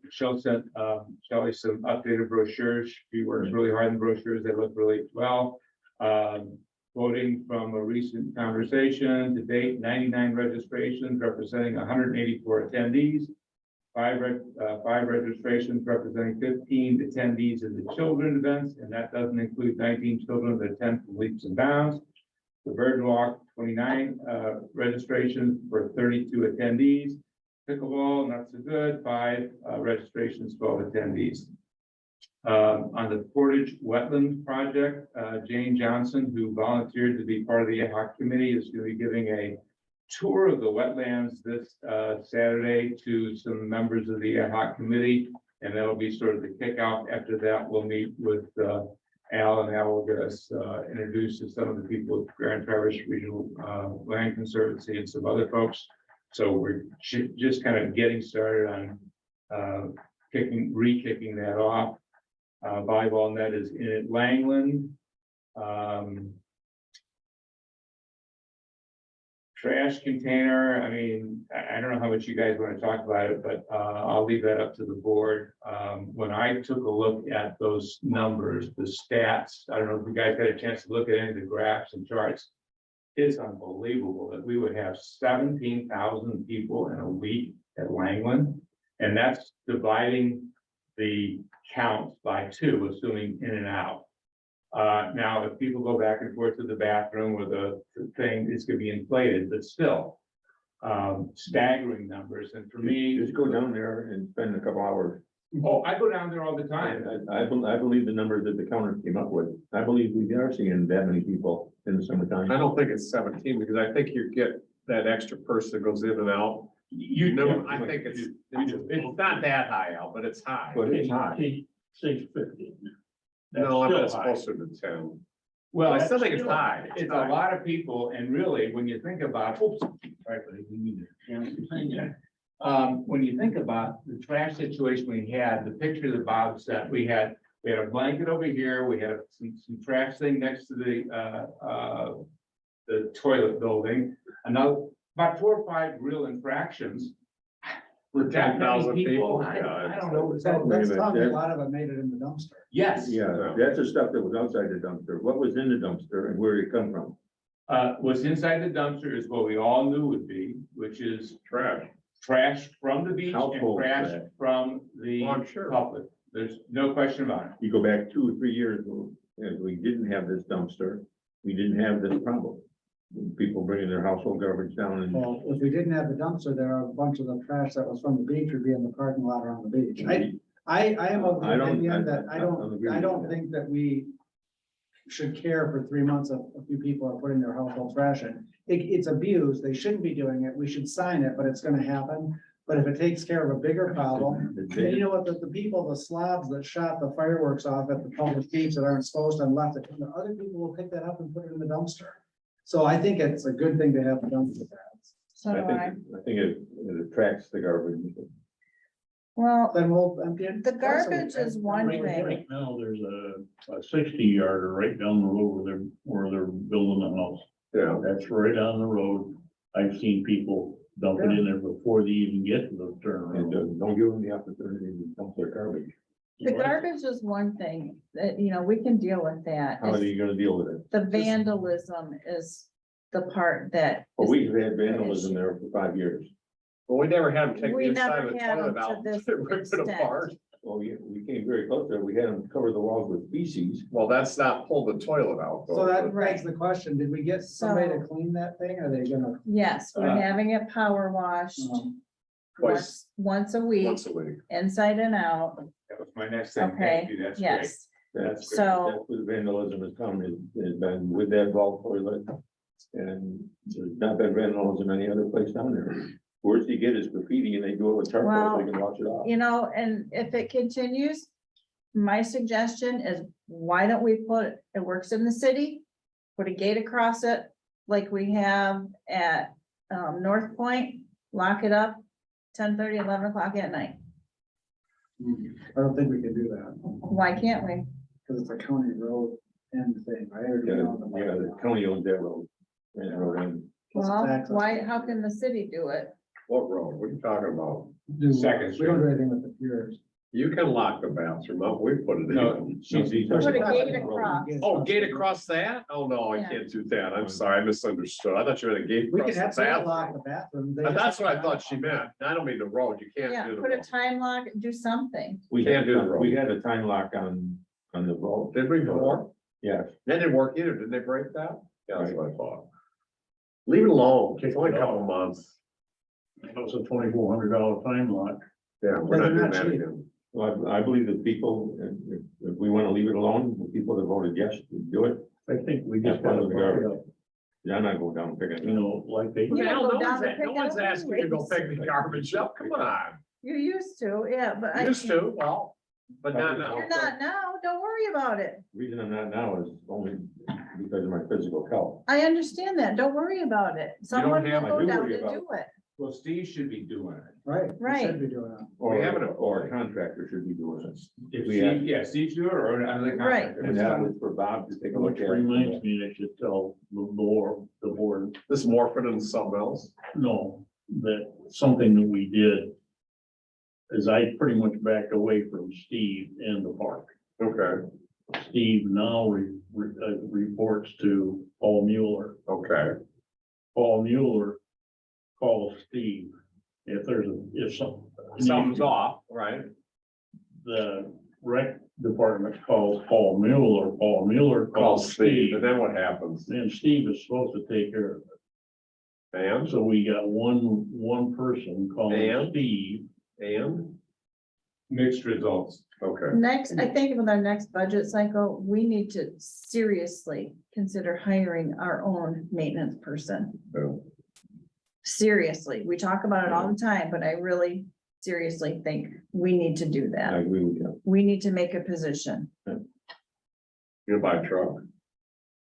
Michelle sent Shelley some updated brochures. She works really hard in brochures. They look really well. Voting from a recent conversation, to date, 99 registrations representing 184 attendees. Five registrations representing 15 attendees in the children events, and that doesn't include 19 children that attend from Leaps and Bounds. The Bird Walk, 29 registrations for 32 attendees. Pickleball, not so good, 5 registrations, 12 attendees. On the Portage Wetlands Project, Jane Johnson, who volunteered to be part of the ad hoc committee, is going to be giving a tour of the wetlands this Saturday to some members of the ad hoc committee. And that'll be sort of the kickoff. After that, we'll meet with Al, and Al will get us introduced to some of the people at Grand Traverse Regional Land Conservancy and some other folks. So we're just kind of getting started on re-kicking that off. Volleyball net is in at Langland. Trash container, I mean, I don't know how much you guys want to talk about it, but I'll leave that up to the board. When I took a look at those numbers, the stats, I don't know if you guys had a chance to look at any of the graphs and charts. It's unbelievable that we would have 17,000 people in a week at Langland. And that's dividing the count by 2, assuming in and out. Now, if people go back and forth to the bathroom with a thing, it's gonna be inflated, but still. Staggering numbers, and for me. Just go down there and spend a couple hours. Oh, I go down there all the time. I believe the numbers that the counter came up with. I believe we are seeing that many people in the summertime. I don't think it's 17, because I think you get that extra person that goes in and out. You know, I think it's not that high out, but it's high. But it's high. 650. No, I bet it's closer to 10. Well, I still think it's high. It's a lot of people, and really, when you think about, when you think about the trash situation we had, the picture that Bob sent, we had a blanket over here, we had some trash thing next to the toilet building, about 4 or 5 real infractions. For 10,000 people. I don't know. So that's probably a lot of it made it in the dumpster. Yes. Yeah, that's the stuff that was outside the dumpster. What was in the dumpster and where did it come from? What's inside the dumpster is what we all knew would be, which is trash from the beach and Household trash trash. from the I'm sure. public. There's no question about it. You go back 2 or 3 years ago, and we didn't have this dumpster. We didn't have this problem. People bringing their household garbage down and. Well, if we didn't have the dumpster, there are a bunch of the trash that was from the beach would be in the parking lot around the beach. I am of the I don't- opinion that I don't agree I with don't that. think that we should care for 3 months of a few people are putting their household trash in. It's abused. They shouldn't be doing it. We should sign it, but it's gonna happen. But if it takes care of a bigger problem, and you know what, the people, the slobs that shot the fireworks off at the public beach that aren't supposed to and left it, the other people will pick that up and put it in the dumpster. So I think it's a good thing to have the dumpster pads. So do I. I think it attracts the garbage. Well, Then we'll empty it. the garbage is one thing. Right now, there's a 60-yarder right down the road where they're building a house. Yeah. That's right on the road. I've seen people dump it in there before they even get to the And turnaround. don't give them the opportunity to dump their garbage. The garbage is one thing that, we can deal with that. How are you gonna deal with it? The vandalism is the part that. Well, we've had vandalism there for 5 years. Well, we never had them take the We inside never of the had toilet them to out, this rip it extent. apart. Well, we came very close there. We had them cover the walls with feces. Well, that's not pull the toilet out. though. So that Right. begs the question, did we get somebody to So- clean that thing? Are they gonna? Yes, we're having it power washed Twice. once a week, Once a week. inside and out. That was my next thing. Okay, Thank you. That's great. yes. That's So- where the vandalism has come, has been with that vault toilet. And there's not been vandalism any other place down there. Worst you get is graffiti and they do it with charcoal, so they can wash it off. And if it continues, my suggestion is, why don't we put, it works in the city, put a gate across it like we have at North Point, lock it up 10:30, 11 o'clock at night. I don't think we can do that, Why can't we? because it's a county road end thing, right? Or do you Yeah, know the- yeah, the county owns that road. And road end. Plus it's Well, access. why, how can the city do it? What road? What are you talking about? Do- Second We don't do anything with the piers. You can lock the bathroom up. We put it No, in. she's. Put a gate across. Oh, gate across that? Oh, no, I Yeah. can't do that. I'm sorry, I misunderstood. I thought you meant a gate We across can the absolutely lock bathroom. the bathroom. They That's just what I have thought to- she meant. I don't mean the road. You can't Yeah, do the put a road. time lock, do something. We Can't do the had, road. we had a time lock on the road. Did we before? Yes. That didn't work either. Didn't they break that? Yeah, that's what I thought. Leave it alone. It's only a couple of months. That was a $2,400 time lock. Yeah, we're But not they're doing not that cheap. again. Well, I believe that people, if we want to leave it alone, the people that voted yes to do it, I think we just That's gotta one of the pick it garbage. up, they're not going down and picking it. you know, like they. You Hell, go no down one's, and pick no it one's up asking you to go anyways. pick the garbage up. Come on. You used to, yeah, but I. Used to, well, but not now. You're not now, don't worry about it. Reason I'm not now is only because of my physical health. I understand that, don't worry about it. Someone will have- go I do down worry and about do it. Well, Steve should be doing it. Right. we Right. Should be doing it. Or, have an or a contractor should be doing this. If We have- Steve, yeah, Steve should or another Right. contractor. And that was for Bob to take a look Which at. reminds me, I should tell the board, This morphing into something else. no, that something that we did is I pretty much backed away from Steve and the park. Okay, Steve now reports to Paul Mueller. okay. Paul Mueller calls Steve if Something's off, right? the rec department calls Paul Mueller Call calls Steve, Steve, and then what happens? and Steve is supposed to take care of it. And, So we got one person calling And? Steve. and, Mixed results. okay. Next, I think with our next budget cycle, we need to seriously consider hiring our own maintenance person. Oh. Seriously, we talk about it all the time, but I really seriously think we need to do I that. agree with you. We need to make a position. You buy a truck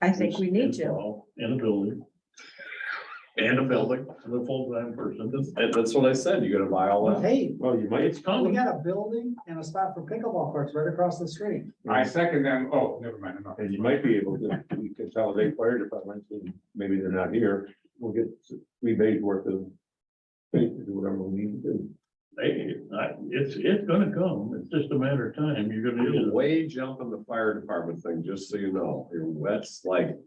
I think we need to. Install in a building, and a building. and a full-time person. And that's what I said, you gotta buy all that. Hey, Well, you might. It's we coming. got a building and a spot for pickleball courts right across the street. I second them. Oh, never mind. I'm not. And you might be able to consolidate fire departments, and maybe they're not here, we'll get 3 days worth of space to do whatever we need to do. Hey, it's gonna come. It's just a matter of time. You're gonna You're use it. way jumping the fire department thing, just so you know. That's like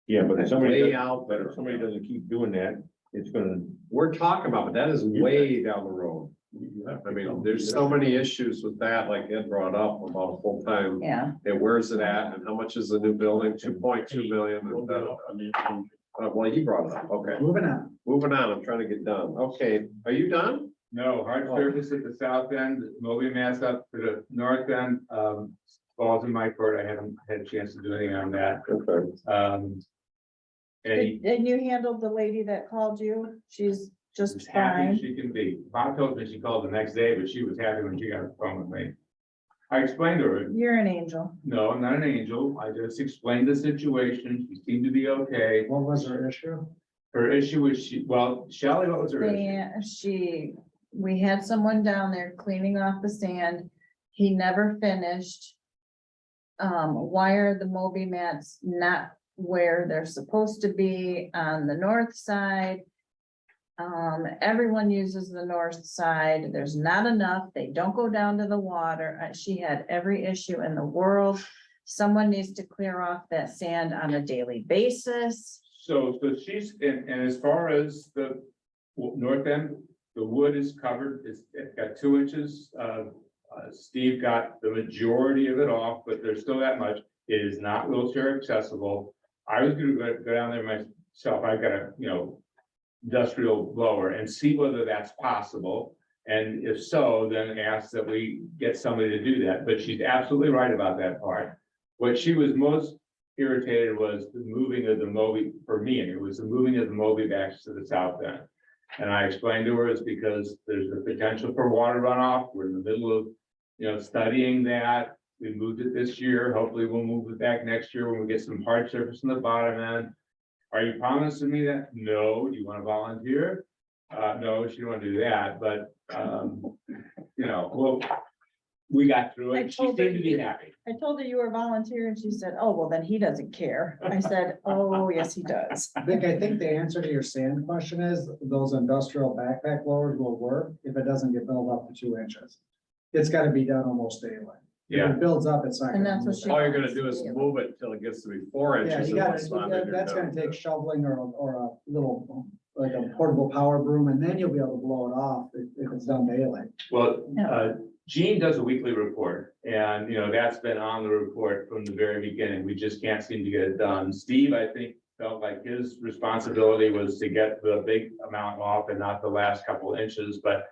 Yeah, but if somebody, way does- out but there. if somebody doesn't keep doing that, it's gonna, We're talking about, but that is way down the road. You have to I mean, come. there's so many issues with that, like Ed brought up about a full-time. Yeah, And where's it at and how much is the new building? 2.2 million. We'll and be da- off on the- Well, he brought it up. Okay, Moving on. moving on. I'm trying to get done. Okay, are you done? No, hard surface at the south end, Moby mats up to the north end, falls in my court. I haven't had a chance to do anything on that. Okay. And and you handled the lady that called you, she's she's just happy fine. as she can be. Bob told me she called the next day, but she was happy when she got the phone with me. I explained to her, You're an angel. no, I'm not an angel. I just explained the situation. She seemed to be okay. What was her issue? Her issue was Shelley, what was her issue? We had someone down there cleaning off the sand. He never finished. Why are the Moby mats not where they're supposed to be on the north side? Everyone uses the north side. There's not enough. They don't go down to the water. She had every issue in the world. Someone needs to clear off that sand on a daily basis. So she's, and as far as the north end, the wood is covered, it's got 2 inches. Steve got the majority of it off, but there's still that much. It is not wheelchair accessible. I was gonna go down there myself. I've got a, industrial blower and see whether that's possible. And if so, then ask that we get somebody to do that. But she's absolutely right about that part. What she was most irritated was the moving of the Moby, for me, and it was the moving of the Moby back to the south end. And I explained to her it's because there's the potential for water runoff. We're in the middle of, studying that. We moved it this year. Hopefully we'll move it back next year when we get some hard surface on the bottom end. Are you promising me that? No. Do you want to volunteer? No, she don't want to do that, but, well, we got through I it. She told seemed her to be you- happy. I told her you were a volunteer and she said, oh, well, then he doesn't care. I said, oh, yes, he does. I think the answer to your sand question is those industrial backpack blowers will work if it doesn't get built up to 2 inches. It's gotta be done almost daily. If Yeah. it builds up, it's not. And gonna that's what move. she- All you're gonna do is move it until it gets to be 4 Yeah, inches. you and gotta, respond and you're that's done. gonna take shoveling or a little, like a portable power broom, and then you'll be able to blow it off if it's done daily. Well, Yeah. Gene does a weekly report and, that's been on the report from the very beginning. We just can't seem to get it done. Steve, I think, felt like his responsibility was to get the big amount off and not the last couple inches, but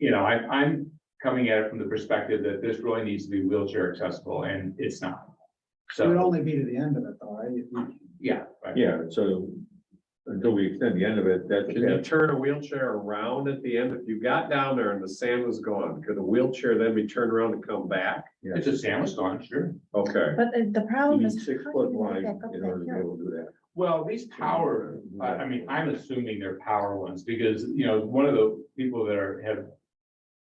I'm coming at it from the perspective that this really needs to be wheelchair accessible and it's not. It would So, only be to the end of it though, right? yeah. Right. yeah, so until we extend the end of it, that's. Can you turn a wheelchair around at the end? If you got down there and the sand was gone, could the wheelchair then be turned around and come back? If the sand was gone, sure. Okay. But the You problem need is. 6 how foot do you wide back up in that order to be hill? able to do that. Well, these power, I mean, I'm assuming they're power ones, because, you know, one of the people that have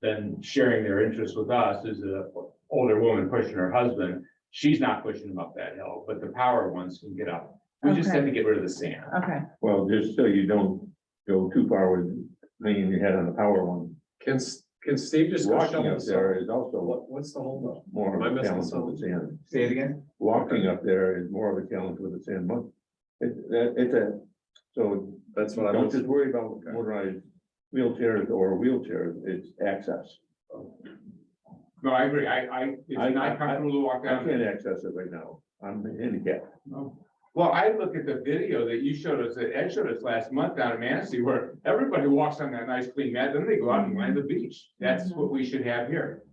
been sharing their interest with us is a older woman pushing her husband. She's not pushing him up that hill, but the power ones can get up. We just Okay. have to get rid of the sand. Okay, Well, just so you don't go too far with leaning your head on the power one. Can Steve just go Walking shovel up the there sand? is also What's the holdup? more Am I of a missing challenge with the something? sand. Say it again? Walking up there is more of a challenge with the sand. So That's what I don't was. just worry about motorized wheelchairs or wheelchairs, it's access. No, I agree. It's not comfortable to walk I down. can't access it right now. I'm handicapped. Well, I look at the video that you showed us, that Ed showed us last month down in Manistee, where everybody walks on that nice clean mat, then they go out and land the beach. That's what we should have here.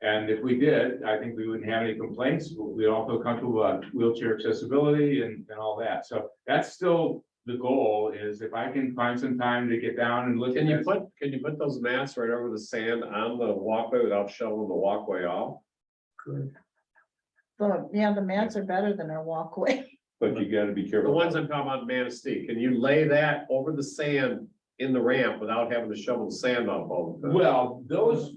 And if we did, I think we wouldn't have any complaints. We'd all feel comfortable about wheelchair accessibility and all that. So that's still the goal, is if I can find some time to get down and look at Can you this. can you put those mats right over the sand on the walkway without shoveling the walkway off? so, yeah, the mats are better than our walkway. But you gotta be The careful. ones I'm talking about in Manistee, can you lay that over the sand in the ramp without having to shovel the sand off all the time? Well, those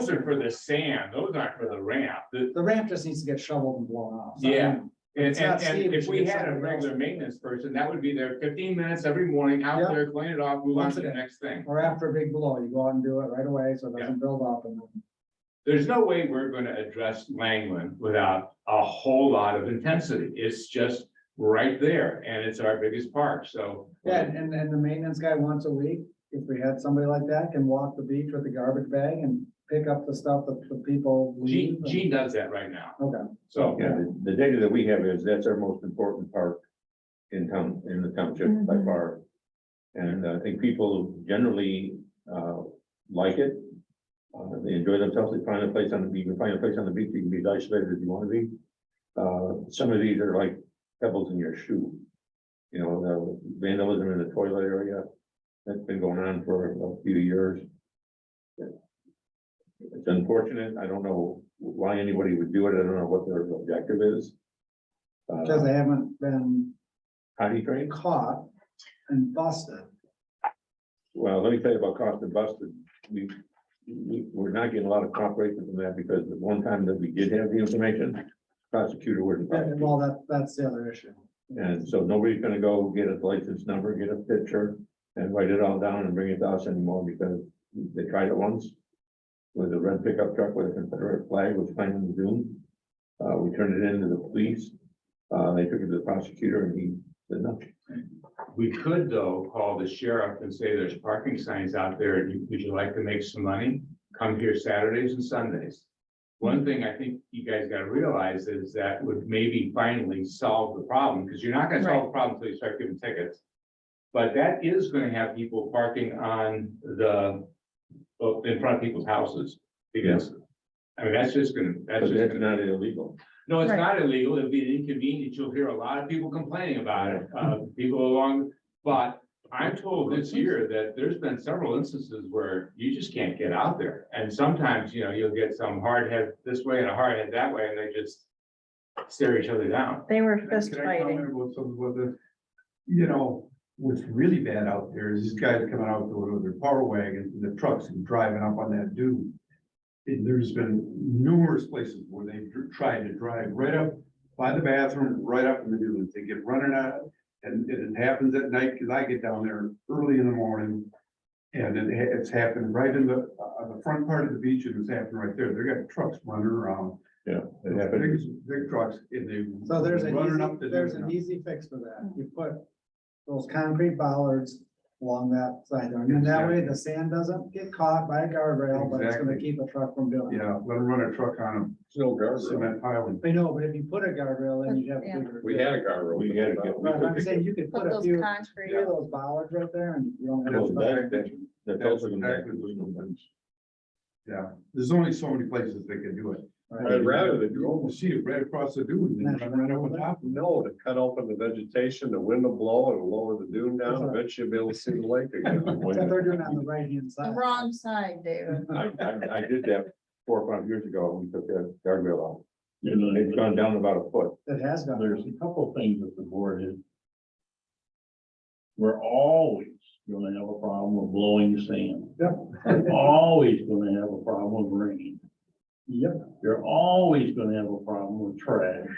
are for the sand. Those aren't for the ramp. The ramp just needs to get shoveled and blown off. So, I Yeah. mean, And, It's not and Steve, if it we should be had a somebody else. regular maintenance person, that would be there 15 minutes every morning, out Yeah. there, clean it off, move on Once to a the day. next thing. Or after a big blow, you go out and do it right away, so it doesn't build up and. There's no way we're gonna address Langland without a whole lot of intensity. It's just right there, and it's our biggest park, so. Yeah, and the maintenance guy once a week, if we had somebody like that, can walk the beach with a garbage bag and pick up the stuff that the people leave. Gene does that right now, Okay, so. Yeah, the data that we have is that's our most important park in town, in the township by Mhm. far. And I think people generally, like it. They enjoy themselves, they find a place on the beach, you can find a place on the beach, you can be as isolated as you want to be. Some of these are like pebbles in your shoe. You know, the vandalism in the toilet area, that's been going on for a few years. It's unfortunate, I don't know why anybody would do it, I don't know what their objective is. because they haven't been Potty trained? caught and busted. Well, let me tell you about cost and busted. We're not getting a lot of cooperation from that because the one time that we did have the information, prosecutor wouldn't. And, well, that's the other issue. And so nobody's gonna go get a license number, get a picture and write it all down and bring it to us anymore because they tried it once. With a red pickup truck with a Confederate flag was flying in the dune. We turned it into the police. They took it to the prosecutor and he said no. We could though call the sheriff and say there's parking signs out there, and would you like to make some money? Come here Saturdays and Sundays. One thing I think you guys gotta realize is that would maybe finally solve the problem, because you're not gonna solve the problem until you start giving tickets. But that is gonna have people parking on in front of people's houses, because, I mean, that's just gonna, that's But just that's gonna. not illegal. No, it's Right. not illegal. It'll be an inconvenience. You'll hear a lot of people complaining about it, people along, but I'm told this year that there's been several instances where you just can't get out there. And sometimes, you know, you'll get some hard head this way and a hard head that way, and they just stare each other down. They were Can fist I comment fighting. about something about this? You know, what's really bad out there is these guys coming out with their power wagons and the trucks and driving up on that dune. And there's been numerous places where they've tried to drive right up by the bathroom, right up in the dunes. They get running out. And it happens at night, because I get down there early in the morning. And it's happened right in on the front part of the beach, and it's happening right there. They got trucks running around. Yeah. It happened. Big trucks, and they. So there's running up the there's dune. an easy fix for that. You put those concrete bollards along that side there. And then that way the sand doesn't get caught by a guardrail, but it's gonna Exactly. keep a truck from doing it. Yeah, let them run a truck on There's no a guardrail. cement piling. I know, but if you put a guardrail in, you'd have Yeah. bigger. We had a guardrail. We had to get. Right, I'm saying you could Put put a those few concrete. of those bollards right there and you don't have. Well, to- that's also gonna Exactly. Yeah, there's only so many places they can do it. I'd rather they You go, almost see it right across the dune, and run right over top. no, to cut open the vegetation, the wind will blow, it'll lower the dune down, eventually you'll be able to see the lake again. Except they're doing it on the right hand The side. wrong side, David. I did that 4 or 5 years ago, we took that guardrail off. You know, It's gone down about a foot. It has gone. there's a couple of things that the board is. We're always gonna have a problem with blowing sand. Yep. We're always gonna have a problem with rain. Yep. You're always gonna have a problem with trash. And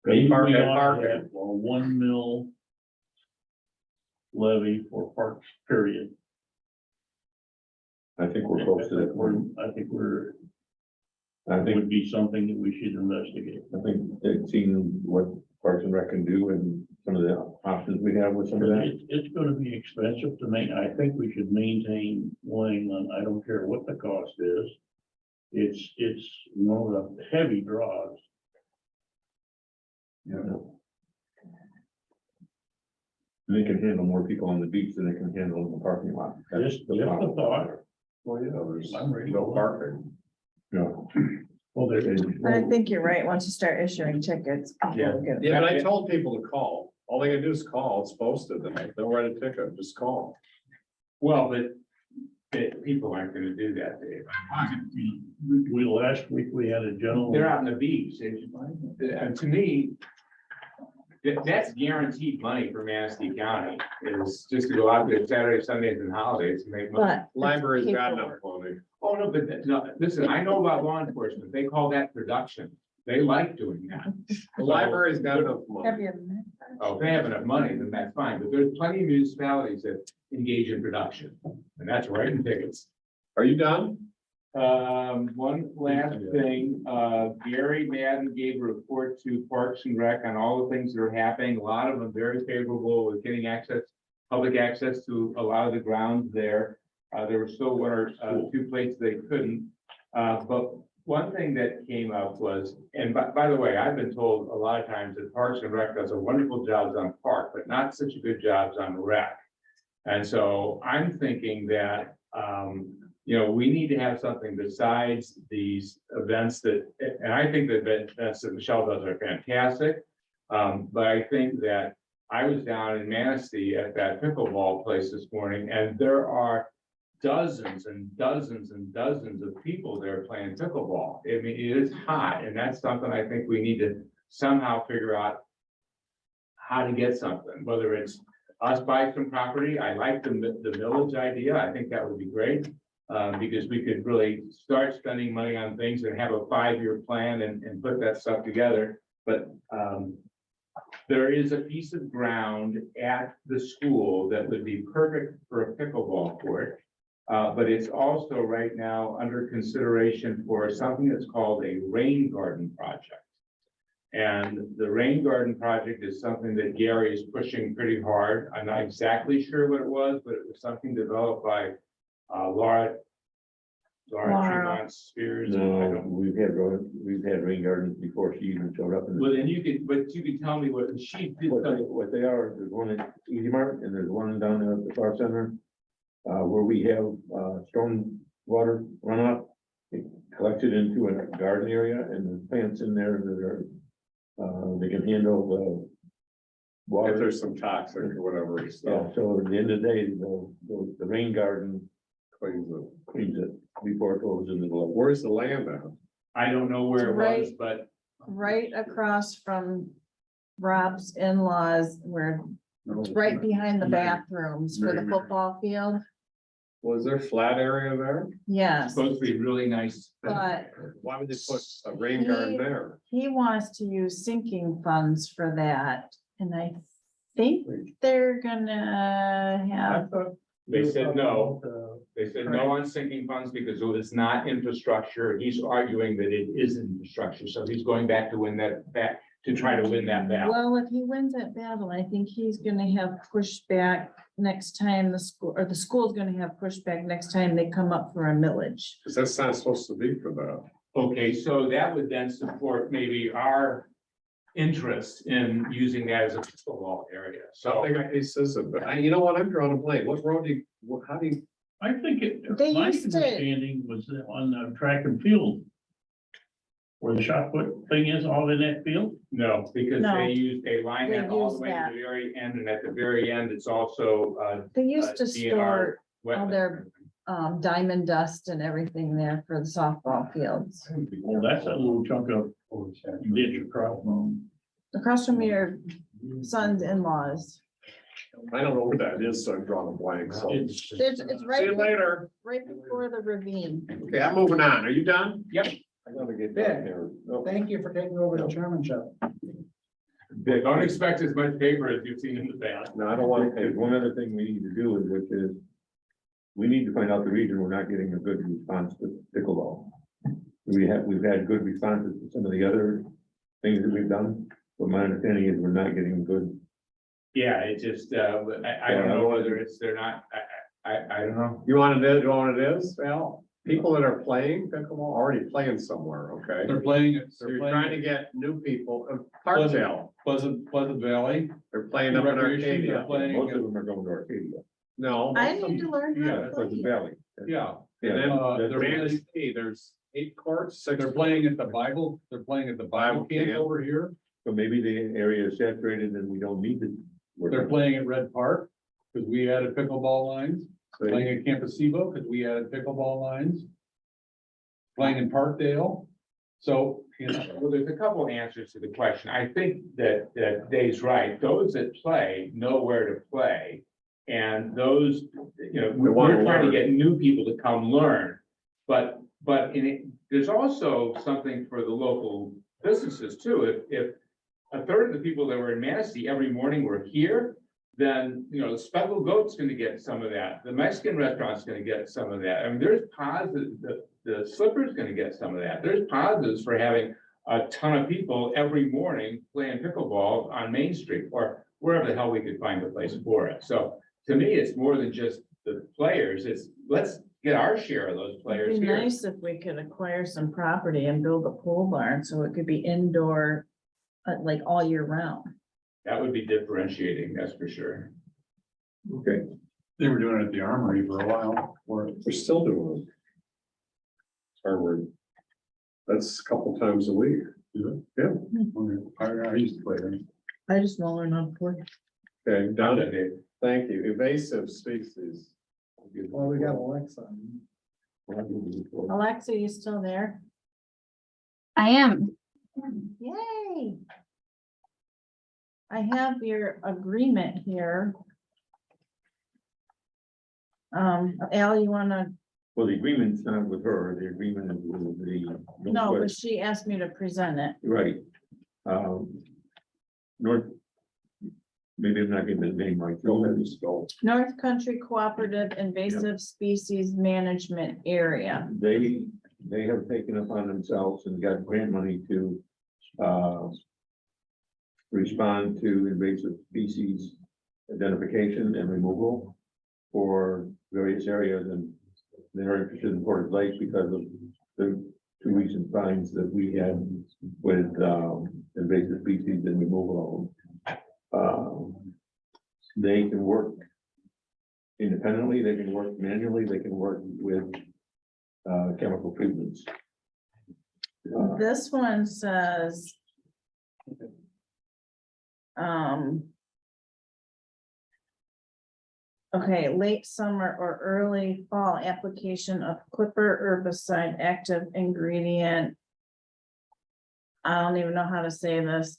Maybe park- we and ought to parking. have a 1 mil levy for parks, period. I think we're close to that point. I think we're, I that think, would be something that we should investigate. I think they've seen what Parks and Rec can do and some of the options we have with some of that. It's gonna be expensive to make, I think we should maintain Langland, I don't care what the cost is. It's one of the heavy draws. Yeah. They can handle more people on the beach than they can handle in the parking lot. That's Just the the problem. thought. Well, yeah, there's I'm ready. no parking. Yeah. Well, there's. I think you're right. Once you start issuing tickets. people Yeah. will get- Yeah, but I told people to call, all they gotta do is call, it's posted, they'll write a ticket, just call. Well, but people aren't gonna do that, Dave. We, last week, we had a gentleman. They're out on the beach. To me, that's guaranteed money for Manistee County, is just to go out there Saturday, Sundays and holidays and make money. But. Library's got enough paperwork. money. Oh, no, but no, listen, I know about law enforcement. They call that production. They like doing that. The library's got enough Have money. you? Oh, if they have enough money, then that's fine, but there's plenty of municipalities that engage in production, and that's writing tickets. Are you done? One last thing, Gary Madden gave a report to Parks and Rec on all the things that are happening, a lot of them very favorable with getting access, public access to a lot of the grounds there. There were still 1 or 2 places they couldn't, but one thing that came up was, and by the way, I've been told a lot of times that Parks and Rec does a wonderful job on park, but not such a good job on rec. And so I'm thinking that, we need to have something besides these events that, and I think that events that Michelle does are fantastic. But I think that I was down in Manistee at that pickleball place this morning, and there are dozens and dozens and dozens of people there playing pickleball. I mean, it is hot, and that's something I think we need to somehow figure out how to get something, whether it's us buy some property. I like the village idea. I think that would be great. Because we could really start spending money on things and have a 5-year plan and put that stuff together. But there is a piece of ground at the school that would be perfect for a pickleball court. But it's also right now under consideration for something that's called a rain garden project. And the rain garden project is something that Gary is pushing pretty hard. I'm not exactly sure what it was, but it was something developed by Laura Tremont Spears. I No, don't- we've had rain gardens before she even showed up. Well, then you could tell me what she did. What they are, there's one at Easy Mart and there's one down there at the Far Center. Where we have, storm water runoff. Collected into a garden area and there's plants in there that are, they can handle the If water. there's some toxic or whatever Yeah, stuff, so at the end of the day, the rain garden cleans it. cleans it before it goes into the lake. Where's the land at? I don't know where it was, but Right across from Rob's in-laws, where it's right behind the bathrooms for the football field. Was there flat area there? it's Yes, supposed to be really nice. but Why would they put a rain garden there? he wants to use sinking funds for that. And I think they're gonna have, They said no. They said no on sinking funds because it's not infrastructure. He's arguing that it is infrastructure, so he's going back to win that back, to try to win that battle. well, if he wins that battle, I think he's gonna have pushback next time the school, or the school's gonna have pushback next time they come up for a millage. Cause that's not supposed to be for that. Okay, so that would then support maybe our interest in using that as a pickleball area. So I think he says it, but you know what, I'm drawing a blank. What road do you, how do you, I think They my used to- understanding was that on the track and field. Where the shot put thing is, all in that field? No, because No. they line They that all use the way to that. the very end, and at the very end, it's also, They used to DNR store all wetland. their diamond dust and everything there for the softball fields. Well, that's a little chunk of ditch across. Across from your son's in-laws. I don't know what that is, so I'm drawing a blank, so. It's, It's See right, you later. right before the ravine. Okay, I'm moving on. Are you done? Yep. I gotta get Yeah. back there. No. Thank you for taking over the chairmanship. Don't expect as much paper as you've seen in the past. No, I don't want to There's pay. one other thing we need to do, which is we need to find out the reason we're not getting a good response to pickleball. We've had good responses to some of the other things that we've done, but my understanding is we're not getting good. Yeah, it just, I don't know whether they're not, I don't know. You want it, you want what it is? Well, people that are playing pickleball are already playing somewhere, okay? They're playing it, So you're trying to get new people, Parkdale, Pleasant Valley. they're playing up in Recreation, they're Arcadia. playing- Most of them are going to Arcadia. No. I most of need to them- learn how Yeah, to That's like the play. valley. Yeah, And then they're Manistee, there's 8 courts, 6. they're playing at the Bible Bible camp camp. over here. So maybe the area is saturated and we don't need to. work They're on it. playing at Red Park, because we added pickleball lines, playing at Campusebo, because we added pickleball lines. Playing in Parkdale, so, you know, Well, there's a couple answers to the question. I think that Dave's right. Those that play know where to play. And those, you know, They wanna we're trying to learn. get new people to come learn. But there's also something for the local businesses too. If a third of the people that were in Manistee every morning were here, then, you know, the Speckled Goat's gonna get some of that. The Mexican restaurant's gonna get some of that. I mean, there's positive, the Slipper's gonna get some of that. There's positives for having a ton of people every morning playing pickleball on Main Street or wherever the hell we could find a place for it. So to me, it's more than just the players. It's, let's get our share of those players It'd be here. nice if we could acquire some property and build a pole barn, so it could be indoor, like all year round. That would be differentiating, that's for sure. Okay, they were doing it at the Armory for a while, or They're still doing it. Harvard. That's a couple times a week. Yeah. I used to play there. I just want to learn how to play. Okay, Down done to it. Thank you. Evasive species. Well, we got Alexa. Alexa, you still there? I am. Yay! I have your agreement here. Al, you wanna, well, the agreement's not with her, the agreement is with the. no, but she asked me to present it. Right. North. Maybe I'm not getting the name right. Go ahead, just go. North Country Cooperative Invasive Species Management Area. They have taken upon themselves and got grant money to, respond to invasive species identification and removal for various areas, and they're interested in Portage Lake because of the 2 recent finds that we had with, invasive species and removal of them. They can work independently, they can work manually, they can work with, chemical treatments. This one says. Okay, late summer or early fall application of clipper herbicide active ingredient. I don't even know how to say this.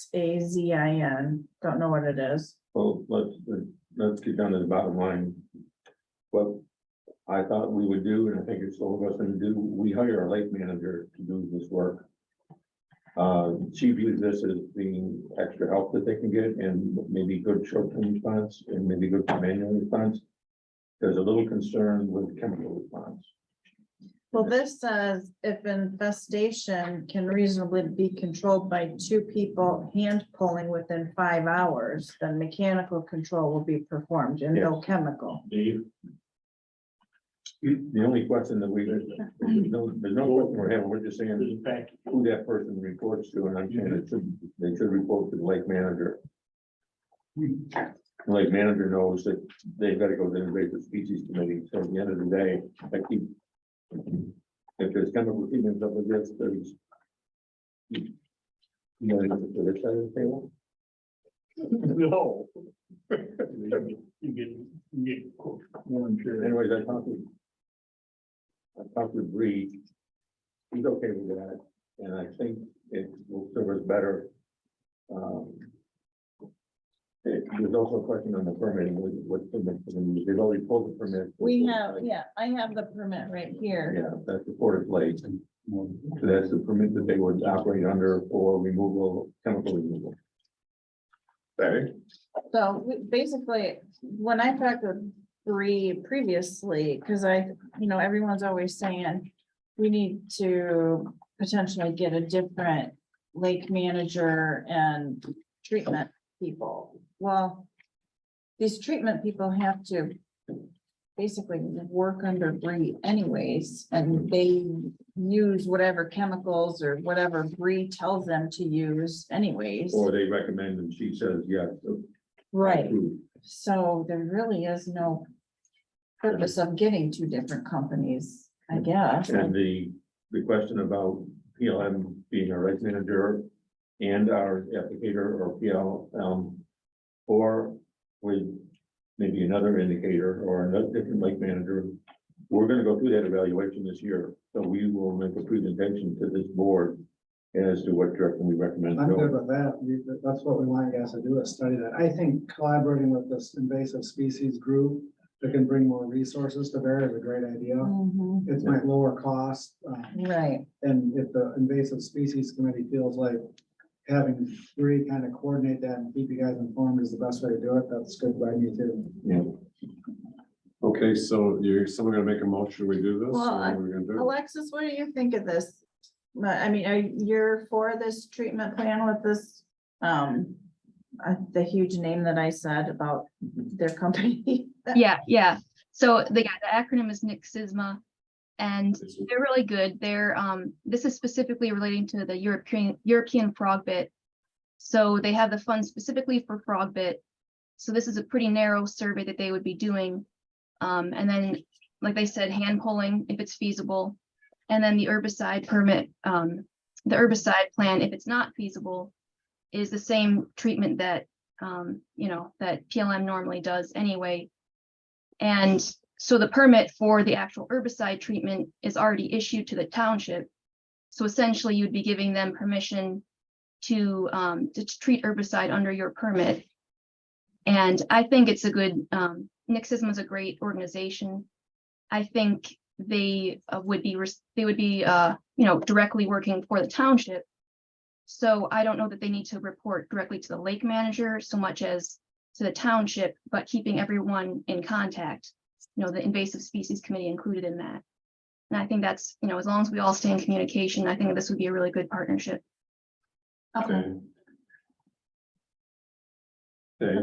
FLUMIOXAZIN, don't know what it is. Well, let's get down to the bottom line. What I thought we would do, and I think it's all of us going to do, we hire a lake manager to do this work. She views this as being extra help that they can get and maybe good short-term response and maybe good manual response. There's a little concern with chemical response. Well, this says if infestation can reasonably be controlled by 2 people hand pulling within 5 hours, then mechanical control will be performed and no chemical. The only question that there's no question we're having, we're just saying who that person reports to, and I'm saying they should report to the lake manager. Like manager knows that they've got to go to the invasive species committee, so at the end of the day, I keep. If there's chemical treatment up with this, there's. You know, for this side of the table? No. Anyways, I talked with Bree. He's okay with that, and I think it will serve us better. There's also a question on the permitting, what's the, they've already pulled the permit. We have, yeah, I have the permit right here. Yeah, that's the Portage Lake. So that's the permit that they would operate under for removal, chemical removal. Okay, So basically, when I talked with Bree previously, because everyone's always saying we need to potentially get a different lake manager and treatment people. Well, these treatment people have to basically work under Bree anyways, and they use whatever chemicals or whatever Bree tells them to use anyways. Or they recommend and she says, yes. Right, so there really is no purpose of getting two different companies, I guess. And the question about PLM being our rights manager and our applicator or PLM, or with maybe another indicator or another different lake manager, we're gonna go through that evaluation this year. So we will make a presentation to this board as to what direction we recommend. I'm going. good with that. That's what we want you guys to do, is study that. I think collaborating with this invasive species group that can bring more resources to bear is a great idea. Mhm, It might lower cost, right, and if the invasive species committee feels like having Bree kind of coordinate that and keep you guys informed is the best way to do it, that's good by me too. Yeah. okay, so you're still gonna make a motion, we do this? Well, What are we gonna do? Alexis, what do you think of this? I mean, you're for this treatment plan with this, the huge name that I said about their company? Yeah. So the acronym is NICSISMA, and they're really good. This is specifically relating to the European frog bit. So they have the funds specifically for frog bit. So this is a pretty narrow survey that they would be doing. And then, like they said, hand pulling if it's feasible. And then the herbicide permit, the herbicide plan, if it's not feasible, is the same treatment that, that PLM normally does anyway. And so the permit for the actual herbicide treatment is already issued to the township. So essentially you'd be giving them permission to treat herbicide under your permit. And I think it's a good, NICSISMA is a great organization. I think they would be directly working for the township. So I don't know that they need to report directly to the lake manager so much as to the township, but keeping everyone in contact, the invasive species committee included in that. And I think that's, as long as we all stay in communication, I think this would be a really good partnership. Okay. Okay,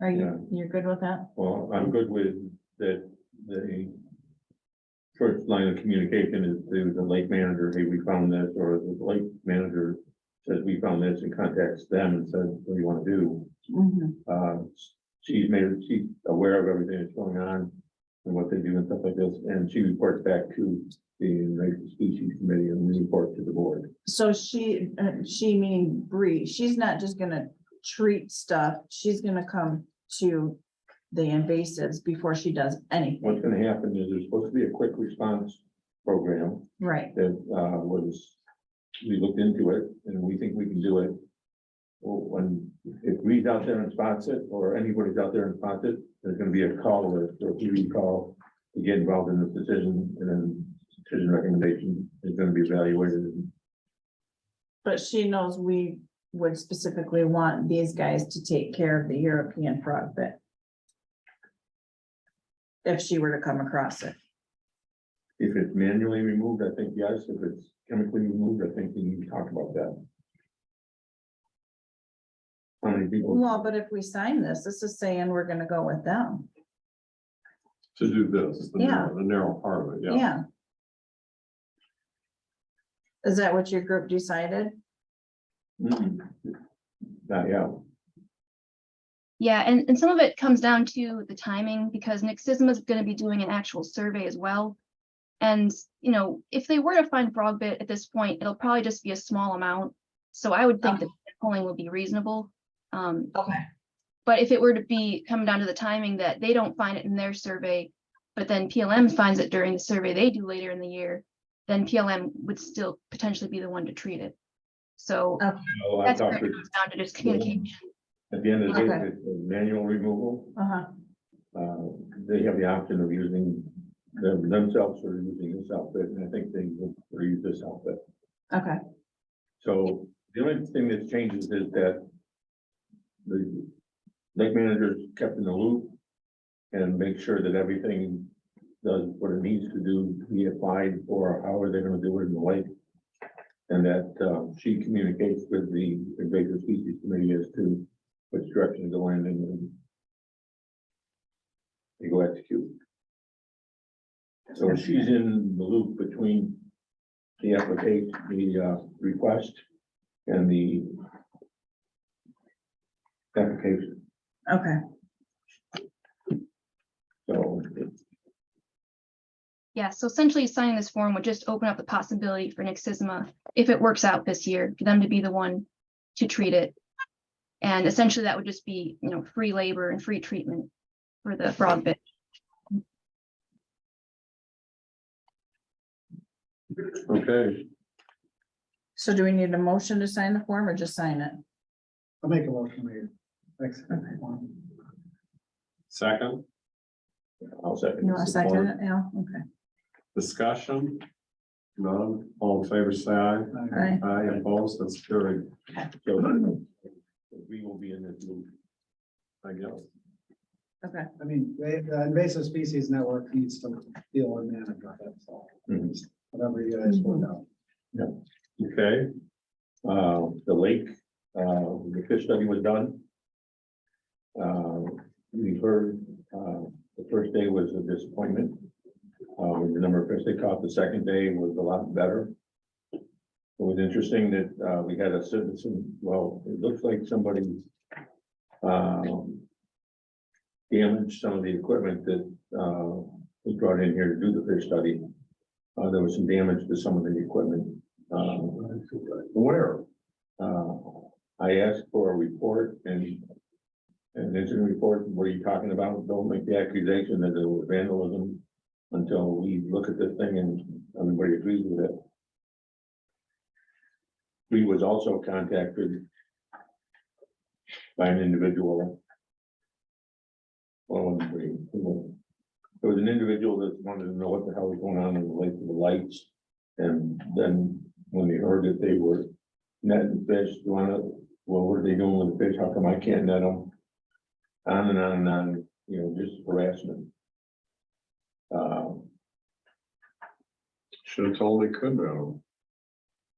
Are you're good with that? well, I'm good with that, the first line of communication is to the lake manager, hey, we found this, or the lake manager says we found this and contacts them and says, what do you want to do? Mhm. She's aware of everything that's going on and what they do and stuff like this, and she reports back to the invasive species committee and we report to the board. So she meaning Bree, she's not just gonna treat stuff, she's gonna come to the invasives before she does anything. What's gonna happen is there's supposed to be a quick response program Right, that we looked into it and we think we can do it. When, if Bree's out there and spots it, or anybody's out there and spots it, there's gonna be a call list, or who you call to get involved in this decision, and then decision recommendation is gonna be evaluated. but she knows we would specifically want these guys to take care of the European frog bit. If she were to come across it. If it's manually removed, I think yes. If it's chemically removed, I think we need to talk about that. How many people Well, but if we sign this is saying we're gonna go with them. To do this, the Yeah. narrow part of it, yeah. Yeah. Is that what your group decided? Not yet. Yeah, and some of it comes down to the timing because Nick Sisma is going to be doing an actual survey as well. And, you know, if they were to find frog bit at this point, it'll probably just be a small amount. So I would think that polling would be reasonable. Okay. But if it were to be coming down to the timing that they don't find it in their survey, but then PLM finds it during the survey they do later in the year, then PLM would still potentially be the one to treat it. So So I that's where talked it to, comes down to just communication. at the end of the day, Okay. it's manual removal. Uh-huh. They have the option of using themselves or using this outfit, and I think they will use this outfit. Okay. So the only thing that changes is that the lake manager is kept in the loop and make sure that everything does what it needs to do to be applied for however they're gonna do it in the lake. And that she communicates with the invasive species committee as to which direction to go in and then they go execute. So she's in the loop between the application, the request and the application. Okay. So Yeah, so essentially signing this form would just open up the possibility for Nick Sisma, if it works out this year, for them to be the one to treat it. And essentially that would just be, you know, free labor and free treatment for the frog bit. Okay, So do we need a motion to sign the form or just sign it? I'll make a motion, thanks. second, I'll second. You want to second it, Al? Okay. discussion? None, all in favor, say aye. All right. Aye, opposed, that's carried. So we will be in this loop. I guess. Okay. I mean, the invasive species network needs to deal and manage with it, so Mhm. whatever you guys work out. Okay, The lake, the fish study was done. We heard, the first day was a disappointment. The number of fish they caught the second day was a lot better. It was interesting that, we had a citizen, well, it looks like somebody, damaged some of the equipment that, was brought in here to do the fish study. There was some damage to some of the equipment. Where? I asked for a report and an incident report. What are you talking about? Don't make the accusation that there was vandalism until we look at this thing and everybody agrees with it. We was also contacted by an individual. Well, there was an individual that wanted to know what the hell was going on in the lake with the lights. And then when they heard that they were netting fish, well, what are they doing with the fish? How come I can't net them? On and on and on, you know, just harassment. should have told me couldn't have.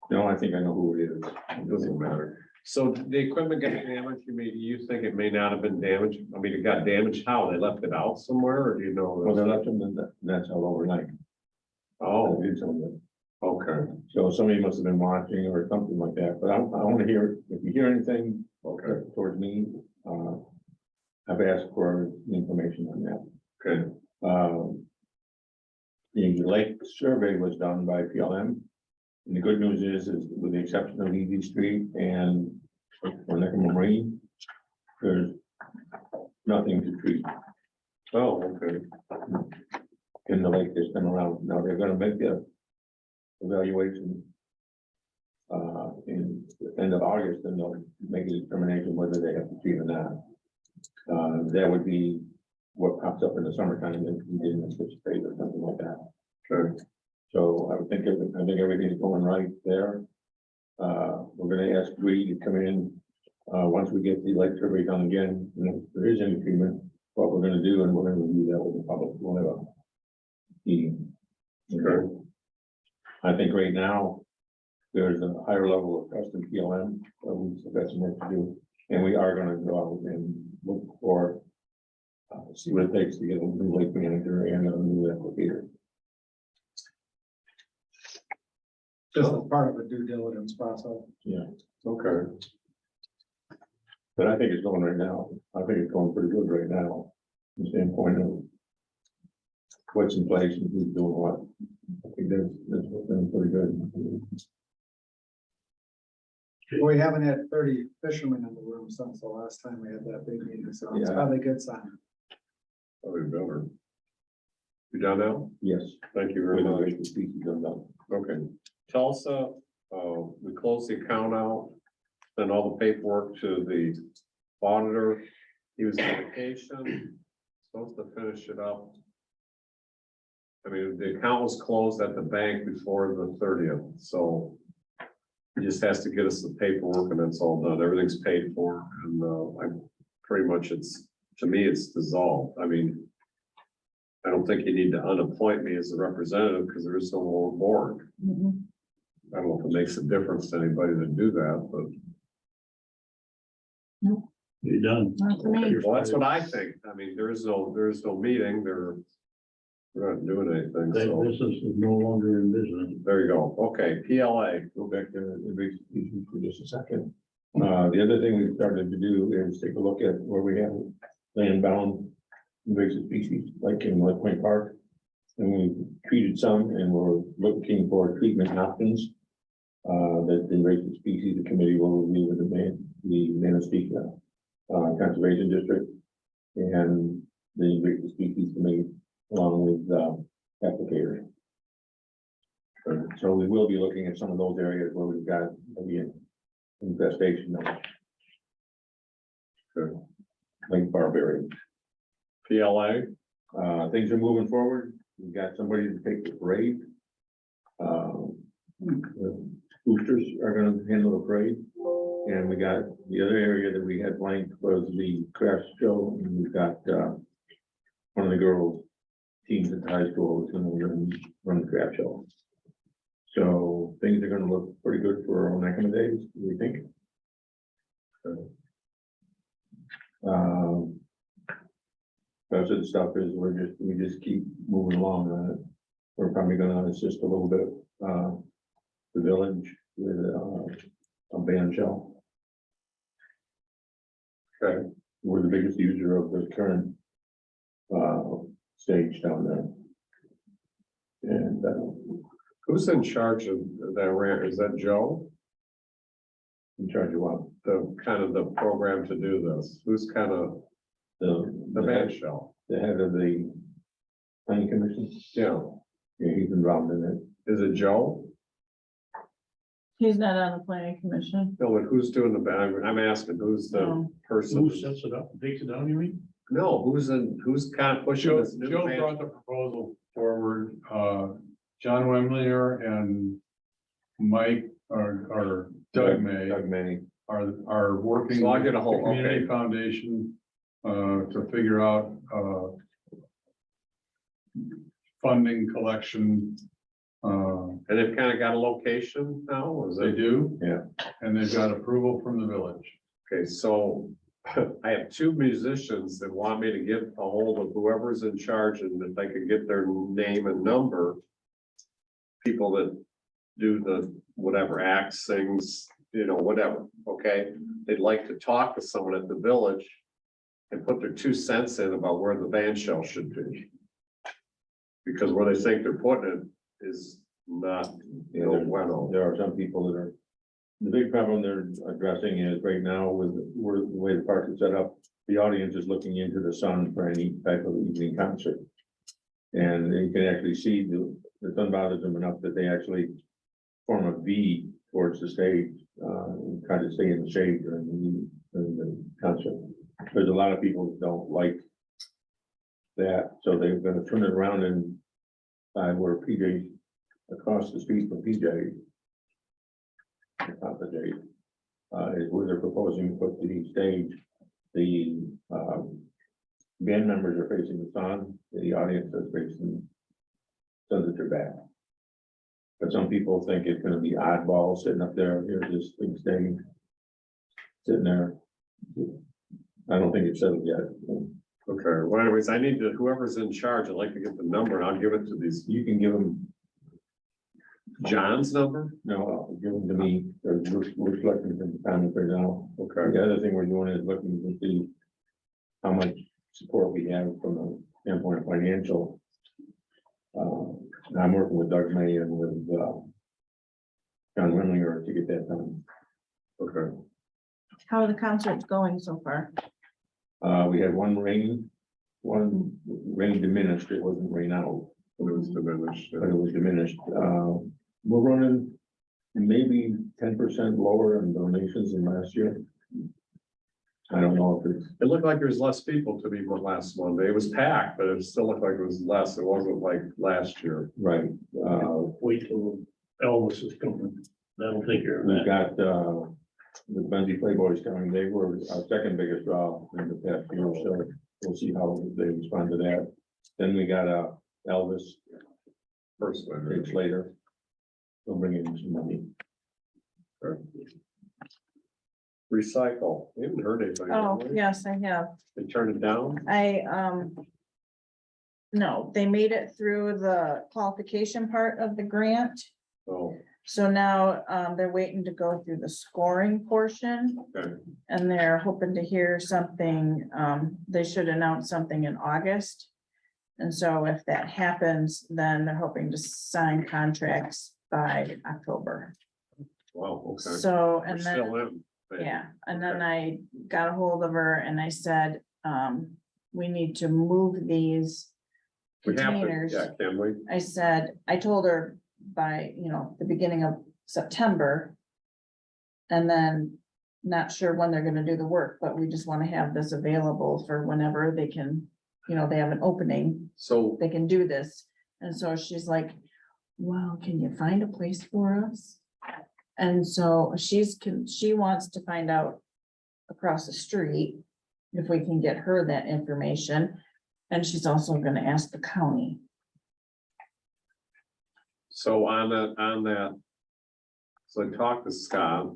No, I think I know who it is. It doesn't matter. So the equipment got damaged, you think it may not have been damaged? I mean, it got damaged, how? They left it out somewhere, or do you know? Well, they left them in the nets all overnight. Oh, They did some of it. okay, So somebody must have been watching or something like that, but I want to hear, if you hear anything okay, towards me, I've asked for information on that. good. The lake survey was done by PLM. And the good news is with the exception of Easy Street and Onekama Marine, there's nothing to treat Oh, okay, in the lake this time around. Now they're gonna make the evaluation in the end of August, and they'll make a determination whether they have to treat or not. That would be what pops up in the summertime that we didn't anticipate or something like that. sure. So I think everything's going right there. We're gonna ask Bree to come in, once we get the lake survey done again, and if there is any treatment, what we're gonna do, and we're gonna review that with the public, we'll have a meeting. Sure. I think right now, there's a higher level of trust in PLM, so we've got some work to do, and we are gonna go out and look for, see what it takes to get a new lake manager and a new applicator. Just as part of the due diligence process. Yeah. Okay. But I think it's going right now. I think it's going pretty good right now. From the standpoint of what's in place and who's doing what. I think that's been pretty good. We haven't had 30 fishermen in the room since the last time we had that big meeting, so it's Yeah. probably a good sign. Probably better. You done now? Yes. Thank you very much. Species of them. Okay. Tulsa, we closed the account out, sent all the paperwork to the auditor. He was on vacation, supposed to finish it up. I mean, the account was closed at the bank before the 30th, so he just has to get us the paperwork and it's all done. Everything's paid for and, I pretty much to me, it's dissolved. I mean, I don't think you need to unappoint me as a representative because there is no more board. I don't know if it makes a difference to anybody to do that, but. You're done. Not for me. Well, that's what I think. I mean, there is no meeting, we're not doing anything, so business is no longer in business. there you go. Okay, PLA. Go back to invasive species for just a second. The other thing we started to do is take a look at where we have land bound invasive species, like in Lake Point Park. And we treated some and we're looking for treatment options. That the invasive species committee will review with the Manistee Conservation District. And the invasive species committee along with applicators. So we will be looking at some of those areas where we've got the infestation of Lake Barbary. PLA. Things are moving forward. We've got somebody to take the parade. The boosters are gonna handle the parade. And we got the other area that we had blank was the craft show. And we've got one of the girls teams at the high school is gonna run the craft show. So things are gonna look pretty good for Onekama days, we think. Most of the stuff is we just keep moving along on it. We're probably gonna assist a little bit, the village with a band shell. Okay. We're the biggest user of the current stage down there. And Who's in charge of that ramp? Is that Joe? in charge of what? The kind of the program to do this? Who's kind of the band shell? The head of the planning commission? Yeah. Yeah, he's involved in it. Is it Joe? He's not on the planning commission. No, but who's doing the band? I'm asking who's the No. person? Who sets it up, takes it down, you mean? No, who's kind of pushing Joe, this new Joe band? brought the proposal forward, John Wemlinger and Mike or Doug May Doug May. are working. So I'll get a hold- with the Community okay. Foundation, to figure out, funding collection. And they've kind of got a location now, or is They it? do. Yeah. And they've got approval from the village. Okay, so I have two musicians that want me to get a hold of whoever's in charge and if they could get their name and number. People that do the whatever acts, sings, whatever, okay? They'd like to talk to someone at the village and put their 2 cents in about where the band shell should be. Because where they think they're putting it is not, bueno. There are some people that are, the big problem they're addressing is right now with the way the park is set up, the audience is looking into the sun for any type of evening concert. And you can actually see the sun bothers them enough that they actually form a V towards the stage, and try to stay in the shade during the concert. There's a lot of people that don't like that, so they're gonna turn it around and where PJ, across the street from PJ, top of the is where they're proposing to put the stage. The band members are facing the sun, the audience is facing sun at their back. But some people think it's gonna be oddball sitting up there, here's this big stage sitting there. I don't think it's settled yet. Okay, well anyways, I need to, whoever's in charge, I'd like to get the number and I'll give it to these. You can give them John's number? No, give them to me, we're collecting from the county right now. Okay. The other thing we're doing is looking to see how much support we have from the standpoint of financial. I'm working with Doug May and with, John Wimlinger to get that done. Okay. How are the concerts going so far? We had one rain diminished, it wasn't rain out, It was diminished. but it was diminished. We're running maybe 10% lower in donations than last year. I don't know if it's, It looked like there was less people to be last Monday. It was packed, but it still looked like it was less. It wasn't like last year. right, Wait till Elvis is coming. That'll take care of we've that. got, the Benzie Playboys coming, they were our second biggest draw in the past year, so we'll see how they respond to that. Then we got, Elvis First one. dates later. They'll bring in some money. Recycle. We haven't heard anything. Oh, have we? yes, I have. They turned it down? No, they made it through the qualification part of the grant. Oh, So now, they're waiting to go through the scoring portion. okay. And they're hoping to hear something, they should announce something in August. And so if that happens, then they're hoping to sign contracts by October. Wow, okay. So, We're and then, still in. yeah, and then I got a hold of her and I said, we need to move these We have to, containers. yeah, can we? I said, I told her by, the beginning of September. And then not sure when they're gonna do the work, but we just wanna have this available for whenever they can, they have an opening, So, they can do this. And so she's like, well, can you find a place for us? And so she wants to find out across the street if we can get her that information. And she's also gonna ask the county. so on that, so I talked to Scott.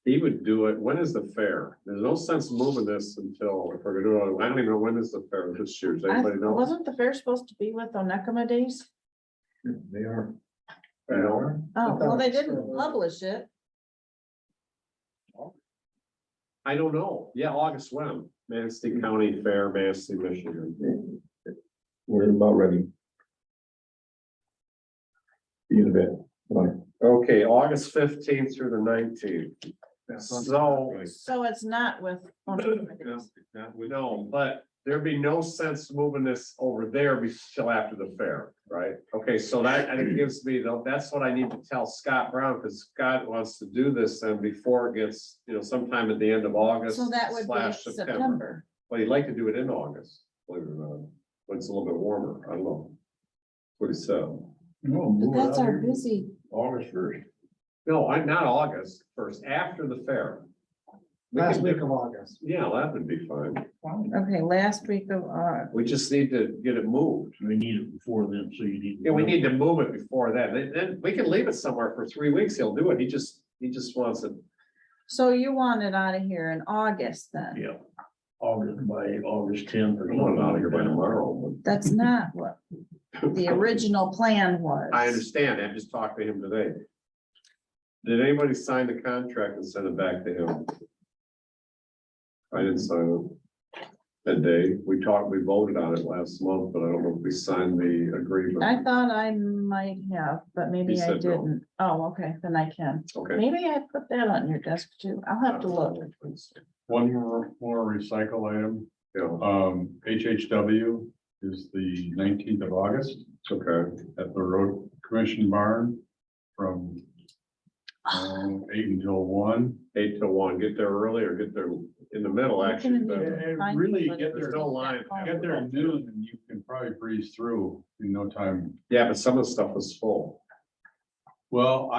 He would do it. When is the fair? There's no sense moving this until, if we're gonna do it, I don't even know when is the fair this year. Does anybody know? Wasn't the fair supposed to be with Onekama days? They are. You know? Oh, well, they didn't So- publish it. I don't know. Yeah, August when? Manistee County Fair, Manistee, Michigan. We're about ready. See you in a bit. Bye. Okay, August 15th through the 19th. So, So it's not with. Onekama days. no, but there'd be no sense moving this over there till after the fair, right? Okay, so that, and it gives me, that's what I need to tell Scott Brown, because Scott wants to do this then before it gets, sometime at the end of August. So that would be / September. Well, he'd like to do it in August, believe it or not, when it's a little bit warmer, I don't know. What he said. But that's our busy. August 1st. No, not August 1st, after the fair. We Last can week do- of August. Yeah, that would be fine. Okay, last week of, We just need to get it moved. We need it before then, so you need. Yeah, we need to move it before that. Then we can leave it somewhere for 3 weeks. He'll do it. He just wants it. so you want it out of here in August then? Yeah, August, by August 10th or I want it something. out of here by tomorrow. That's not what the original plan was. I understand. I just talked to him today. Did anybody sign the contract and send it back to him? I didn't sign it that day. We voted on it last month, but I don't know if we signed the agreement. I thought I might have, but maybe He I said no. didn't. Oh, okay, then I can. Okay. Maybe I put that on your desk too. I'll have to look. One more recycle item. Yeah, HHW is the 19th of August okay. at the Road Commission Barn from 8 until 1. 8 to 1. Get there early or get there in the middle, You actually. can but- even find Really people get that there, There's no line. Get there at noon and you can probably breeze through in no time. Yeah, but some of the stuff was full. Well,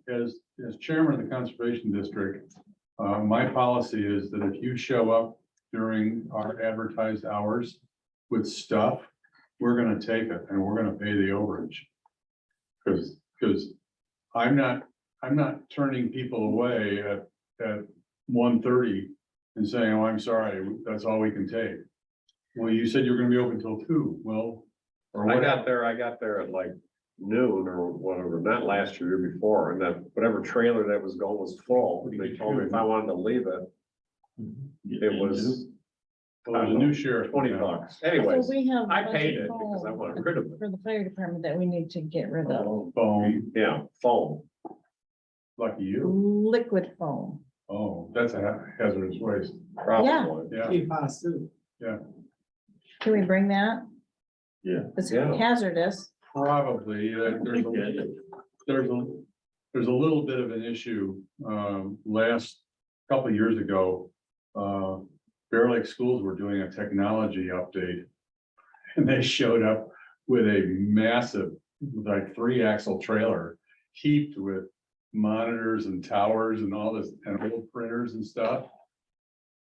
as chairman of the Conservation District, my policy is that if you show up during our advertised hours with stuff, we're gonna take it and we're gonna pay the overage. Because I'm not turning people away at 1:30 and saying, oh, I'm sorry, that's all we can take. Well, you said you were gonna be open till 2. Well, or I what? got there at like noon or whatever, not last year, year before, and that whatever trailer that was going was full. And they told me if I wanted to leave it, it was Well, there's a new sheriff. $20. So Anyways, we have. I paid it budget because I foam wanted rid of it. For the fire department that we need to get rid of, Phone, Yeah, foam. lucky you. liquid foam. Oh, that's a hazardous waste. Probably. Yeah. PFAS too. Can we bring that? Yeah. It's Yeah. hazardous. Probably, there's a little bit of an issue, last couple of years ago. Bear Lake Schools were doing a technology update. And they showed up with a massive, like 3-axle trailer heaped with monitors and towers and all this, and old printers and stuff.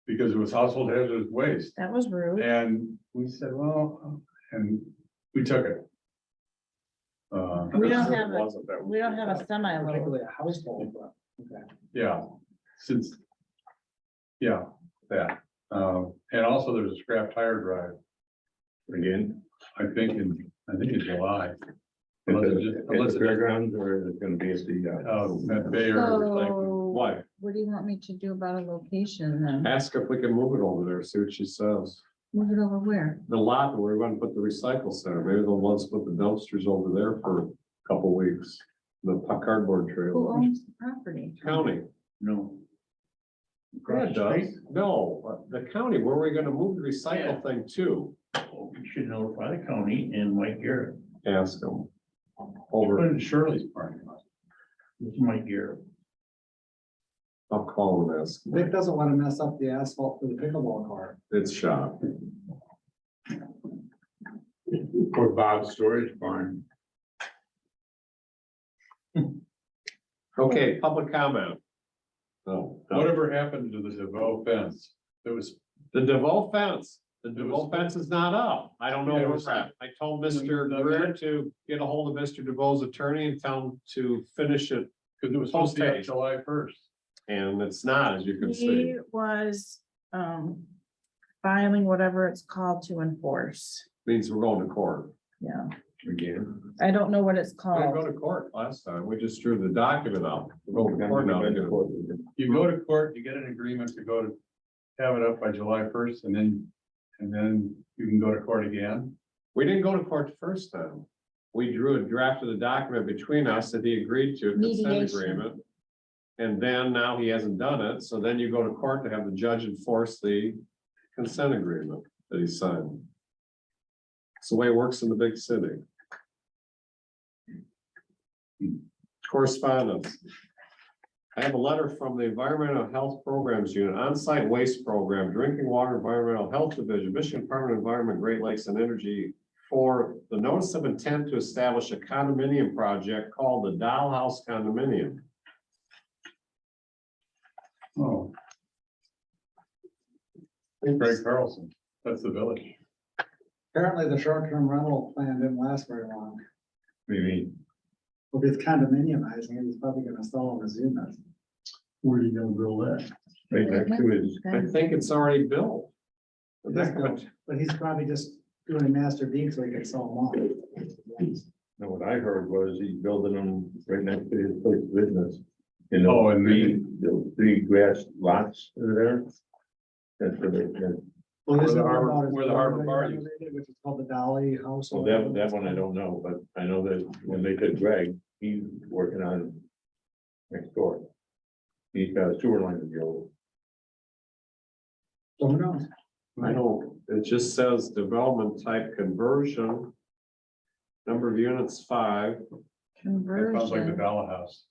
Because it was household hazardous waste. That was rude. And we said, well, and we took it. We don't It have wasn't that- We don't have a semi-load. Particularly a household, but, okay. Yeah, since. Yeah, that, and also there's a scrap tire drive. Again, I think in July. Unless it just- unless it just- Fairgrounds, or is it gonna be at the, At Bayer. So Why? what do you want me to do about a location then? Ask if we can move it over there, see what she says. Move it over where? The lot where we're going to put the recycle center, maybe they'll let us put the dumpsters over there for a couple weeks. The cardboard Who trailer. owns the property? County. No. Yeah, it does. No, the county, where are we gonna move the recycle thing to? You should notify the county and Mike Garrett. Ask them. Put Over, it in Shirley's parking lot. It's Mike Garrett. I'll call them, ask. Vic doesn't want to mess up the asphalt for the pickleball court. It's shot. Or Bob's storage barn. Okay, public comment. Oh, no. Whatever happened to the DeVoe fence? It was, The DeVoe fence, the DeVoe fence is not up. I don't know Yeah, it where was- it's at. I told Mr. Greer to get a hold of Mr. DeVoe's attorney and tell him to finish it, because it was supposed to be up Post-haste. July 1st. and it's not, as you can see. He was, filing whatever it's called to enforce. Means we're going to court Yeah, again. I don't know what it's We didn't go called. to court last time. We just drew the document out. We're going to court now. You go to court, you get an agreement to go to have it up by July 1st, and then you can go to court again. We didn't go to court the first time. We drew a draft of the document between us that he agreed to, a consent Mediation. agreement. And then now he hasn't done it, so then you go to court to have the judge enforce the consent agreement that he signed. It's the way it works in the big city. Correspondence. I have a letter from the Environmental Health Programs Unit, On-Site Waste Program, Drinking Water Environmental Health Division, Michigan Department of Environment, Great Lakes and Energy, for the notice of intent to establish a condominium project called the Dollhouse Condominium. Oh. Greg Carlson, that's the village. Apparently the short-term rental plan didn't last very long. Maybe. Well, if it's condominiumizing, it, he's probably gonna sell them as units. Where are you gonna build that? right next to it. I think it's already built. But He's that got- could- But he's probably just doing a master deed so he can sell them off. No, what I heard was he's building them right next to his place of business. You Oh, know, and the three grass lots that are there. That's where they, Well, this Where the is harbor- about his where the harbor building bar that he renovated, which is called the Dolly House. well, that one I don't know, but I know that when they did Greg, he's working on next door. He's got a sewer line to go. So who knows? I don't, it just says development type conversion. Number of units 5. That sounds like the Conversion. Dollar House.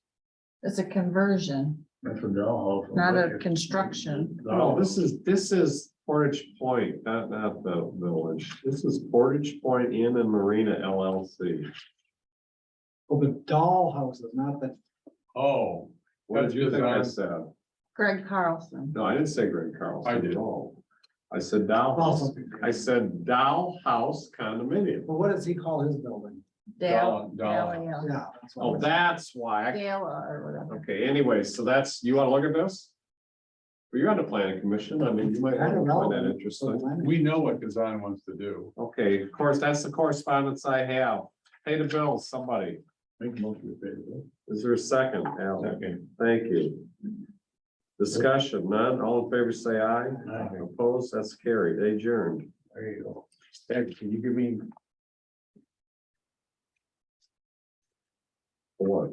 It's a conversion, That's a doll house. not a construction. No, this is Portage Point, not the village. This is Portage Point Inn and Marina LLC. Well, the doll houses, not the, Oh, What did you think I That's said? Greg Carlson. No, I didn't say Greg Carlson. I did. No. I said Doll House. I said Doll House condominium. well, what does he call his building? Dale. Dollar. Dale, Yeah. that's what Oh, I was- that's why. I Dale or whatever. Okay, anyway, so that's, you wanna look at this? Well, you're on the planning commission, I mean, you might I don't find that know. interesting. We know what Kazan wants to do. Okay, of course, that's the correspondence I have. Pay the bills, somebody. Make a motion to pay the bill. Is there a second, Al? Second. Thank you. Discussion, none, all in favor, say aye. Aye. Opposed, that's carried, adjourned. There you go. Ed, can you give me What?